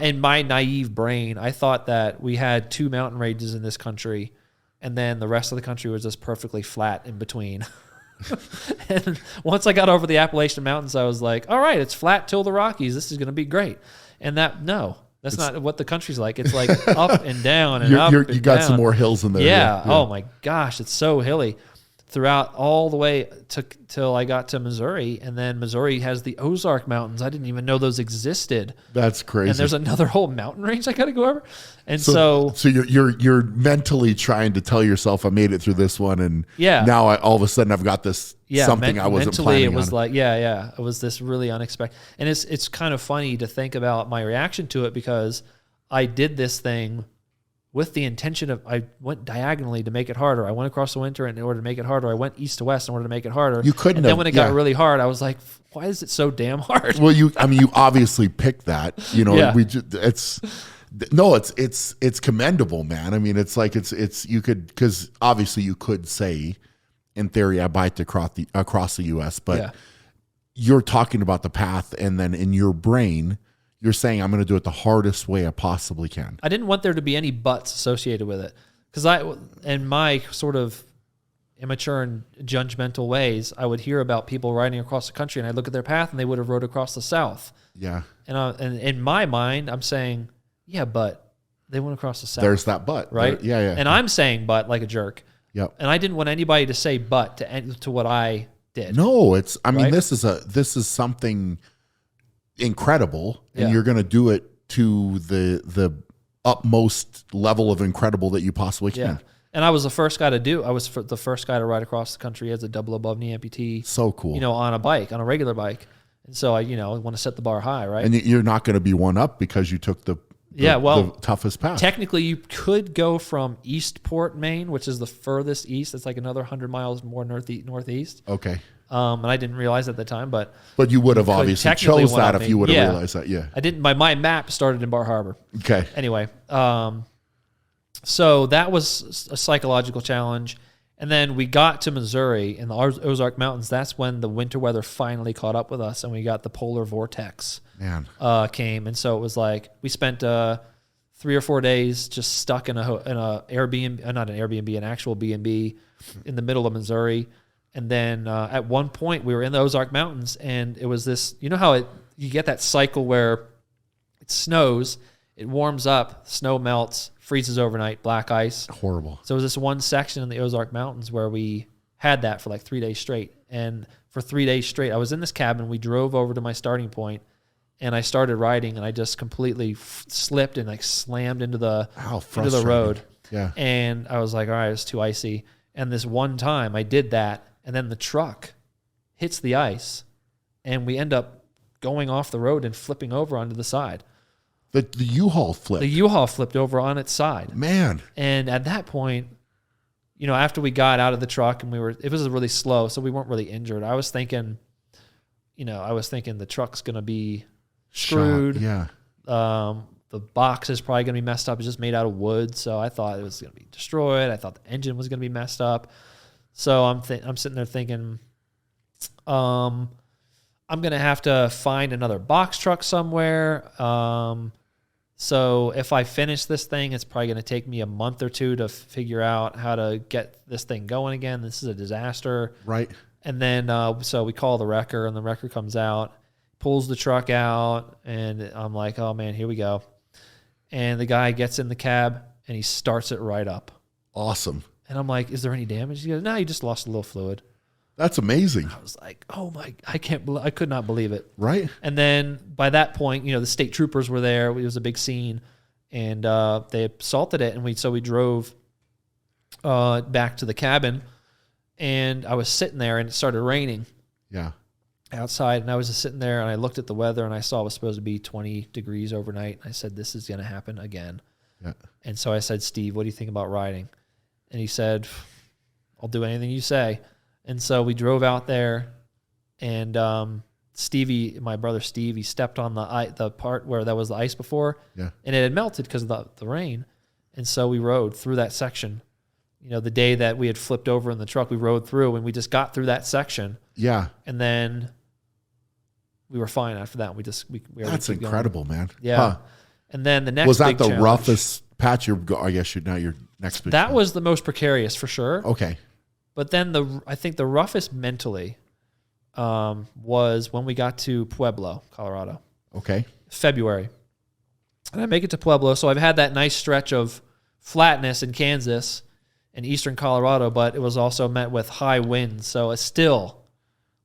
in my naive brain, I thought that we had 2 mountain ranges in this country, and then the rest of the country was just perfectly flat in between. And once I got over the Appalachian Mountains, I was like, all right, it's flat till the Rockies. This is going to be great. And that's not what the country's like. It's like up and down and up and down. You got some more hills in there. Yeah. Oh my gosh, it's so hilly throughout all the way till I got to Missouri, and then Missouri has the Ozark Mountains. I didn't even know those existed. That's crazy. And there's another whole mountain range I got to go over. And so you're mentally trying to tell yourself, I made it through this one, and now all of a sudden I've got this something I wasn't planning on. It was like it was this really unexpected, and it's kind of funny to think about my reaction to it, because I did this thing with the intention of, I went diagonally to make it harder. I went across the winter in order to make it harder. I went east to west in order to make it harder. You couldn't. And then when it got really hard, I was like, why is it so damn hard? Well, you obviously picked that. It's commendable, man. I mean, it's like you could, because obviously you could say, in theory, I biked across the U.S., but you're talking about the path, and then in your brain, you're saying, I'm going to do it the hardest way I possibly can. I didn't want there to be any buts associated with it, because in my sort of immature and judgmental ways, I would hear about people riding across the country, and I'd look at their path, and they would have rode across the South. Yeah. And in my mind, I'm saying, yeah, but they went across the South. There's that but. Right? Yeah. And I'm saying but like a jerk. Yep. And I didn't want anybody to say but to what I did. No, this is something incredible, and you're going to do it to the utmost level of incredible that you possibly can. Yeah. And I was the first guy to the first guy to ride across the country as a double above knee amputee. So cool. On a regular bike. And so I want to set the bar high, right? And you're not going to be one up because you took the toughest path. Technically, you could go from Eastport, Maine, which is the furthest east. It's like another 100 miles more northeast. Okay. And I didn't realize at the time, but you would have obviously chose that if you would have realized that. Yeah. I didn't. My map started in Bar Harbor. Okay. Anyway, so that was a psychological challenge. And then we got to Missouri in the Ozark Mountains. That's when the winter weather finally caught up with us, and we got the polar vortex. Man. Came. And so it was like we spent 3 or 4 days just stuck in an Airbnb, not an Airbnb, an actual B&B in the middle of Missouri. And then at one point we were in the Ozark Mountains, and it was this, how you get that cycle where it snows, it warms up, snow melts, freezes overnight, black ice. Horrible. So it was this one section in the Ozark Mountains where we had that for like 3 days straight. And for 3 days straight, I was in this cabin. We drove over to my starting point, and I started riding, and I just completely slipped and like slammed into the road. Yeah. And I was like, all right, it's too icy. And this one time I did that, and then the truck hits the ice, and we end up going off the road and flipping over onto the side. The U-Haul flipped. The U-Haul flipped over on its side. Man. And at that point, after we got out of the truck and it was really slow, so we weren't really injured. I was thinking, the truck's going to be screwed. Yeah. The box is probably going to be messed up. It's just made out of wood, so I thought it was going to be destroyed. I thought the engine was going to be messed up. So I'm sitting there thinking, I'm going to have to find another box truck somewhere. So if I finish this thing, it's probably going to take me a month or two to figure out how to get this thing going again. This is a disaster. Right. And then, so we call the wrecker, and the wrecker comes out, pulls the truck out, and I'm like, oh man, here we go. And the guy gets in the cab, and he starts it right up. Awesome. And I'm like, is there any damage? He goes, no, you just lost a little fluid. That's amazing. I was like, oh my, I could not believe it. Right. And then by that point, the state troopers were there. It was a big scene, and they assaulted it. And we drove back to the cabin, and I was sitting there, and it started raining. Yeah. Outside, and I was just sitting there, and I looked at the weather, and I saw it was supposed to be 20 degrees overnight. I said, this is going to happen again. Yeah. And so I said, Steve, what do you think about riding? And he said, I'll do anything you say. And so we drove out there, and Stevie, my brother Steve, he stepped on the part where that was the ice before, and it had melted because of the rain. And so we rode through that section. The day that we had flipped over in the truck, we rode through, and we just got through that section. Yeah. And then we were fine after that. That's incredible, man. Yeah. Huh. And then the next was that big the roughest patch? I guess your next big that challenge. was the most precarious for sure. Okay. But then I think the roughest mentally was when we got to Pueblo, Colorado. Okay. February. And I make it to Pueblo, so I've had that nice stretch of flatness in Kansas and eastern Colorado, but it was also met with high winds. So it's still,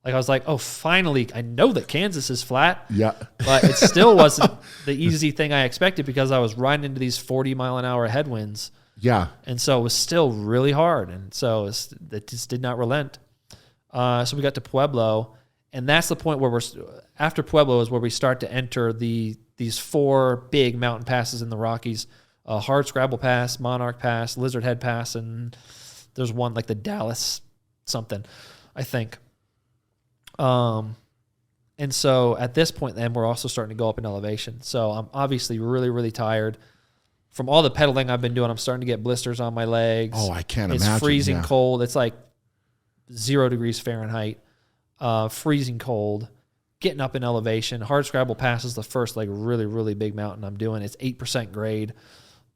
like I was like, oh, finally, I know that Kansas is flat. Yeah. But it still wasn't the easy thing I expected because I was riding into these 40-mile-an-hour headwinds. Yeah. And so it was still really hard. And so it just did not relent. So we got to Pueblo, and that's the point where after Pueblo is where we start to enter these 4 big mountain passes in the Rockies. Hardscrabble Pass, Monarch Pass, Lizard Head Pass, and there's one like the Dallas something, I think. And so at this point then we're also starting to go up in elevation. So I'm obviously really, really tired. From all the pedaling I've been doing, I'm starting to get blisters on my legs. Oh, I can't imagine. It's freezing cold. It's like 0 degrees Fahrenheit, freezing cold, getting up in elevation. Hardscrabble Pass is the first like really, really big mountain I'm doing. It's 8% grade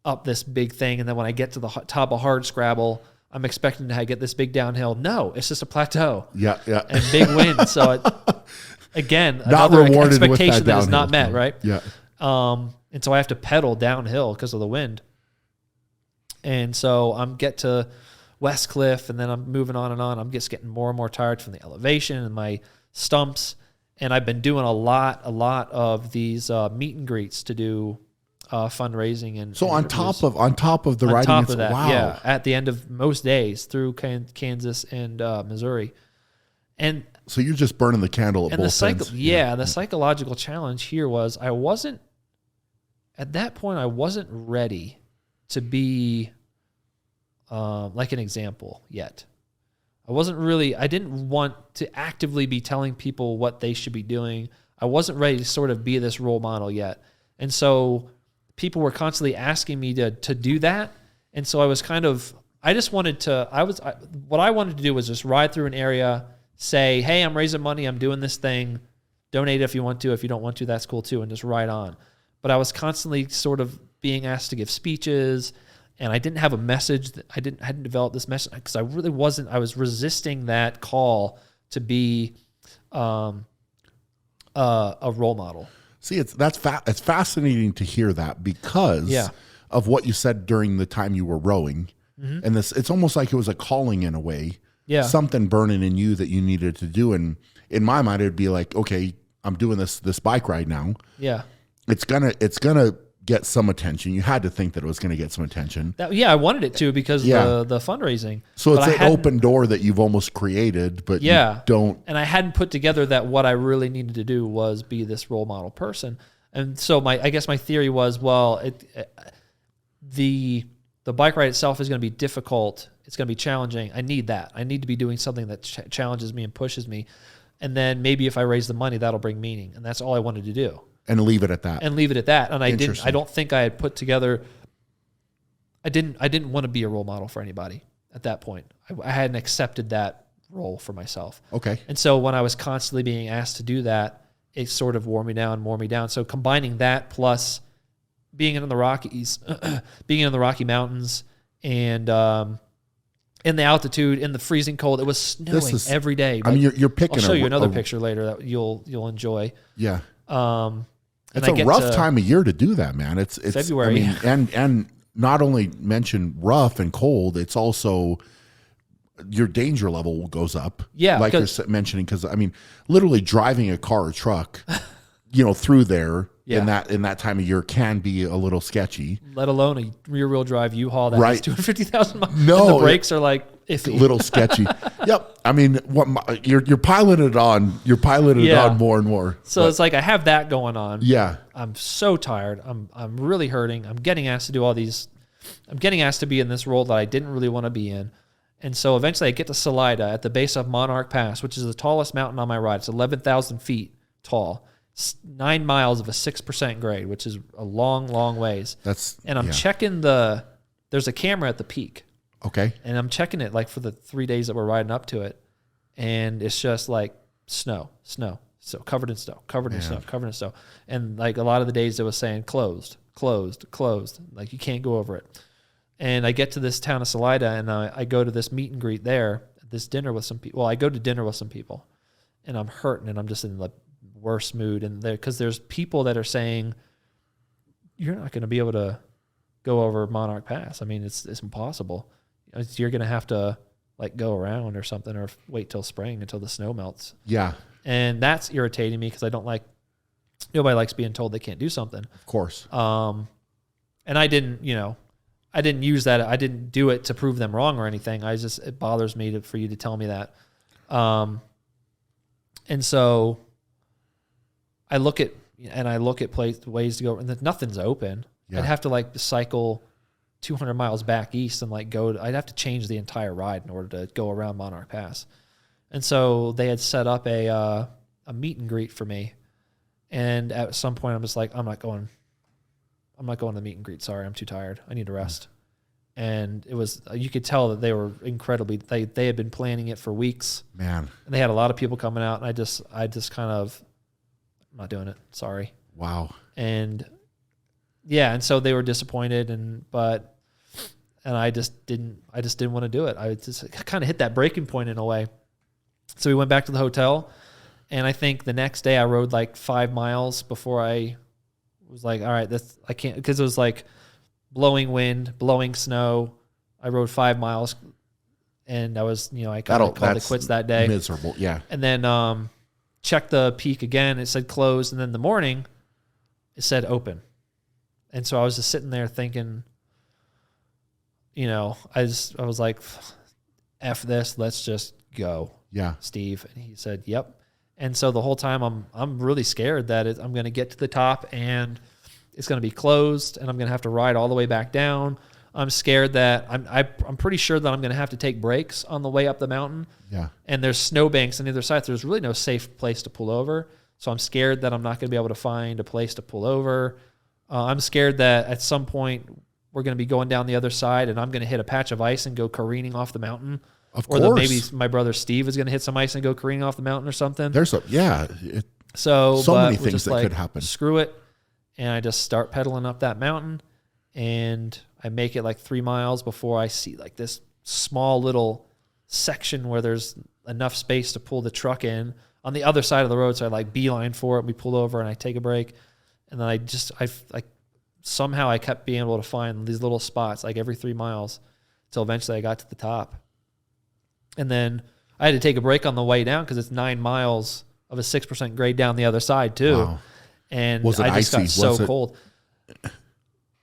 up this big thing. And then when I get to the top of Hardscrabble, I'm expecting to get this big downhill. No, it's just a plateau. Yeah, yeah. And big wind. So again, not another rewarded expectation that is downhill. not met, right? Yeah. And so I have to pedal downhill because of the wind. And so I'm get to West Cliff, and then I'm moving on and on. I'm just getting more and more tired from the elevation and my stumps. And I've been doing a lot of these meet and greets to do fundraising and so on interviews. top of the on riding, top of that, wow. yeah, at the end of most days through Kansas and Missouri. And so you're just burning the candle at and both ends. the psychological challenge here was at that point I wasn't ready to be like an example yet. I didn't want to actively be telling people what they should be doing. I wasn't ready to sort of be this role model yet. And so people were constantly asking me to do that. And so I was what I wanted to do was just ride through an area, say, hey, I'm raising money, I'm doing this thing, donate if you want to, if you don't want to, that's cool too, and just ride on. But I was constantly sort of being asked to give speeches, and I didn't have a message. I hadn't developed this message because I was resisting that call to be a role model. See, it's fascinating to hear that because of what you said during the time you were rowing. Mm-hmm. And it's almost like it was a calling in a way. Yeah. Something burning in you that you needed to do. And in my mind, it'd be like, okay, I'm doing this bike ride now. Yeah. It's gonna get some attention. You had to think that it was going to get some attention. I wanted it to because of the fundraising. So it's an open door that you've almost created, but you don't. And I hadn't put together that what I really needed to do was be this role model person. And so I guess my theory was, well, the bike ride itself is going to be difficult. It's going to be challenging. I need that. I need to be doing something that challenges me and pushes me. And then maybe if I raise the money, that'll bring meaning. And that's all I wanted to do. And leave it at that. And I don't think I had put together, I didn't want to be a role model for anybody at that point. I hadn't accepted that role for myself. Okay. And so when I was constantly being asked to do that, it sort of wore me down. So combining that plus being in the Rockies, being in the Rocky Mountains and in the altitude, in the freezing cold, it was snowing every day. I mean, you're picking I'll show you another picture later that you'll enjoy. Yeah. It's a rough time of year to do that, man. It's February. I mean, and not only mention rough and cold, it's also your danger level goes up. Yeah, like you're mentioning, because I mean, literally driving a car or truck, through there in that time of year can be a little sketchy. Let alone a rear wheel drive U-Haul that has 250,000 miles. No, and the brakes are like iffy. A little sketchy. Yep. I mean, you're piloted on. You're piloted on more and more. So it's like I have that going on. Yeah. I'm so tired. I'm really hurting. I'm getting asked to do all these. I'm getting asked to be in this role that I didn't really want to be in. And so eventually I get to Salida at the base of Monarch Pass, which is the tallest mountain on my ride. It's 11,000 feet tall. 9 miles of a 6% grade, which is a long, long ways. And I'm checking there's a camera at the peak. Okay. And I'm checking it like for the 3 days that we're riding up to it. And it's just like snow. So covered in snow. And like a lot of the days it was saying closed. Like you can't go over it. And I get to this town of Salida and I go to this meet and greet there. this dinner with some people. Well, I go to dinner with some people, and I'm hurting, and I'm just in the worst mood. And because there's people that are saying, you're not going to be able to go over Monarch Pass. I mean, it's impossible. You're going to have to like go around or something, or wait till spring until the snow melts. Yeah. And that's irritating me because I don't like, nobody likes being told they can't do something. Of course. And I didn't use that. I didn't do it to prove them wrong or anything. It bothers me for you to tell me that. And so I look at ways to go, and nothing's open. Yeah. I'd have to like cycle 200 miles back east and like I'd have to change the entire ride in order to go around Monarch Pass. And so they had set up a meet and greet for me. And at some point I'm just like, I'm not going to the meet and greet. Sorry, I'm too tired. I need to rest. And it was, you could tell that they were they had been planning it for weeks. Man. And they had a lot of people coming out, and I just kind of, I'm not doing it. Sorry. Wow. And yeah, and so they were disappointed, and I just didn't want to do it. I just kind of hit that breaking point in a way. So we went back to the hotel, and I think the next day I rode like 5 miles before I was like, all right, I can't, because it was like blowing wind, blowing snow. I rode 5 miles, and I was, I kind of called it quits that day. Miserable, yeah. And then checked the peak again. It said closed, and then in the morning it said open. And so I was just sitting there thinking, I was like, F this, let's just go. Yeah. Steve. And he said, yep. And so the whole time I'm really scared that I'm going to get to the top and it's going to be closed and I'm going to have to ride all the way back down. I'm scared that I'm pretty sure that I'm going to have to take breaks on the way up the mountain. Yeah. And there's snowbanks on either side. So there's really no safe place to pull over. So I'm scared that I'm not going to be able to find a place to pull over. I'm scared that at some point we're going to be going down the other side and I'm going to hit a patch of ice and go careening off the mountain. Of course. Or maybe my brother Steve is going to hit some ice and go careening off the mountain or something. So many things that could happen. Screw it. And I just start pedaling up that mountain, and I make it like 3 miles before I see like this small little section where there's enough space to pull the truck in on the other side of the road. So I like beeline for it. We pull over and I take a break. And then I somehow I kept being able to find these little spots like every 3 miles until eventually I got to the top. And then I had to take a break on the way down because it's 9 miles of a 6% grade down the other side too. Wow. And was it I just icy? got so cold.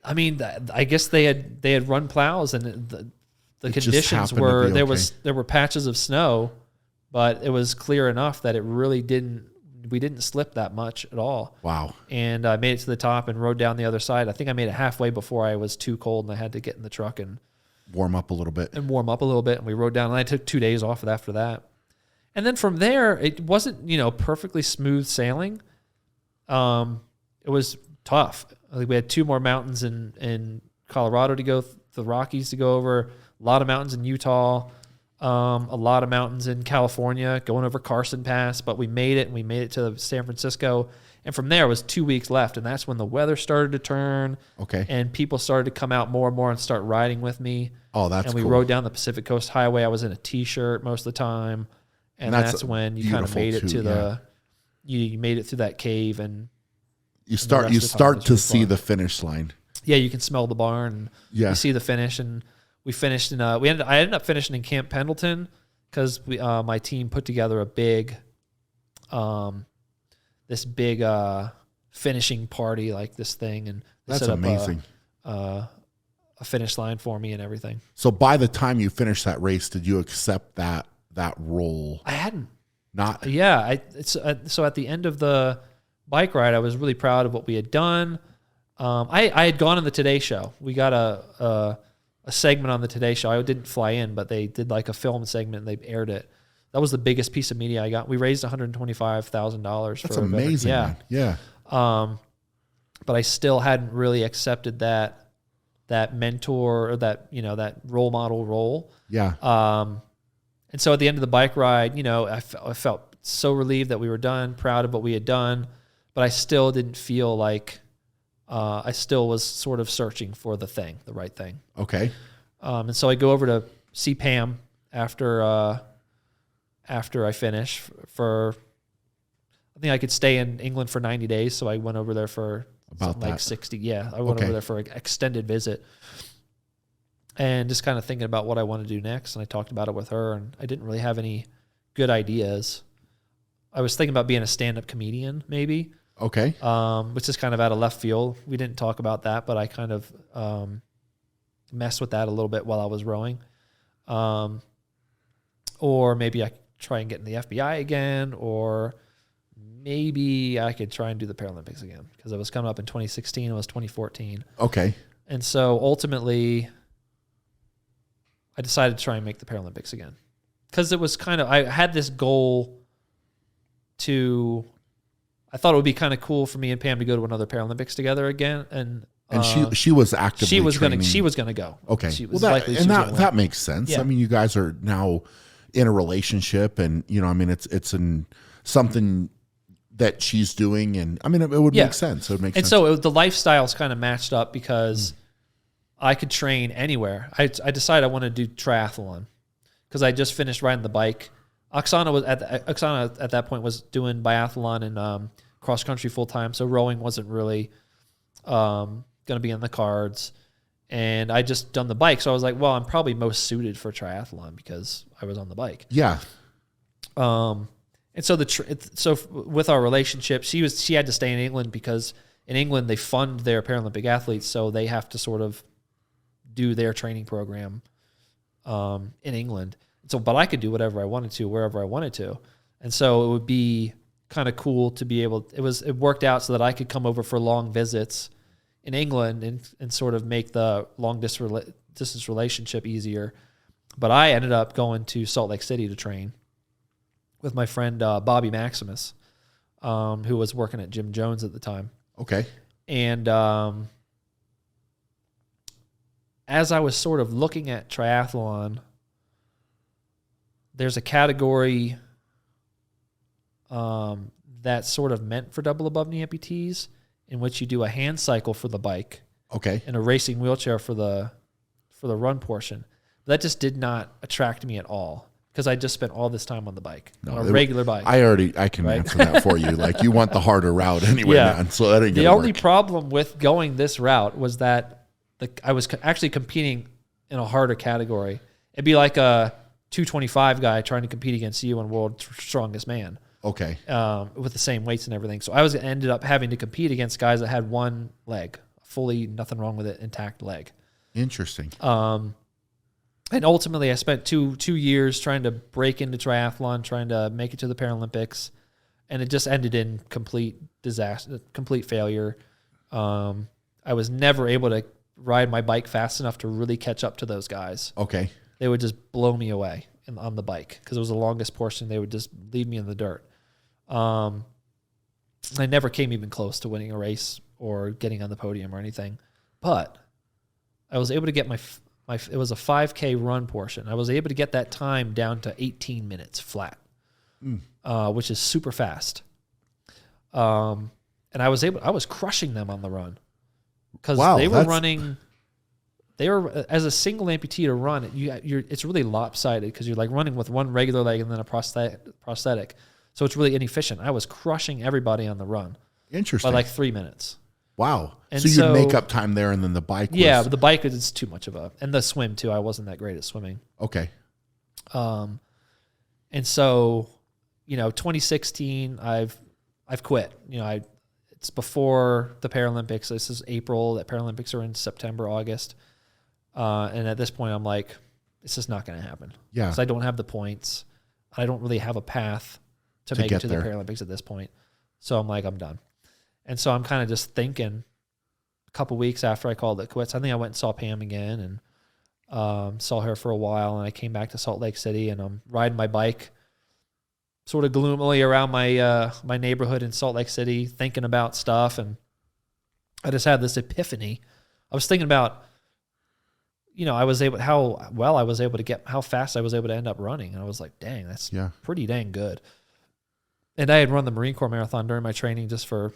I mean, I guess they had run plows and the conditions were there were patches of snow, but it was clear enough that we didn't slip that much at all. Wow. And I made it to the top and rode down the other side. I think I made it halfway before I was too cold and I had to get in the truck and warm up a little bit. And we rode down, and I took 2 days off after that. And then from there, it wasn't, perfectly smooth sailing. It was tough. I think we had 2 more mountains in Colorado to go, the Rockies to go over, a lot of mountains in Utah, a lot of mountains in California, going over Carson Pass, but we made it, and we made it to San Francisco. And from there, it was 2 weeks left, and that's when the weather started to turn. Okay. And people started to come out more and more and start riding with me. Oh, that's cool. And we rode down the Pacific Coast Highway. I was in a T-shirt most of the time. And that's when you kind of made it to you made it through that cave, and you start to see the finish line. Yeah, you can smell the barn. And you see the finish, and we finished in I ended up finishing in Camp Pendleton because my team put together a big finishing party, like this thing, and that's set up amazing. A finish line for me and everything. So by the time you finished that race, did you accept that role? I hadn't. Not. Yeah. So at the end of the bike ride, I was really proud of what we had done. I had gone on the Today Show. We got a segment on the Today Show. I didn't fly in, but they did like a film segment and they aired it. That was the biggest piece of media I got. We raised $125,000. That's amazing. Yeah. But I still hadn't really accepted that mentor or that role model role. Yeah. And so at the end of the bike ride, I felt so relieved that we were done, proud of what we had done, but I still didn't feel like I still was sort of searching for the right thing. Okay. And so I go over to see Pam after after I finish I think I could stay in England for 90 days. So I went over there for like 60. Yeah. I went over there for an extended visit and just kind of thinking about what I want to do next. And I talked about it with her, and I didn't really have any good ideas. I was thinking about being a stand-up comedian maybe. Okay. Which is kind of out of left field. We didn't talk about that, but I kind of messed with that a little bit while I was rowing. Or maybe I could try and get in the FBI again, or maybe I could try and do the Paralympics again, because it was coming up in 2016. It was 2014. Okay. And so ultimately, I decided to try and make the Paralympics again, because it was kind of, I had this goal I thought it would be kind of cool for me and Pam to go to another Paralympics together again. And she was actively she was training. She was gonna go. Okay. She was that makes sense. Yeah. I mean, you guys are now in a relationship, and I mean, it's something that she's doing, and I mean, it would make sense. It would make sense. And so the lifestyles kind of matched up, because I could train anywhere. I decided I wanted to do triathlon, because I just finished riding the bike. Oksana at that point was doing biathlon and cross country full time, so rowing wasn't really going to be in the cards. And I just done the bike, so I was like, well, I'm probably most suited for triathlon because I was on the bike. Yeah. And so so with our relationship, she had to stay in England, because in England they fund their Paralympic athletes, so they have to sort of do their training program in England. So, but I could do whatever I wanted to, wherever I wanted to. And so it would be kind of cool to be able, it worked out so that I could come over for long visits in England and sort of make the long distance relationship easier. But I ended up going to Salt Lake City to train with my friend Bobby Maximus, who was working at Jim Jones at the time. Okay. And as I was sort of looking at triathlon, there's a category that's sort of meant for double above knee amputees, in which you do a hand cycle for the bike, okay, and a racing wheelchair for the run portion. That just did not attract me at all, because I just spent all this time on the bike, on a regular bike. I can answer that for you. Like, you want the harder route anyway, man. So that ain't gonna The only work. problem with going this route was that I was actually competing in a harder category. It'd be like a 225 guy trying to compete against you in World's Strongest Man. Okay. With the same weights and everything. So I ended up having to compete against guys that had one leg, fully nothing wrong with it, intact leg. Interesting. And ultimately I spent two years trying to break into triathlon, trying to make it to the Paralympics, and it just ended in complete disaster, complete failure. I was never able to ride my bike fast enough to really catch up to those guys. Okay. They would just blow me away on the bike, because it was the longest portion. They would just leave me in the dirt. I never came even close to winning a race or getting on the podium or anything, but I was able to get it was a 5K run portion. I was able to get that time down to 18 minutes flat, which is super fast. And I was crushing them on the run, because they were running. They were, as a single amputee to run, it's really lopsided, because you're like running with one regular leg and then a prosthetic. So it's really inefficient. I was crushing everybody on the run. Interesting. By like 3 minutes. Wow. And so you'd make up time there, and then the bike was... Yeah, but the bike is too much of and the swim too. I wasn't that great at swimming. Okay. And so, 2016, I've quit. It's before the Paralympics. This is April. The Paralympics are in September, August. And at this point, I'm like, this is not going to happen. Yeah. Because I don't have the points. I don't really have a path to make it to the Paralympics at this point. So I'm like, I'm done. And so I'm kind of just thinking, a couple weeks after I called it quits, I think I went and saw Pam again, and saw her for a while. And I came back to Salt Lake City, and I'm riding my bike sort of gloomily around my my neighborhood in Salt Lake City, thinking about stuff. And I just had this epiphany. I was thinking about, how fast I was able to end up running. And I was like, dang, that's pretty dang good. And I had run the Marine Corps Marathon during my training just for,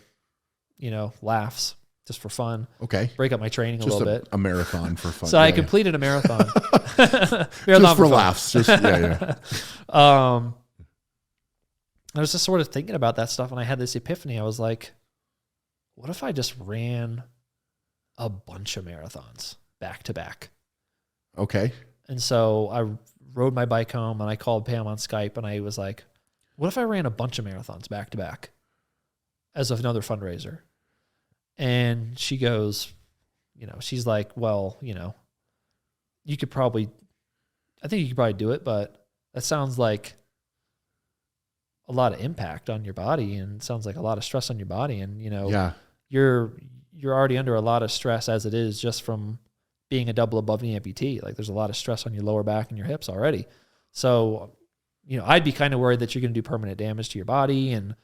laughs, just for fun. Okay. Break up my training a little bit. A marathon for fun. So I completed a marathon. Just for laughs. I was just sort of thinking about that stuff, and I had this epiphany. I was like, what if I just ran a bunch of marathons back to back? Okay. And so I rode my bike home, and I called Pam on Skype, and I was like, what if I ran a bunch of marathons back to back as another fundraiser? And she goes, she's like, well, you could probably, I think you could probably do it, but that sounds like a lot of impact on your body, and it sounds like a lot of stress on your body. And, you're already under a lot of stress as it is just from being a double above knee amputee. Like, there's a lot of stress on your lower back and your hips already. So, I'd be kind of worried that you're going to do permanent damage to your body. And,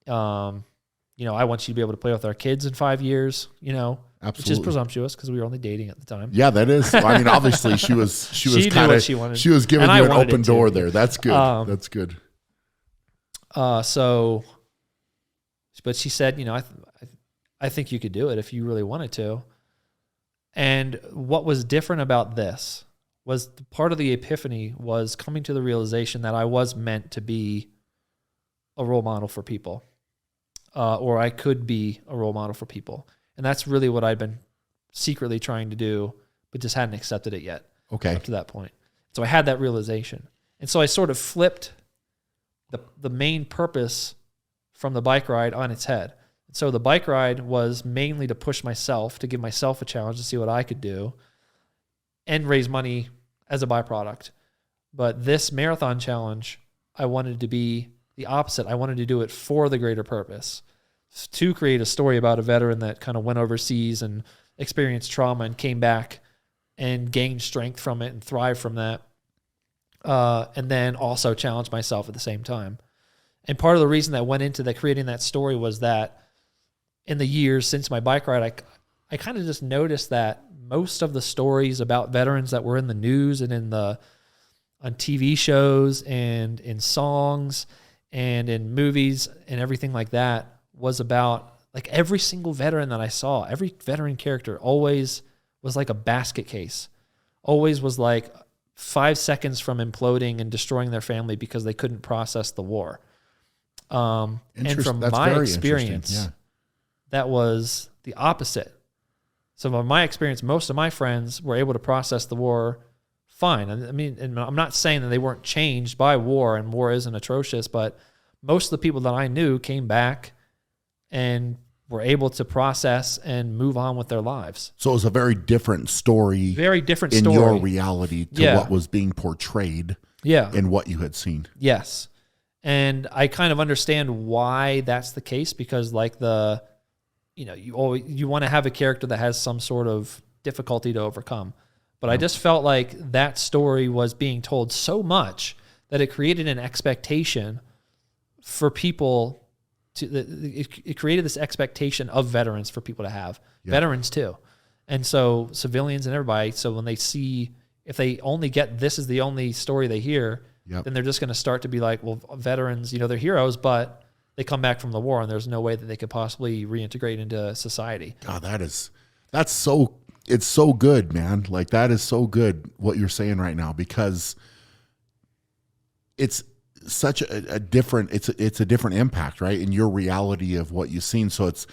I want you to be able to play with our kids in 5 years, Absolutely. Which is presumptuous because we were only dating at the time. Yeah, that is. I mean, obviously she was kind of, she was giving you an open door there. That's good. That's good. But she said, I think you could do it if you really wanted to. And what was different about this was part of the epiphany was coming to the realization that I was meant to be a role model for people, or I could be a role model for people. And that's really what I'd been secretly trying to do, but just hadn't accepted it yet. Okay. Up to that point. So I had that realization. And so I sort of flipped the main purpose from the bike ride on its head. So the bike ride was mainly to push myself, to give myself a challenge to see what I could do and raise money as a byproduct. But this marathon challenge, I wanted to be the opposite. I wanted to do it for the greater purpose, to create a story about a veteran that kind of went overseas and experienced trauma and came back and gained strength from it and thrived from that. And then also challenge myself at the same time. And part of the reason that went into creating that story was that in the years since my bike ride, I kind of just noticed that most of the stories about veterans that were in the news and on TV shows and in songs and in movies and everything like that was about, like, every single veteran that I saw, every veteran character always was like a basket case, always was like 5 seconds from imploding and destroying their family because they couldn't process the war. And from my experience, that was the opposite. So from my experience, most of my friends were able to process the war fine. I mean, and I'm not saying that they weren't changed by war, and war isn't atrocious, but most of the people that I knew came back and were able to process and move on with their lives. So it was a very different story. Very different in story. your reality to what was being portrayed in what you had seen. Yes. And I kind of understand why that's the case, because like you want to have a character that has some sort of difficulty to overcome. But I just felt like that story was being told so much that it created an expectation for people it created this expectation of veterans for people to have. Veterans too. And so civilians and everybody, so when they see, if they only get this is the only story they hear, then they're just going to start to be like, well, veterans, they're heroes, but they come back from the war and there's no way that they could possibly reintegrate into society. God, it's so good, man. Like, that is so good what you're saying right now, because it's such a different, it's a different impact, right? In your reality of what you've seen. So it's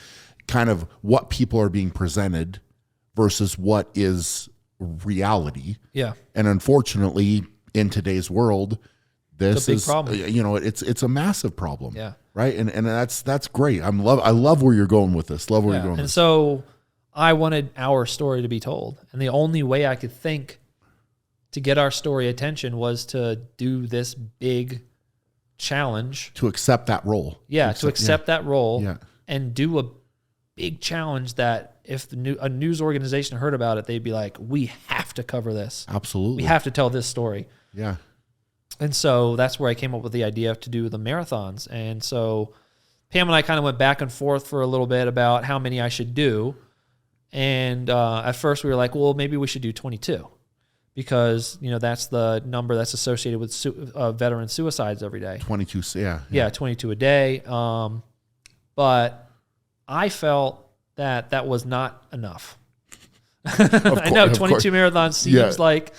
kind of what people are being presented versus what is reality. Yeah. And unfortunately, in today's world, this is a big problem. It's a massive problem. Yeah. Right. And that's great. I love where you're going with this. Love where you're going with this. So I wanted our story to be told. And the only way I could think to get our story attention was to do this big challenge. To accept that role. Yeah. To accept that role and do a big challenge that if a news organization heard about it, they'd be like, we have to cover this. Absolutely. We have to tell this story. Yeah. And so that's where I came up with the idea to do the marathons. And so Pam and I kind of went back and forth for a little bit about how many I should do. And at first we were like, well, maybe we should do 22 because, that's the number that's associated with veteran suicides every day. 22, yeah. Yeah, 22 a day. But I felt that was not enough. I know 22 marathons seems like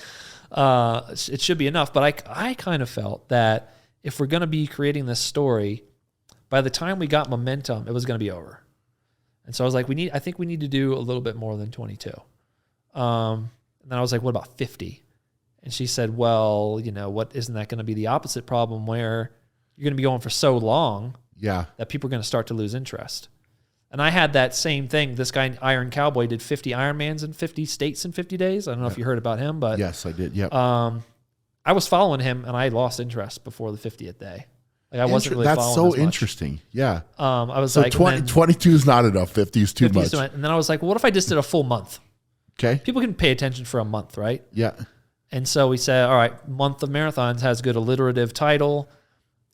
it should be enough, but I kind of felt that if we're going to be creating this story, by the time we got momentum, it was going to be over. And so I was like, I think we need to do a little bit more than 22. And then I was like, what about 50? And she said, well, isn't that going to be the opposite problem where you're going to be going for so long that people are going to start to lose interest? And I had that same thing. This guy, Iron Cowboy, did 50 Ironmans in 50 states in 50 days. I don't know if you heard about him, but yes, I did. Yep. I was following him, and I lost interest before the 50th day. Like I wasn't really That's following so as much. Interesting. Yeah. I was so like, 22 is not enough. 50 is too much. And then I was like, well, what if I just did a full month? Okay. People can pay attention for a month, right? Yeah. And so we said, all right, month of marathons has a good alliterative title.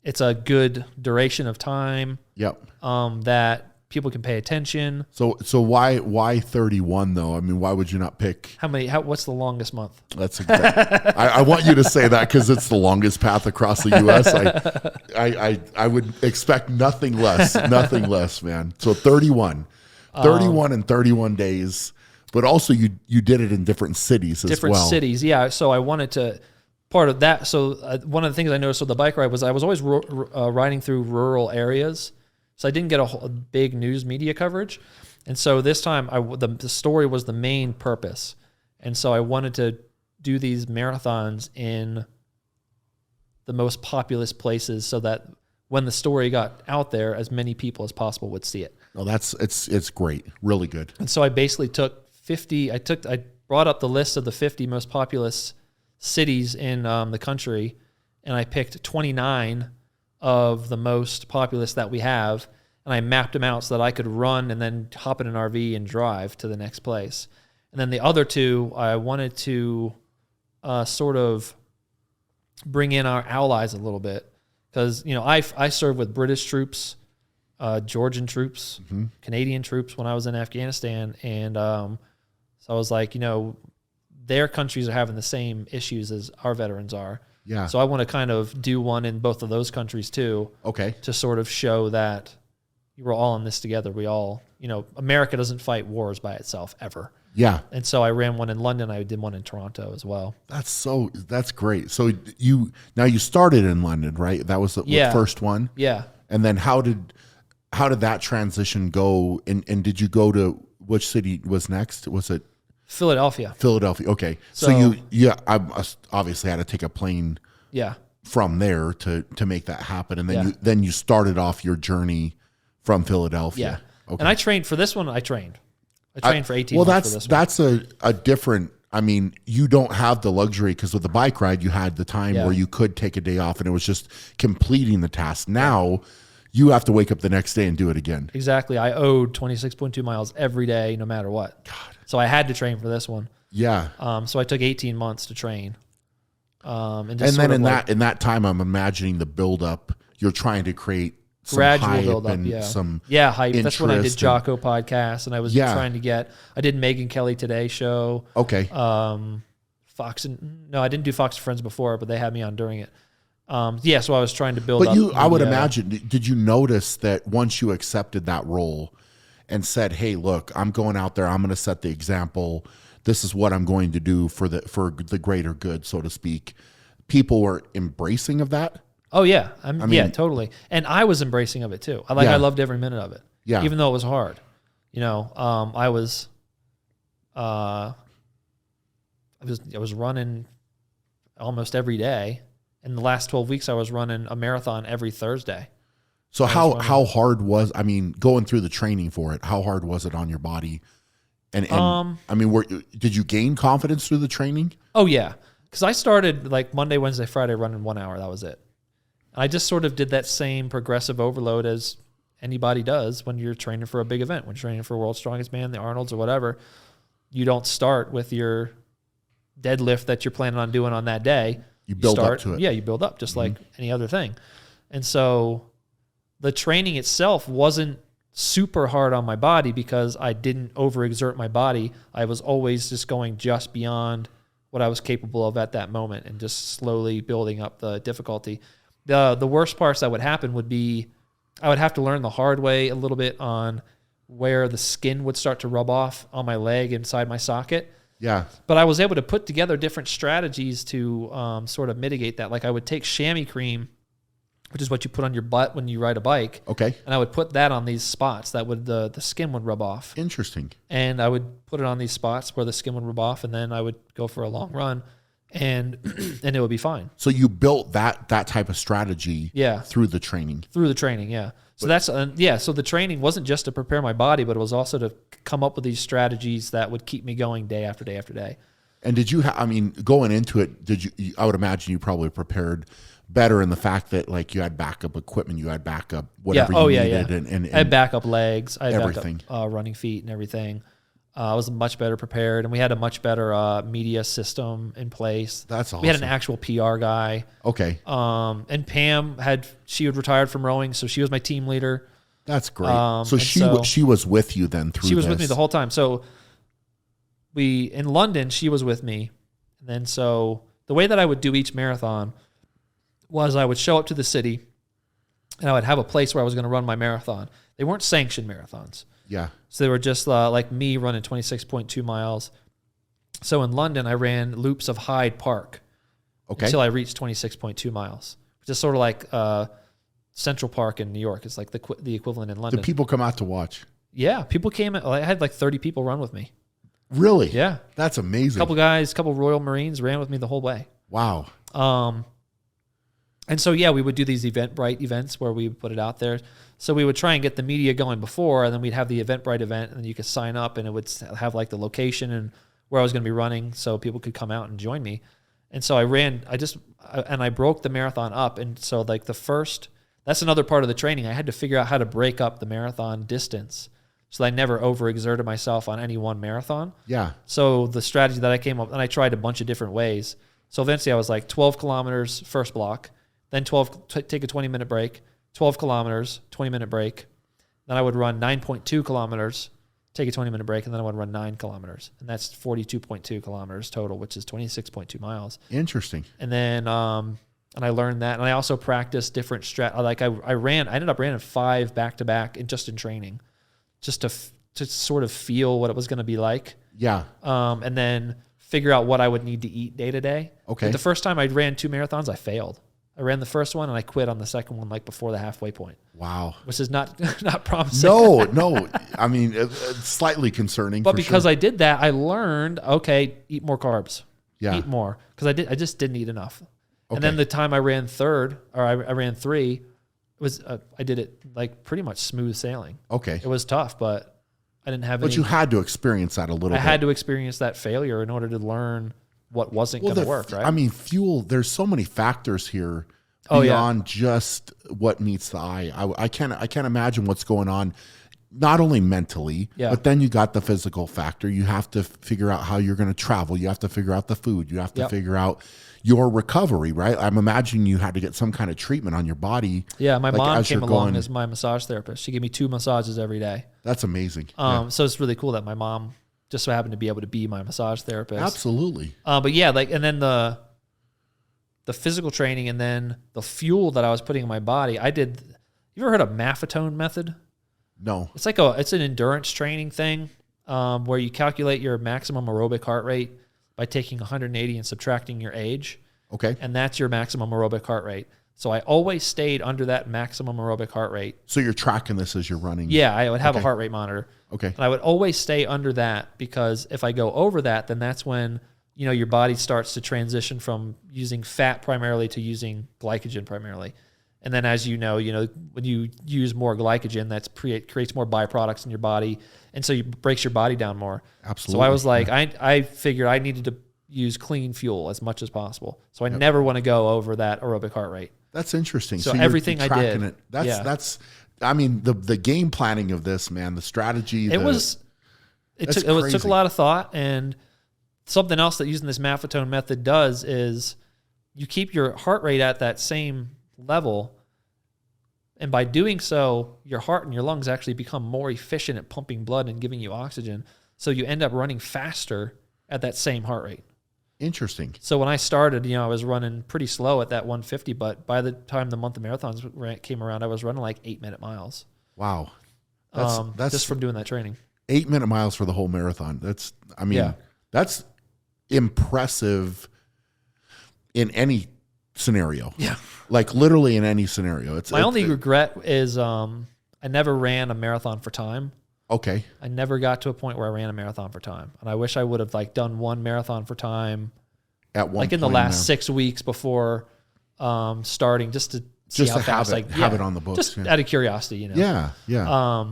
It's a good duration of time. Yep. That people can pay attention. So why 31 though? I mean, why would you not pick? What's the longest month? That's exactly. I want you to say that because it's the longest path across the U.S. I would expect nothing less, man. So 31 and 31 days, but also you did it in different cities as well. Different cities, yeah. So I wanted to part of that. So one of the things I noticed with the bike ride was I was always riding through rural areas. So I didn't get a big news media coverage. And so this time the story was the main purpose. And so I wanted to do these marathons in the most populous places so that when the story got out there, as many people as possible would see it. Oh, it's great. Really good. And so I basically took 50, I brought up the list of the 50 most populous cities in the country, and I picked 29 of the most populous that we have, and I mapped them out so that I could run and then hop in an RV and drive to the next place. And then the other two, I wanted to sort of bring in our allies a little bit because, I served with British troops, Georgian troops, Canadian troops when I was in Afghanistan, and so I was like, their countries are having the same issues as our veterans are. Yeah. So I want to kind of do one in both of those countries too. Okay. To sort of show that we're all in this together. We all, America doesn't fight wars by itself ever. Yeah. And so I ran one in London. I did one in Toronto as well. That's great. So you started in London, right? That was the first one. Yeah. And then how did that transition go? And did you go to which city was next? Was it Philadelphia? Okay. So you I obviously had to take a plane. Yeah. From there to make that happen, and then you started off your journey from Philadelphia. Yeah. Okay. And I trained for this one. I trained for 18 months for this one. That's a different, I mean, you don't have the luxury because with the bike ride, you had the time where you could take a day off and it was just completing the task. Now you have to wake up the next day and do it again. Exactly. I owed 26.2 miles every day, no matter what. God. So I had to train for this one. Yeah. So I took 18 months to train. And then in that time, I'm imagining the build up. You're trying to create some gradual build up, hype. That's when I did Jocko podcast, and I was trying to get. I did Megyn Kelly Today show. Okay. Fox I didn't do Fox and Friends before, but they had me on during it. So I was trying to build. But I would imagine. Did you notice that once you accepted that role and said, "Hey, look, I'm going out there. I'm going to set the example. This is what I'm going to do for the greater good, so to speak." People were embracing of that. Oh yeah, totally. And I was embracing of it too. I loved every minute of it. Yeah. Even though it was hard, I was running almost every day. In the last 12 weeks, I was running a marathon every Thursday. So how hard was, going through the training for it, how hard was it on your body? And did you gain confidence through the training? Oh yeah. Because I started like Monday, Wednesday, Friday running 1 hour. That was it. I just sort of did that same progressive overload as anybody does when you're training for a big event, when you're training for World's Strongest Man, the Arnolds or whatever. You don't start with your deadlift that you're planning on doing on that day. You build up to it. Yeah, you build up just like any other thing. And so the training itself wasn't super hard on my body because I didn't overexert my body. I was always just going just beyond what I was capable of at that moment and just slowly building up the difficulty. The worst parts that would happen would be I would have to learn the hard way a little bit on where the skin would start to rub off on my leg inside my socket. Yeah. But I was able to put together different strategies to sort of mitigate that. Like I would take chamois cream which is what you put on your butt when you ride a bike. Okay. And I would put that on these spots that would the skin would rub off. Interesting. And I would put it on these spots where the skin would rub off, and then I would go for a long run, and and it would be fine. So you built that type of strategy through the training. Through the training, yeah. So so the training wasn't just to prepare my body, but it was also to come up with these strategies that would keep me going day after day after day. And did you going into it, I would imagine you probably prepared better in the fact that like you had backup equipment, you had backup whatever you needed. And I had backup legs, I had everything. Backup running feet and everything. I was much better prepared, and we had a much better media system in place. That's awesome. We had an actual PR guy. Okay. And Pam she had retired from rowing, so she was my team leader. That's great. So she was with you then through. She was with me the whole time. So in London, she was with me, and then so the way that I would do each marathon was I would show up to the city, and I would have a place where I was going to run my marathon. They weren't sanctioned marathons. Yeah. So they were just like me running 26.2 miles. So in London, I ran loops of Hyde Park until I reached 26.2 miles, which is sort of like Central Park in New York. It's like the equivalent in London. Did people come out to watch? Yeah, people came. I had like 30 people run with me. Really? Yeah. That's amazing. A couple Royal Marines ran with me the whole way. Wow. And so, yeah, we would do these Eventbrite events where we would put it out there. So we would try and get the media going before, and then we'd have the Eventbrite event, and then you could sign up, and it would have like the location and where I was going to be running so people could come out and join me. And so I broke the marathon up. And so like that's another part of the training. I had to figure out how to break up the marathon distance so that I never overexerted myself on any one marathon. Yeah. So the strategy that I came up, and I tried a bunch of different ways. So eventually I was like 12 kilometers first block, then take a 20-minute break, 12 kilometers, 20-minute break. Then I would run 9.2 kilometers, take a 20-minute break, and then I would run 9 kilometers. And that's 42.2 kilometers total, which is 26.2 miles. Interesting. And then and I learned that. And I also practiced different I ended up running 5 back-to-back just in training, just to sort of feel what it was going to be like. Yeah. And then figure out what I would need to eat day to day. Okay. But the first time I ran 2 marathons, I failed. I ran the first one and I quit on the second one, like before the halfway point. Wow. Which is not promising. No. I mean, it's slightly concerning. But because I did that, I learned, okay, eat more carbs. Yeah. Eat more. Because I just didn't eat enough. Okay. And then the time I ran I ran 3, it was I did it like pretty much smooth sailing. Okay. It was tough, but I didn't have any. But you had to experience that a little bit. I had to experience that failure in order to learn what wasn't going to work, right? I mean, fuel, there's so many factors here beyond just what meets the eye. I can't imagine what's going on, not only mentally, but then you got the physical factor. You have to figure out how you're going to travel. You have to figure out the food. You have to figure out your recovery, right? I'm imagining you had to get some kind of treatment on your body. Yeah, my mom came along as my massage therapist. She gave me 2 massages every day. That's amazing. So it's really cool that my mom just so happened to be able to be my massage therapist. Absolutely. But yeah, and then the physical training and then the fuel that I was putting in my body. You ever heard of Maffetone method? No. It's it's an endurance training thing where you calculate your maximum aerobic heart rate by taking 180 and subtracting your age. Okay. And that's your maximum aerobic heart rate. So I always stayed under that maximum aerobic heart rate. So you're tracking this as you're running? Yeah, I would have a heart rate monitor. Okay. And I would always stay under that because if I go over that, then that's when, your body starts to transition from using fat primarily to using glycogen primarily. And then as you know, when you use more glycogen, that creates more byproducts in your body. And so it breaks your body down more. Absolutely. So I was like, I figured I needed to use clean fuel as much as possible. So I never want to go over that aerobic heart rate. That's interesting. So everything you're I did. That's I mean, the game planning of this, man, the strategy. It took a lot of thought. And something else that using this Maffetone method does is you keep your heart rate at that same level. And by doing so, your heart and your lungs actually become more efficient at pumping blood and giving you oxygen. So you end up running faster at that same heart rate. Interesting. So when I started, I was running pretty slow at that 150, but by the time the month of marathons came around, I was running like 8-minute miles. Wow. That's just from doing that training. 8-minute miles for the whole marathon. That's impressive in any scenario. Yeah. Like literally in any scenario. My only regret is I never ran a marathon for time. Okay. I never got to a point where I ran a marathon for time. And I wish I would have like done one marathon for time at one like in the last 6 weeks before starting, just to see how fast have it on the books. Just out of curiosity, you know. Yeah, yeah.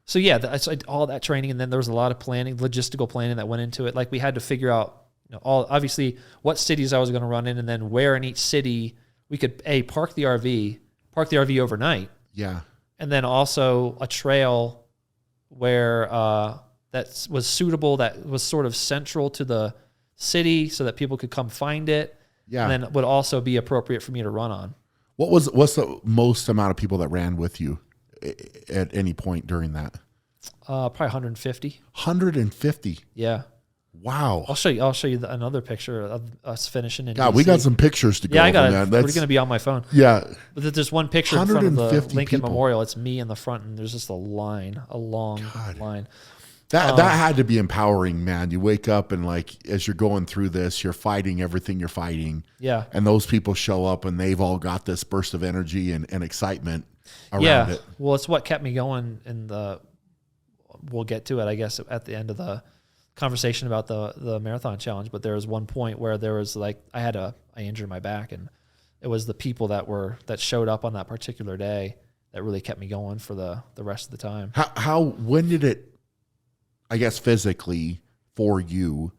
So yeah, all that training, and then there was a lot of planning, logistical planning that went into it. Like we had to figure out, you know, obviously what cities I was going to run in, and then where in each city we could park the RV overnight. Yeah, and then also a trail where that was suitable, that was sort of central to the city, so that people could come find it. Yeah, and then would also be appropriate for me to run on. What's the most amount of people that ran with you at any point during that? Probably 150. 150. Yeah. Wow. I'll show you another picture of us finishing in God, DC. We got some pictures to go. Yeah, I got it. We're going to be on my phone. Yeah. But there's one picture in front of the Lincoln people. Memorial. It's me in the front, and there's just a long line. That had to be empowering, man. You wake up and like as you're going through this, you're fighting everything you're fighting. Yeah. And those people show up and they've all got this burst of energy and excitement around it. Well, it's what kept me going we'll get to it, I guess, at the end of the conversation about the marathon challenge. But there was one point where there was like I injured my back, and it was the people that showed up on that particular day that really kept me going for the rest of the time. When did it, I guess, physically for you,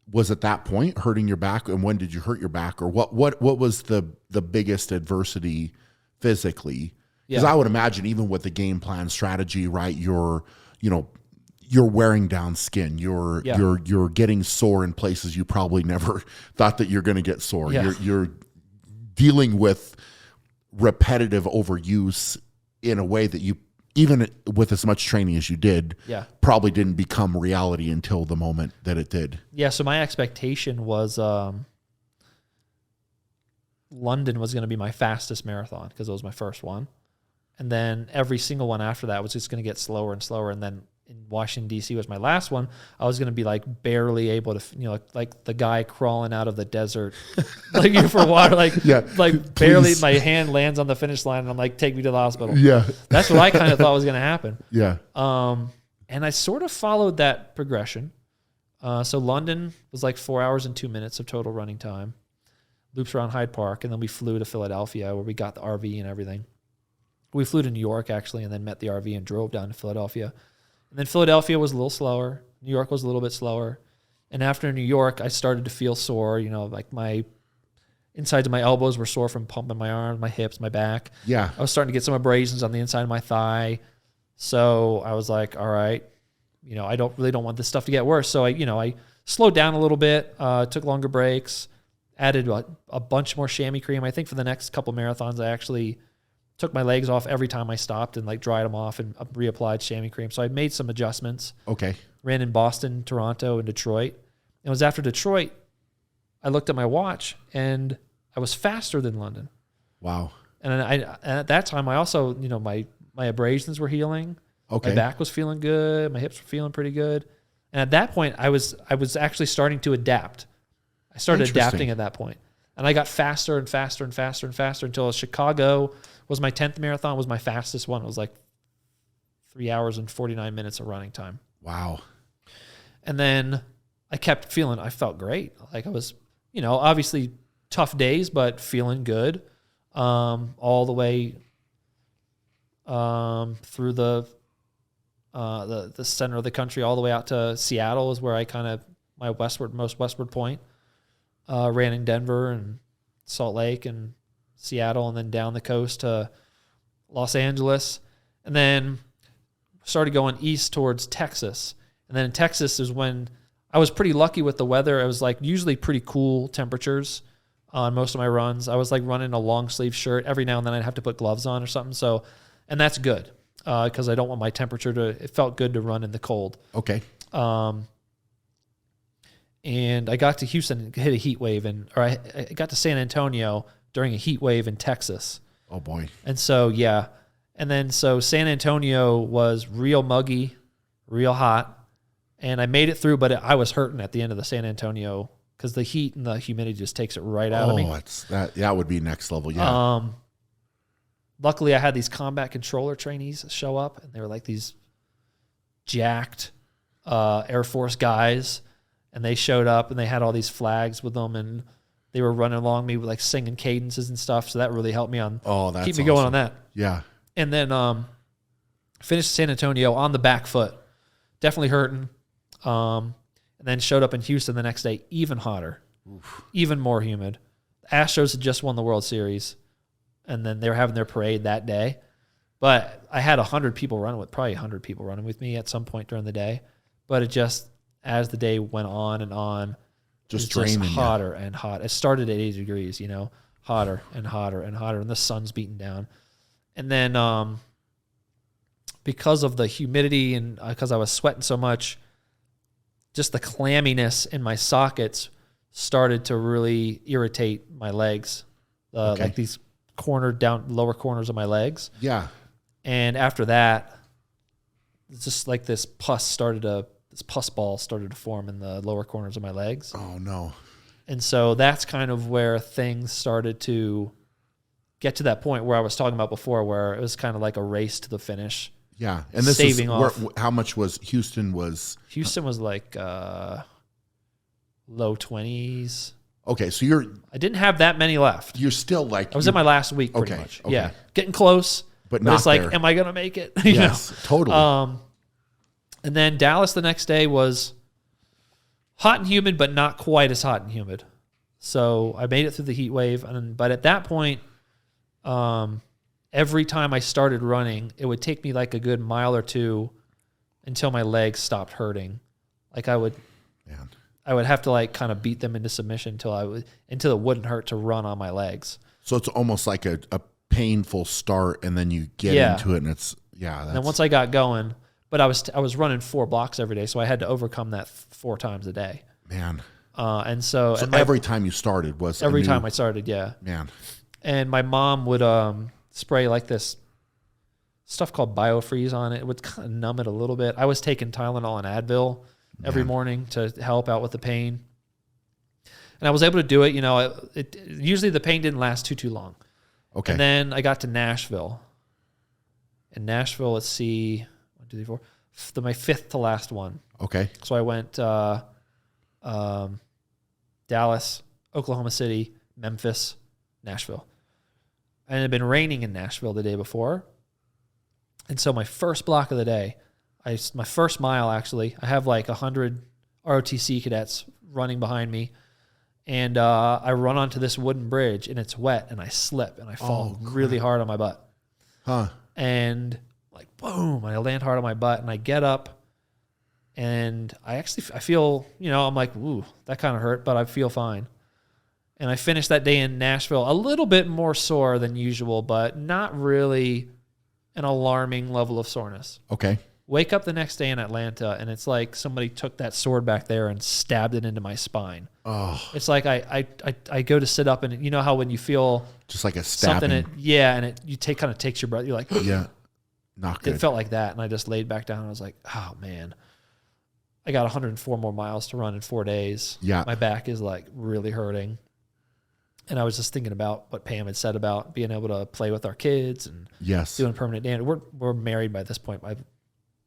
was at that point hurting your back? And when did you hurt your back? Or what was the biggest adversity physically? Because I would imagine even with the game plan strategy, right, you're wearing down skin. You're getting sore in places you probably never thought that you're going to get sore. Yeah. You're dealing with repetitive overuse in a way that you, even with as much training as you did, probably didn't become reality until the moment that it did. Yeah, so my expectation was London was going to be my fastest marathon because it was my first one. And then every single one after that was just going to get slower and slower. And then in Washington, D.C. was my last one. I was going to be like barely able to, like the guy crawling out of the desert, like you for water, barely my hand lands on the finish line. And I'm like, take me to the hospital. Yeah. That's what I kind of thought was going to happen. Yeah. And I sort of followed that progression. So London was like 4 hours and 2 minutes of total running time, loops around Hyde Park. And then we flew to Philadelphia where we got the RV and everything. We flew to New York, actually, and then met the RV and drove down to Philadelphia. And then Philadelphia was a little slower. New York was a little bit slower. And after New York, I started to feel sore. Like my insides of my elbows were sore from pumping my arms, my hips, my back. Yeah. I was starting to get some abrasions on the inside of my thigh. So I was like, all right, I don't want this stuff to get worse. So I slowed down a little bit, took longer breaks, added a bunch more chamois cream. I think for the next couple marathons, I actually took my legs off every time I stopped and like dried them off and reapplied chamois cream. So I made some adjustments. Okay. Ran in Boston, Toronto, and Detroit. And it was after Detroit, I looked at my watch and I was faster than London. Wow. And at that time, I also, my abrasions were healing. Okay. My back was feeling good. My hips were feeling pretty good. And at that point, I was actually starting to adapt. I started adapting at that point. And I got faster and faster and faster and faster until Chicago was my 10th marathon, was my fastest one. It was like 3 hours and 49 minutes of running time. Wow. And then I felt great. Like I was, obviously tough days, but feeling good all the way through the center of the country, all the way out to Seattle is where I kind of, my most westward point. Ran in Denver and Salt Lake and Seattle, and then down the coast to Los Angeles, and then started going east towards Texas. And then in Texas is when I was pretty lucky with the weather. It was like usually pretty cool temperatures on most of my runs. I was like running a long sleeve shirt. Every now and then I'd have to put gloves on or something. So, and that's good because I don't want my temperature it felt good to run in the cold. Okay. And I got to Houston, hit a heat wave, I got to San Antonio during a heat wave in Texas. Oh boy. And so, so San Antonio was real muggy, real hot, and I made it through, but I was hurting at the end of the San Antonio because the heat and the humidity just takes it right out of me. That would be next level. Yeah. Luckily, I had these combat controller trainees show up, and they were like these jacked Air Force guys, and they showed up, and they had all these flags with them, and they were running along me with like singing cadences and stuff. So that really helped me on keep me going on that. Yeah. And then finished San Antonio on the back foot, definitely hurting. And then showed up in Houston the next day, even hotter, even more humid. The Astros had just won the World Series, and then they were having their parade that day. But I had 100 people running with me at some point during the day. But it just, as the day went on and on, just draining, hotter and hot. It started at 80 degrees, hotter and hotter and hotter, and the sun's beating down. And then because of the humidity and because I was sweating so much, just the clamminess in my sockets started to really irritate my legs, like these lower corners of my legs. Yeah. And after that, it's just like this pus ball started to form in the lower corners of my legs. Oh no. And so that's kind of where things started to get to that point where I was talking about before, where it was kind of like a race to the finish. Yeah. And this saving off. How much was Houston was like low 20s. Okay, so I didn't have that many left. You're still like I was in my last week pretty much. Okay. Yeah. Getting close. But not it's like, there. am I gonna make it? Yes, totally. And then Dallas the next day was hot and humid, but not quite as hot and humid. So I made it through the heat wave, but at that point, every time I started running, it would take me like a good mile or two until my legs stopped hurting. Like I would have to like kind of beat them into submission until it wouldn't hurt to run on my legs. So it's almost like a painful start, and then you get into it, and and then once I got going, but I was running 4 blocks every day, so I had to overcome that 4 times a day. Man. And every time you started was every time I started, yeah. Man. And my mom would spray like this stuff called BioFreeze on it. It would kind of numb it a little bit. I was taking Tylenol and Advil every morning to help out with the pain. And I was able to do it. Usually the pain didn't last too long. Okay. And then I got to Nashville. In Nashville, let's see, 1, 2, 3, 4. My 5th to last one. Okay. So I went Dallas, Oklahoma City, Memphis, Nashville. And it had been raining in Nashville the day before. And so my first block of the day, my first mile actually, I have like 100 ROTC cadets running behind me. And I run onto this wooden bridge, and it's wet, and I slip, and I fall really hard on my butt. Huh. And like, boom, I land hard on my butt, and I get up, and I feel, I'm like, ooh, that kind of hurt, but I feel fine. And I finished that day in Nashville a little bit more sore than usual, but not really an alarming level of soreness. Okay. Wake up the next day in Atlanta, and it's like somebody took that sword back there and stabbed it into my spine. Oh. It's like I go to sit up, and you know how when you feel just like a stabbing. and it kind of takes your breath. You're like, yeah, not good. It felt like that, and I just laid back down, and I was like, oh man, I got 104 more miles to run in 4 days. Yeah, my back is like really hurting. And I was just thinking about what Pam had said about being able to play with our kids and doing permanent damage. We're married by this point. I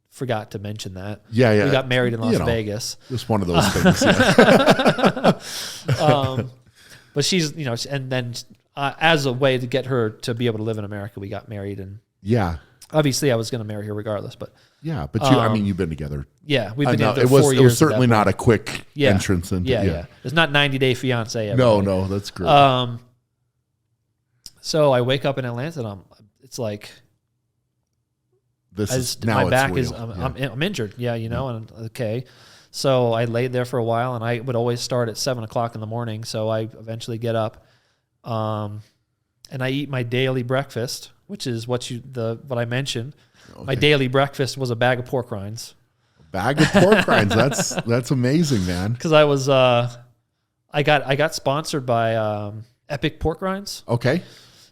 forgot to mention that. Yeah. We got married in Las Vegas. Just one of those things. Yeah. But she's, and then as a way to get her to be able to live in America, we got married. And obviously I was going to marry her regardless. But you've been together. Yeah, we've been together 4 years. It was certainly not a quick entrance into Yeah. It's not 90-day fiance. No, that's great. So I wake up in Atlanta, and it's like, my back is, I'm injured. Yeah, and okay. So I laid there for a while, and I would always start at 7:00 in the morning. So I eventually get up, and I eat my daily breakfast, which is what I mentioned. Okay. My daily breakfast was a bag of pork rinds. Bag of pork rinds. That's amazing, man. Because I was I got sponsored by Epic Pork Rinds. Okay.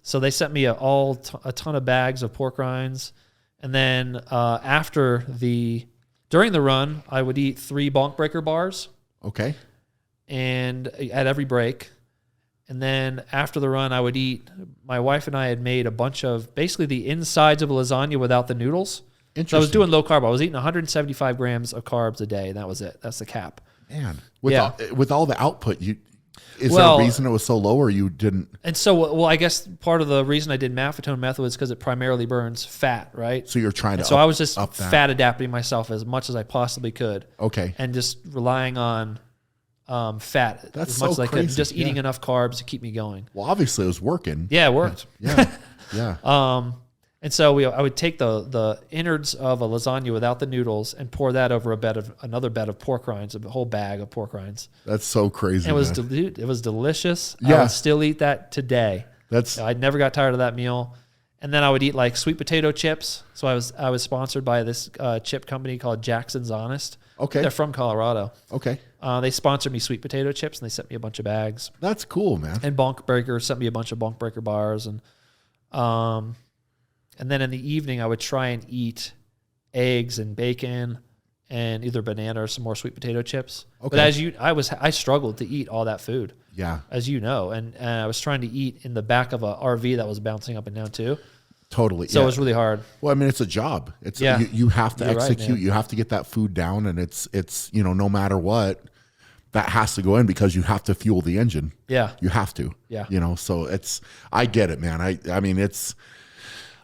So they sent me a ton of bags of pork rinds, and then during the run, I would eat 3 bonk breaker bars. Okay. and at every break. And then after the run, I would eat. My wife and I had made a bunch of basically the insides of a lasagna without the noodles. So I was doing low carb. I was eating 175 grams of carbs a day, and that was it. That's the cap. Man, with all the output, is there a reason it was so low, or you didn't? And so, well, I guess part of the reason I did Maffetone method was because it primarily burns fat, right? So you're trying to. So I was just fat adapting myself as much as I possibly could. Okay. And just relying on fat as much as I could, just eating enough carbs to keep me going. Well, obviously it was working. Yeah, it worked. Yeah. And so I would take the innards of a lasagna without the noodles and pour that over another bed of pork rinds, a whole bag of pork rinds. That's so crazy. And it was delicious. Yeah. I would still eat that today. I never got tired of that meal. And then I would eat like sweet potato chips. So I was sponsored by this chip company called Jackson's Honest. Okay. They're from Colorado. Okay. They sponsored me sweet potato chips, and they sent me a bunch of bags. That's cool, man. And Bonk Breaker sent me a bunch of Bonk Breaker bars, and then in the evening, I would try and eat eggs and bacon and either banana or some more sweet potato chips. Okay. But I struggled to eat all that food. Yeah. As you know, and I was trying to eat in the back of a RV that was bouncing up and down too. Totally. So it was really hard. Well, I mean, it's a job. You have to execute. Right, you have to get that food down, and it's no matter what, that has to go in because you have to fuel the engine. Yeah. You have to. Yeah. So I get it, man. I mean, it's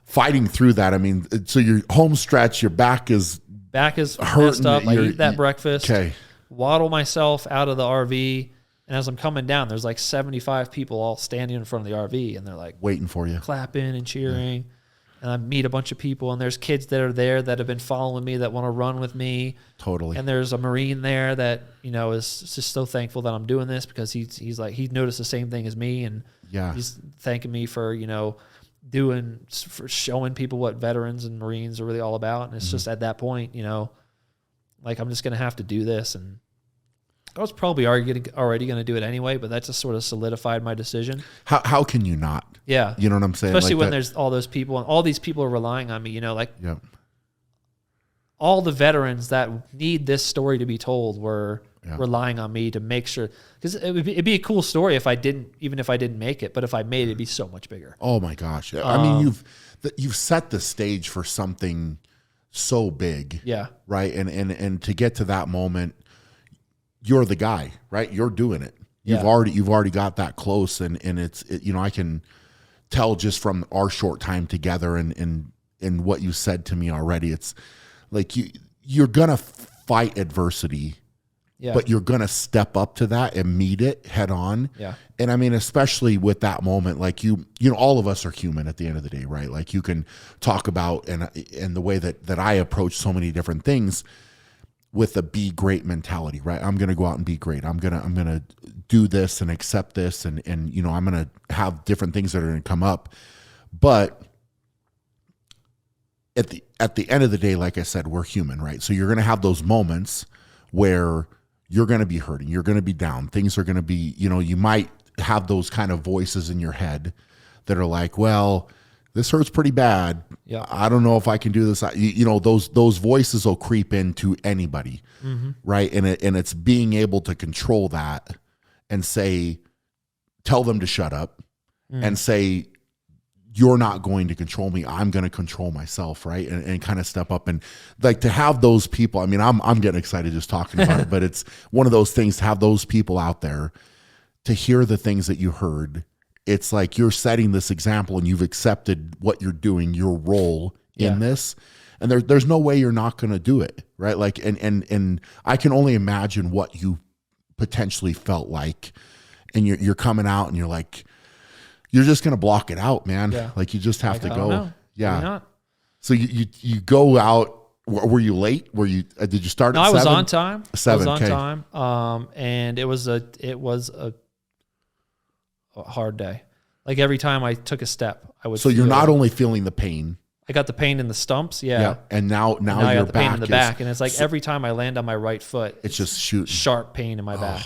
fighting through that. I mean, so your home stretch, your back is messed up. I eat that breakfast. Okay. Waddle myself out of the RV. And as I'm coming down, there's like 75 people all standing in front of the RV, and they're like waiting for you, clapping and cheering. Yeah. And I meet a bunch of people, and there's kids that are there that have been following me that want to run with me. Totally. And there's a Marine there that, is just so thankful that I'm doing this because he's like, he noticed the same thing as me. And he's thanking me for, for showing people what veterans and Marines are really all about. And it's just at that point, like I'm just going to have to do this. And I was probably already going to do it anyway, but that just sort of solidified my decision. How can you not? Yeah. You know what I'm saying? Especially when there's all those people, and all these people are relying on me, all the veterans that need this story to be told were relying on me to make sure, because it'd be a cool story if I didn't make it, but if I made it, it'd be so much bigger. Oh my gosh. I mean, you've set the stage for something so big. Yeah. Right. And to get to that moment, you're the guy, right? You're doing it. You've already got that close, and I can tell just from our short time together and what you said to me already. It's like you're gonna fight adversity, but you're gonna step up to that and meet it head on. Yeah. And I mean, especially with that moment, like all of us are human at the end of the day, right? Like you can talk about and the way that I approach so many different things with a be great mentality, right? I'm going to go out and be great. I'm going to do this and accept this. And I'm going to have different things that are going to come up. But at the end of the day, like I said, we're human, right? So you're going to have those moments where you're going to be hurting. You're going to be down. Things are going to be, you might have those kind of voices in your head that are like, well, this hurts pretty bad. Yeah, I don't know if I can do this. Those voices will creep into anybody, right? And it's being able to control that and tell them to shut up, and say, you're not going to control me. I'm going to control myself, right? And kind of step up and like to have those people. I mean, I'm getting excited just talking about it, but it's one of those things to have those people out there to hear the things that you heard. It's like you're setting this example and you've accepted what you're doing, your role in this. And there's no way you're not going to do it, right? Like, and I can only imagine what you potentially felt like. And you're coming out and you're like, you're just going to block it out, man. Yeah. Like you just have to go. Know. Yeah. Maybe not. So you go out. Were you late? Did you start at 7? I was on time. 7. I was on time. And it was a hard day. Like every time I took a step, I would. So you're not only feeling the pain. I got the pain in the stumps, yeah. And now I got the pain in the back, and it's like every time I land on my right foot, it's just shooting sharp pain in my back.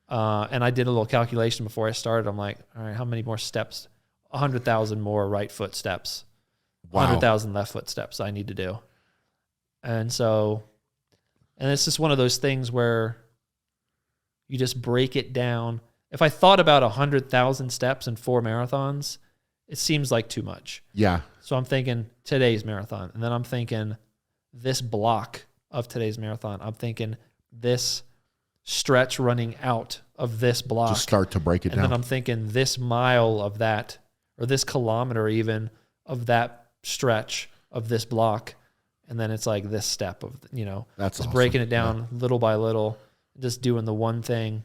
And I did a little calculation before I started. I'm like, all right, how many more steps? 100,000 more right foot steps. 100,000 left foot steps I need to do. And it's just one of those things where you just break it down. If I thought about 100,000 steps in 4 marathons, it seems like too much. Yeah. So I'm thinking today's marathon. And then I'm thinking this block of today's marathon. I'm thinking this stretch running out of this block. Just start to break it down. And then I'm thinking this mile of that, or this kilometer even of that stretch of this block. And then it's like this step of, that's just awesome. breaking it down little by little, just doing the one thing.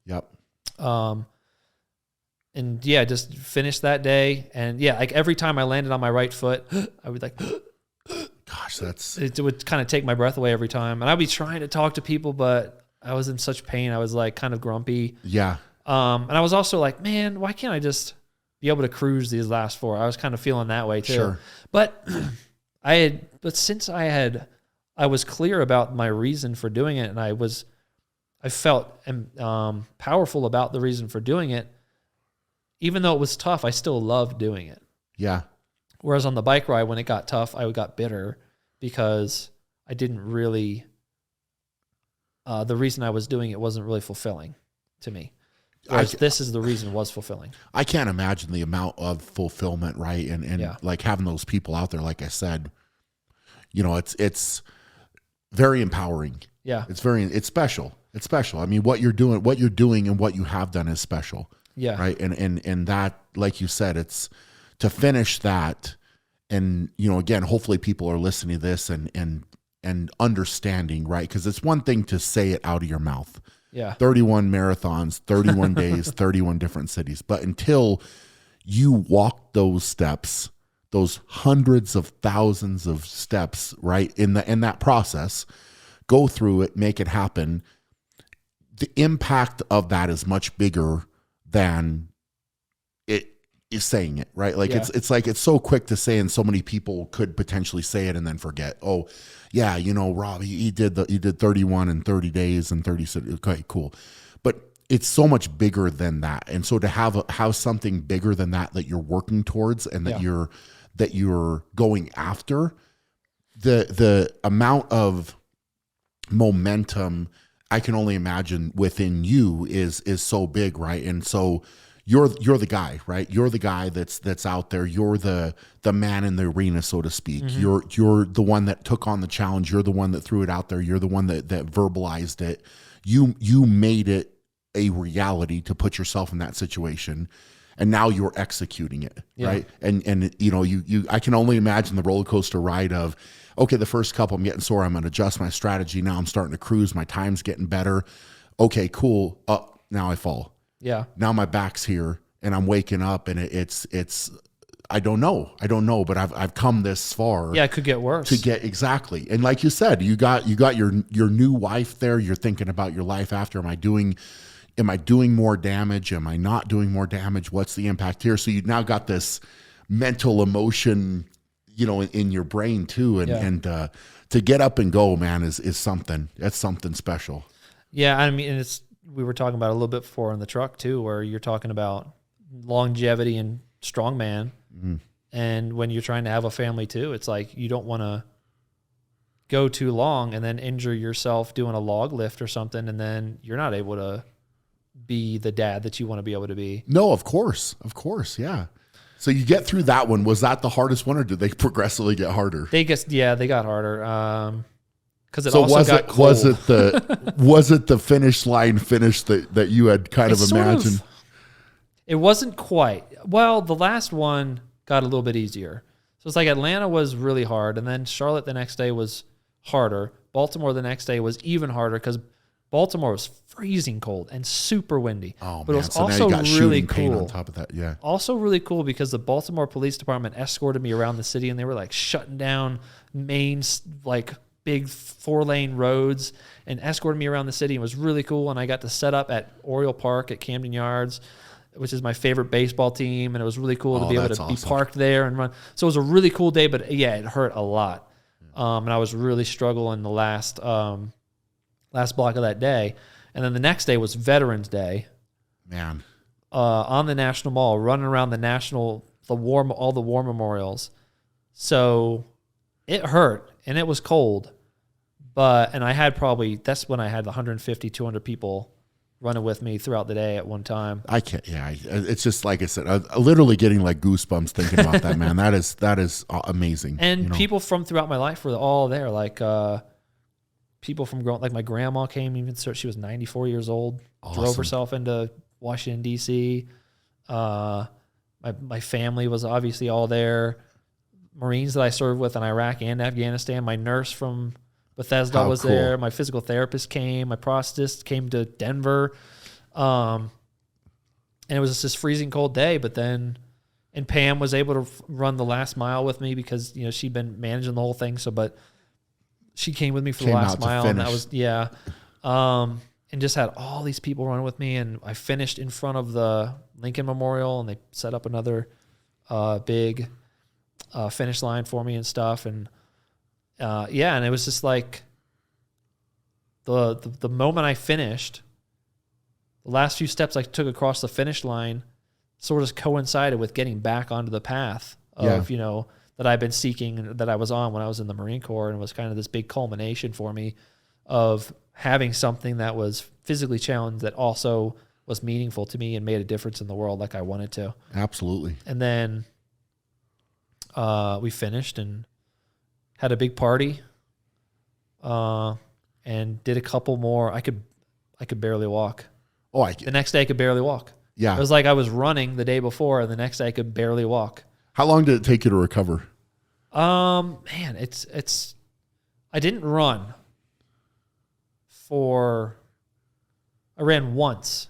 Yep. And yeah, just finished that day. And yeah, like every time I landed on my right foot, I would like, gosh, it would kind of take my breath away every time. And I'd be trying to talk to people, but I was in such pain. I was like kind of grumpy. Yeah. And I was also like, man, why can't I just be able to cruise these last 4? I was kind of feeling that way too. Sure. But since I was clear about my reason for doing it, and I felt powerful about the reason for doing it. Even though it was tough, I still loved doing it. Yeah. Whereas on the bike ride, when it got tough, I got bitter because I didn't really, the reason I was doing it wasn't really fulfilling to me. Whereas this is the reason it was fulfilling. I can't imagine the amount of fulfillment, right? And like having those people out there, like I said, it's very empowering. Yeah. It's special. It's special. I mean, what you're doing and what you have done is special. Yeah. Right. And that, like you said, it's to finish that. And, again, hopefully people are listening to this and understanding, right? Because it's one thing to say it out of your mouth. Yeah. 31 marathons, 31 days, 31 different cities. But until you walk those steps, those hundreds of thousands of steps, right? In that process, go through it, make it happen. The impact of that is much bigger than it is saying it, right? Like it's like, it's so quick to say, and so many people could potentially say it and then forget. Oh yeah. Rob, he did 31 in 30 days and 30 cities. Okay, cool. But it's so much bigger than that. And so to have something bigger than that you're working towards and that you're going after, the amount of momentum I can only imagine within you is so big, right? And so you're the guy, right? You're the guy that's out there. You're the man in the arena, so to speak. Mm-hmm. You're the one that took on the challenge. You're the one that threw it out there. You're the one that verbalized it. You made it a reality to put yourself in that situation, and now you're executing it, right? And you I can only imagine the roller coaster ride of, okay, the first couple I'm getting sore, I'm going to adjust my strategy. Now I'm starting to cruise. My time's getting better. Okay, cool. Now I fall. Yeah. Now my back's here and I'm waking up and it's I don't know, but I've come this far. Yeah, it could get worse. Exactly. And like you said, you got your new wife there. You're thinking about your life after. Am I doing more damage? Am I not doing more damage? What's the impact here? So you now got this mental emotion, in your brain too. And to get up and go, man, is something. That's something special. Yeah. I mean, we were talking about it a little bit before in the truck too, where you're talking about longevity and strongman. Mm-hmm. And when you're trying to have a family too, it's like, you don't want to go too long and then injure yourself doing a log lift or something. And then you're not able to be the dad that you want to be able to be. No, of course. Yeah. So you get through that one. Was that the hardest one, or did they progressively get harder? They got harder. Because got cold. Was it the finish line finish that you had kind of imagined? It wasn't quite. Well, the last one got a little bit easier. So it's like Atlanta was really hard, and then Charlotte the next day was harder. Baltimore the next day was even harder because Baltimore was freezing cold and super windy. Oh, but man. it was So also now you got really shooting pain cool. on top of that, yeah. Also really cool because the Baltimore Police Department escorted me around the city, and they were like shutting down main big 4-lane roads and escorted me around the city. It was really cool, and I got to set up at Oriole Park at Camden Yards, which is my favorite baseball team, and it was really cool to be able to be parked there and run. So it was a really cool day, but yeah, it hurt a lot. And I was really struggling the last block of that day. And then the next day was Veterans Day. Man. On the National Mall, running around all the war memorials. So it hurt and it was cold, And I had that's when I had 150, 200 people running with me throughout the day at one time. I can't. Yeah, it's just like I said. I'm literally getting like goosebumps thinking about that, man. That is amazing. And people from throughout my life were all there. Like people from like my grandma came. Even she was 94 years old. Awesome. Drove herself into Washington D.C. My family was obviously all there. Marines that I served with in Iraq and Afghanistan. My nurse from Bethesda was there. My physical therapist came. My prosthetist came to Denver. And it was just this freezing cold day. But then, and Pam was able to run the last mile with me because, she'd been managing the whole thing. But she came with me for the last mile. And that was, and just had all these people running with me. And I finished in front of the Lincoln Memorial, and they set up another big finish line for me and stuff. And and it was just like the moment I finished, the last few steps I took across the finish line sort of coincided with getting back onto the path of, that I've been seeking, that I was on when I was in the Marine Corps, and it was kind of this big culmination for me of having something that was physically challenged that also was meaningful to me and made a difference in the world like I wanted to. Absolutely. And then we finished and had a big party, and did a couple more. I could barely walk. The next day I could barely walk. Yeah. It was like I was running the day before, and the next day I could barely walk. How long did it take you to recover? Man, it's I didn't run I ran once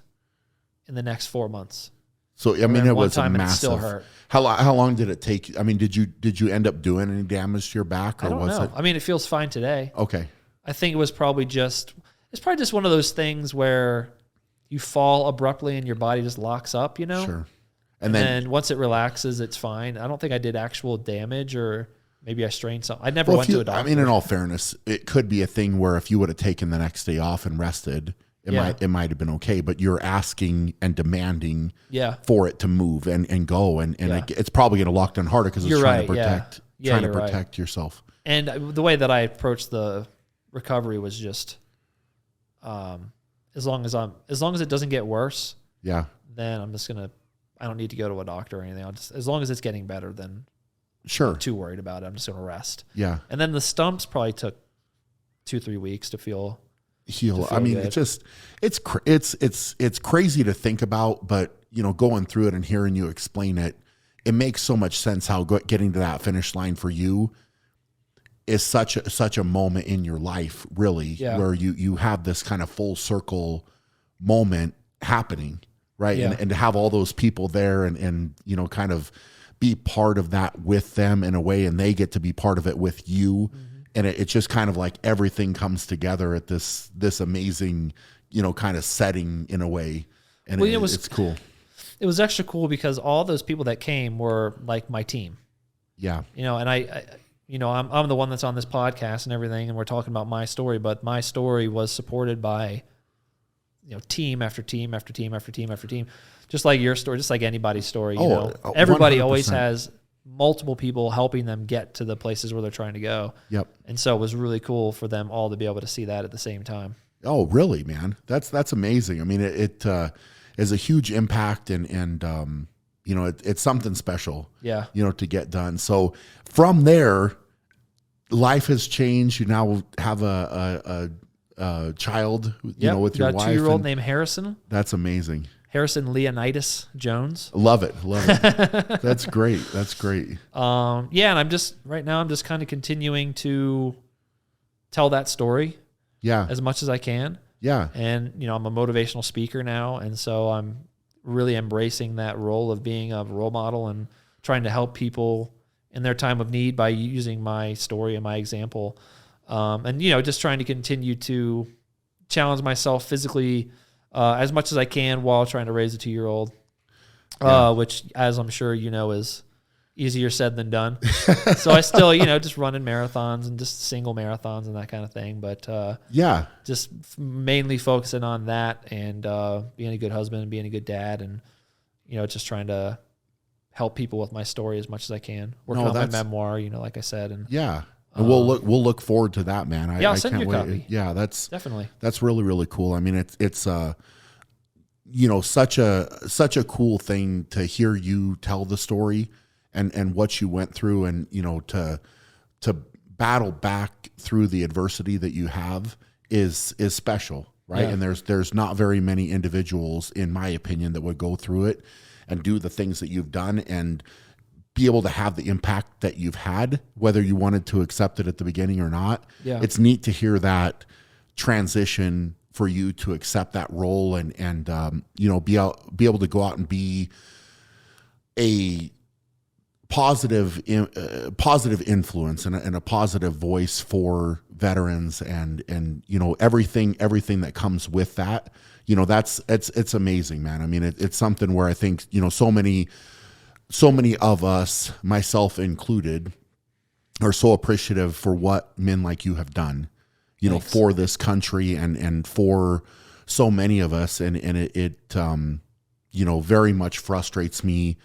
in the next 4 months. So it was a massive. And it still hurt. How long did it take? I mean, did you end up doing any damage to your back, or I don't know. I mean, it feels fine today. Okay. I think it was probably just one of those things where you fall abruptly and your body just locks up, Sure. And then once it relaxes, it's fine. I don't think I did actual damage, or maybe I strained something. I never went to a doctor. I mean, in all fairness, it could be a thing where if you would have taken the next day off and rested, it might have been okay. But you're asking and demanding for it to move and go, and it's probably going to lock down harder because it's trying to protect yourself. And the way that I approached the recovery was just, as long as it doesn't get worse, then I'm just gonna. I don't need to go to a doctor or anything. As long as it's getting better, then sure. I'm not too worried about it. I'm just gonna rest. Yeah. And then the stumps probably took 2-3 weeks to heal. I mean, good. It's crazy to think about, but going through it and hearing you explain it, it makes so much sense how getting to that finish line for you is such a moment in your life, really, where you have this kind of full circle moment happening, right? Yeah. And to have all those people there and kind of be part of that with them in a way, and they get to be part of it with you. Mm-hmm. And it's just kind of like everything comes together at this amazing, kind of setting in a way. And it's cool. It was extra cool because all those people that came were like my team. Yeah. And I'm the one that's on this podcast and everything, and we're talking about my story, but my story was supported by, team after team after team after team after team, just like your story, just like anybody's story. Everybody 100%. Always has multiple people helping them get to the places where they're trying to go. Yep. And so it was really cool for them all to be able to see that at the same time. Oh, really, man? That's amazing. I mean, it is a huge impact, and it's something special. Yeah. To get done. So from there, life has changed. You now have a child, with your wife. Got a 2-year-old named Harrison. That's amazing. Harrison Leonidas Jones. Love it. That's great. And I'm just kind of continuing to tell that story. Yeah. As much as I can. Yeah. And, I'm a motivational speaker now. And so I'm really embracing that role of being a role model and trying to help people in their time of need by using my story and my example. And, just trying to continue to challenge myself physically as much as I can while trying to raise a 2-year-old, which, as I'm sure is easier said than done. So I still, just running marathons and just single marathons and that kind of thing. But just mainly focusing on that and being a good husband and being a good dad and, just trying to help people with my story as much as I can. Working on my memoir, like I said. And And we'll look forward to that, man. I'll send you a copy. Yeah, Definitely. That's really, really cool. I mean, it's you know, such a cool thing to hear you tell the story and what you went through, and you know, to battle back through the adversity that you have is special, right? Yeah. And there's not very many individuals, in my opinion, that would go through it and do the things that you've done and be able to have the impact that you've had, whether you wanted to accept it at the beginning or not. Yeah. It's neat to hear that transition for you to accept that role and you know, be able to go out and be a positive influence and a positive voice for veterans and you know, everything that comes with that. You know, it's amazing, man. I mean, it's something where I think, you know, so many of us, myself included, are so appreciative for what men like you have done, you know, for this country and for so many of us. And it you know, very much frustrates me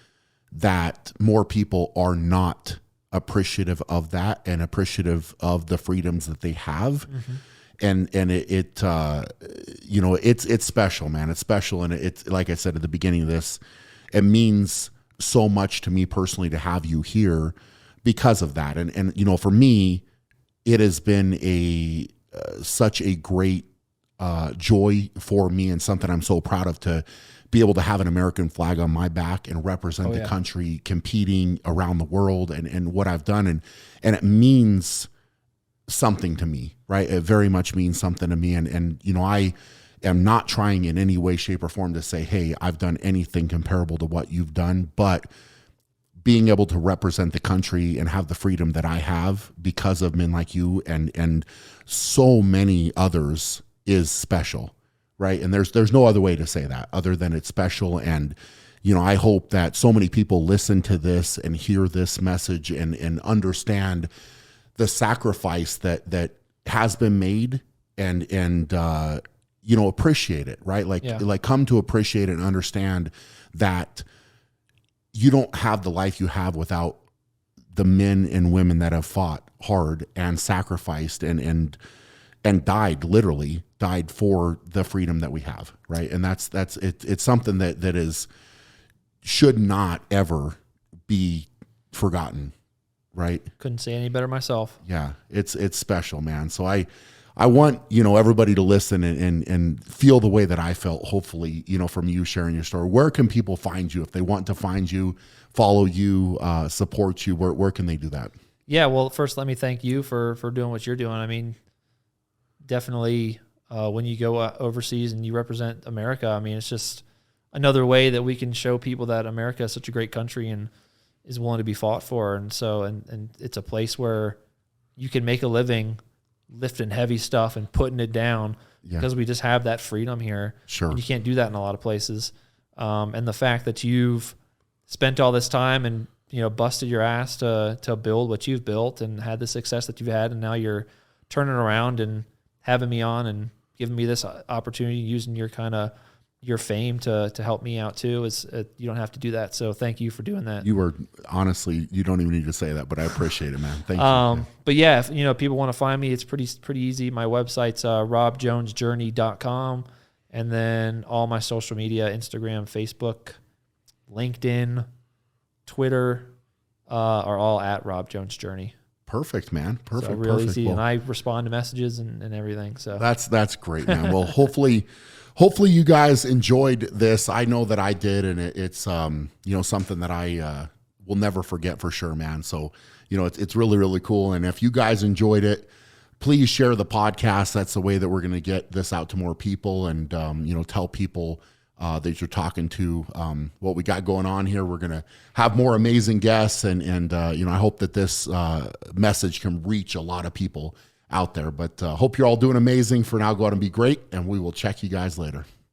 that more people are not appreciative of that and appreciative of the freedoms that they have. Mm-hmm. And it you know, it's special, man. It's special. And it's, like I said at the beginning of this, it means so much to me personally to have you here because of that. And you know, for me, it has been such a great joy for me, and something I'm so proud of, to be able to have an American flag on my back and represent the country competing around the world and what I've done. And it means something to me, right? It very much means something to me. And you know, I am not trying in any way, shape, or form to say, hey, I've done anything comparable to what you've done, but being able to represent the country and have the freedom that I have because of men like you and so many others is special, right? And there's no other way to say that other than it's special. And you know, I hope that so many people listen to this and hear this message and understand the sacrifice that has been made and you know, appreciate it, right? Like come to appreciate it and understand that you don't have the life you have without the men and women that have fought hard and sacrificed and literally died for the freedom that we have, right? And that's it's something that is should not ever be forgotten, right? Couldn't say any better myself. Yeah, it's special, man. So I want, you know, everybody to listen and feel the way that I felt, hopefully, you know, from you sharing your story. Where can people find you if they want to find you, follow you, support you? Where can they do that? Yeah, well, first let me thank you for doing what you're doing. I mean, definitely when you go overseas and you represent America, I mean, it's just another way that we can show people that America is such a great country and is willing to be fought for. And so, and it's a place where you can make a living lifting heavy stuff and putting it down because we just have that freedom here. Sure. And you can't do that in a lot of places. And the fact that you've spent all this time and, you know, busted your ass to build what you've built and had the success that you've had, and now you're turning around and having me on and giving me this opportunity, using your kind of your fame to help me out too, is you don't have to do that. So thank you for doing that. You were, honestly, you don't even need to say that, but I appreciate it, man. Thank you. But yeah, if, you know, people want to find me, it's pretty easy. My website's robjonesjourney.com, and then all my social media, Instagram, Facebook, LinkedIn, Twitter, are all at Rob Jones Journey. Perfect, man. Perfect. So real easy, Well, and I respond to messages and everything. So that's great, man. Well, hopefully you guys enjoyed this. I know that I did, and it's you know, something that I will never forget for sure, man. So you know, it's really, really cool. And if you guys enjoyed it, please share the podcast. That's the way that we're going to get this out to more people, and you know, tell people that you're talking to what we got going on here. We're going to have more amazing guests, and you know, I hope that this message can reach a lot of people out there. But hope you're all doing amazing. For now, go out and be great, and we will check you guys later.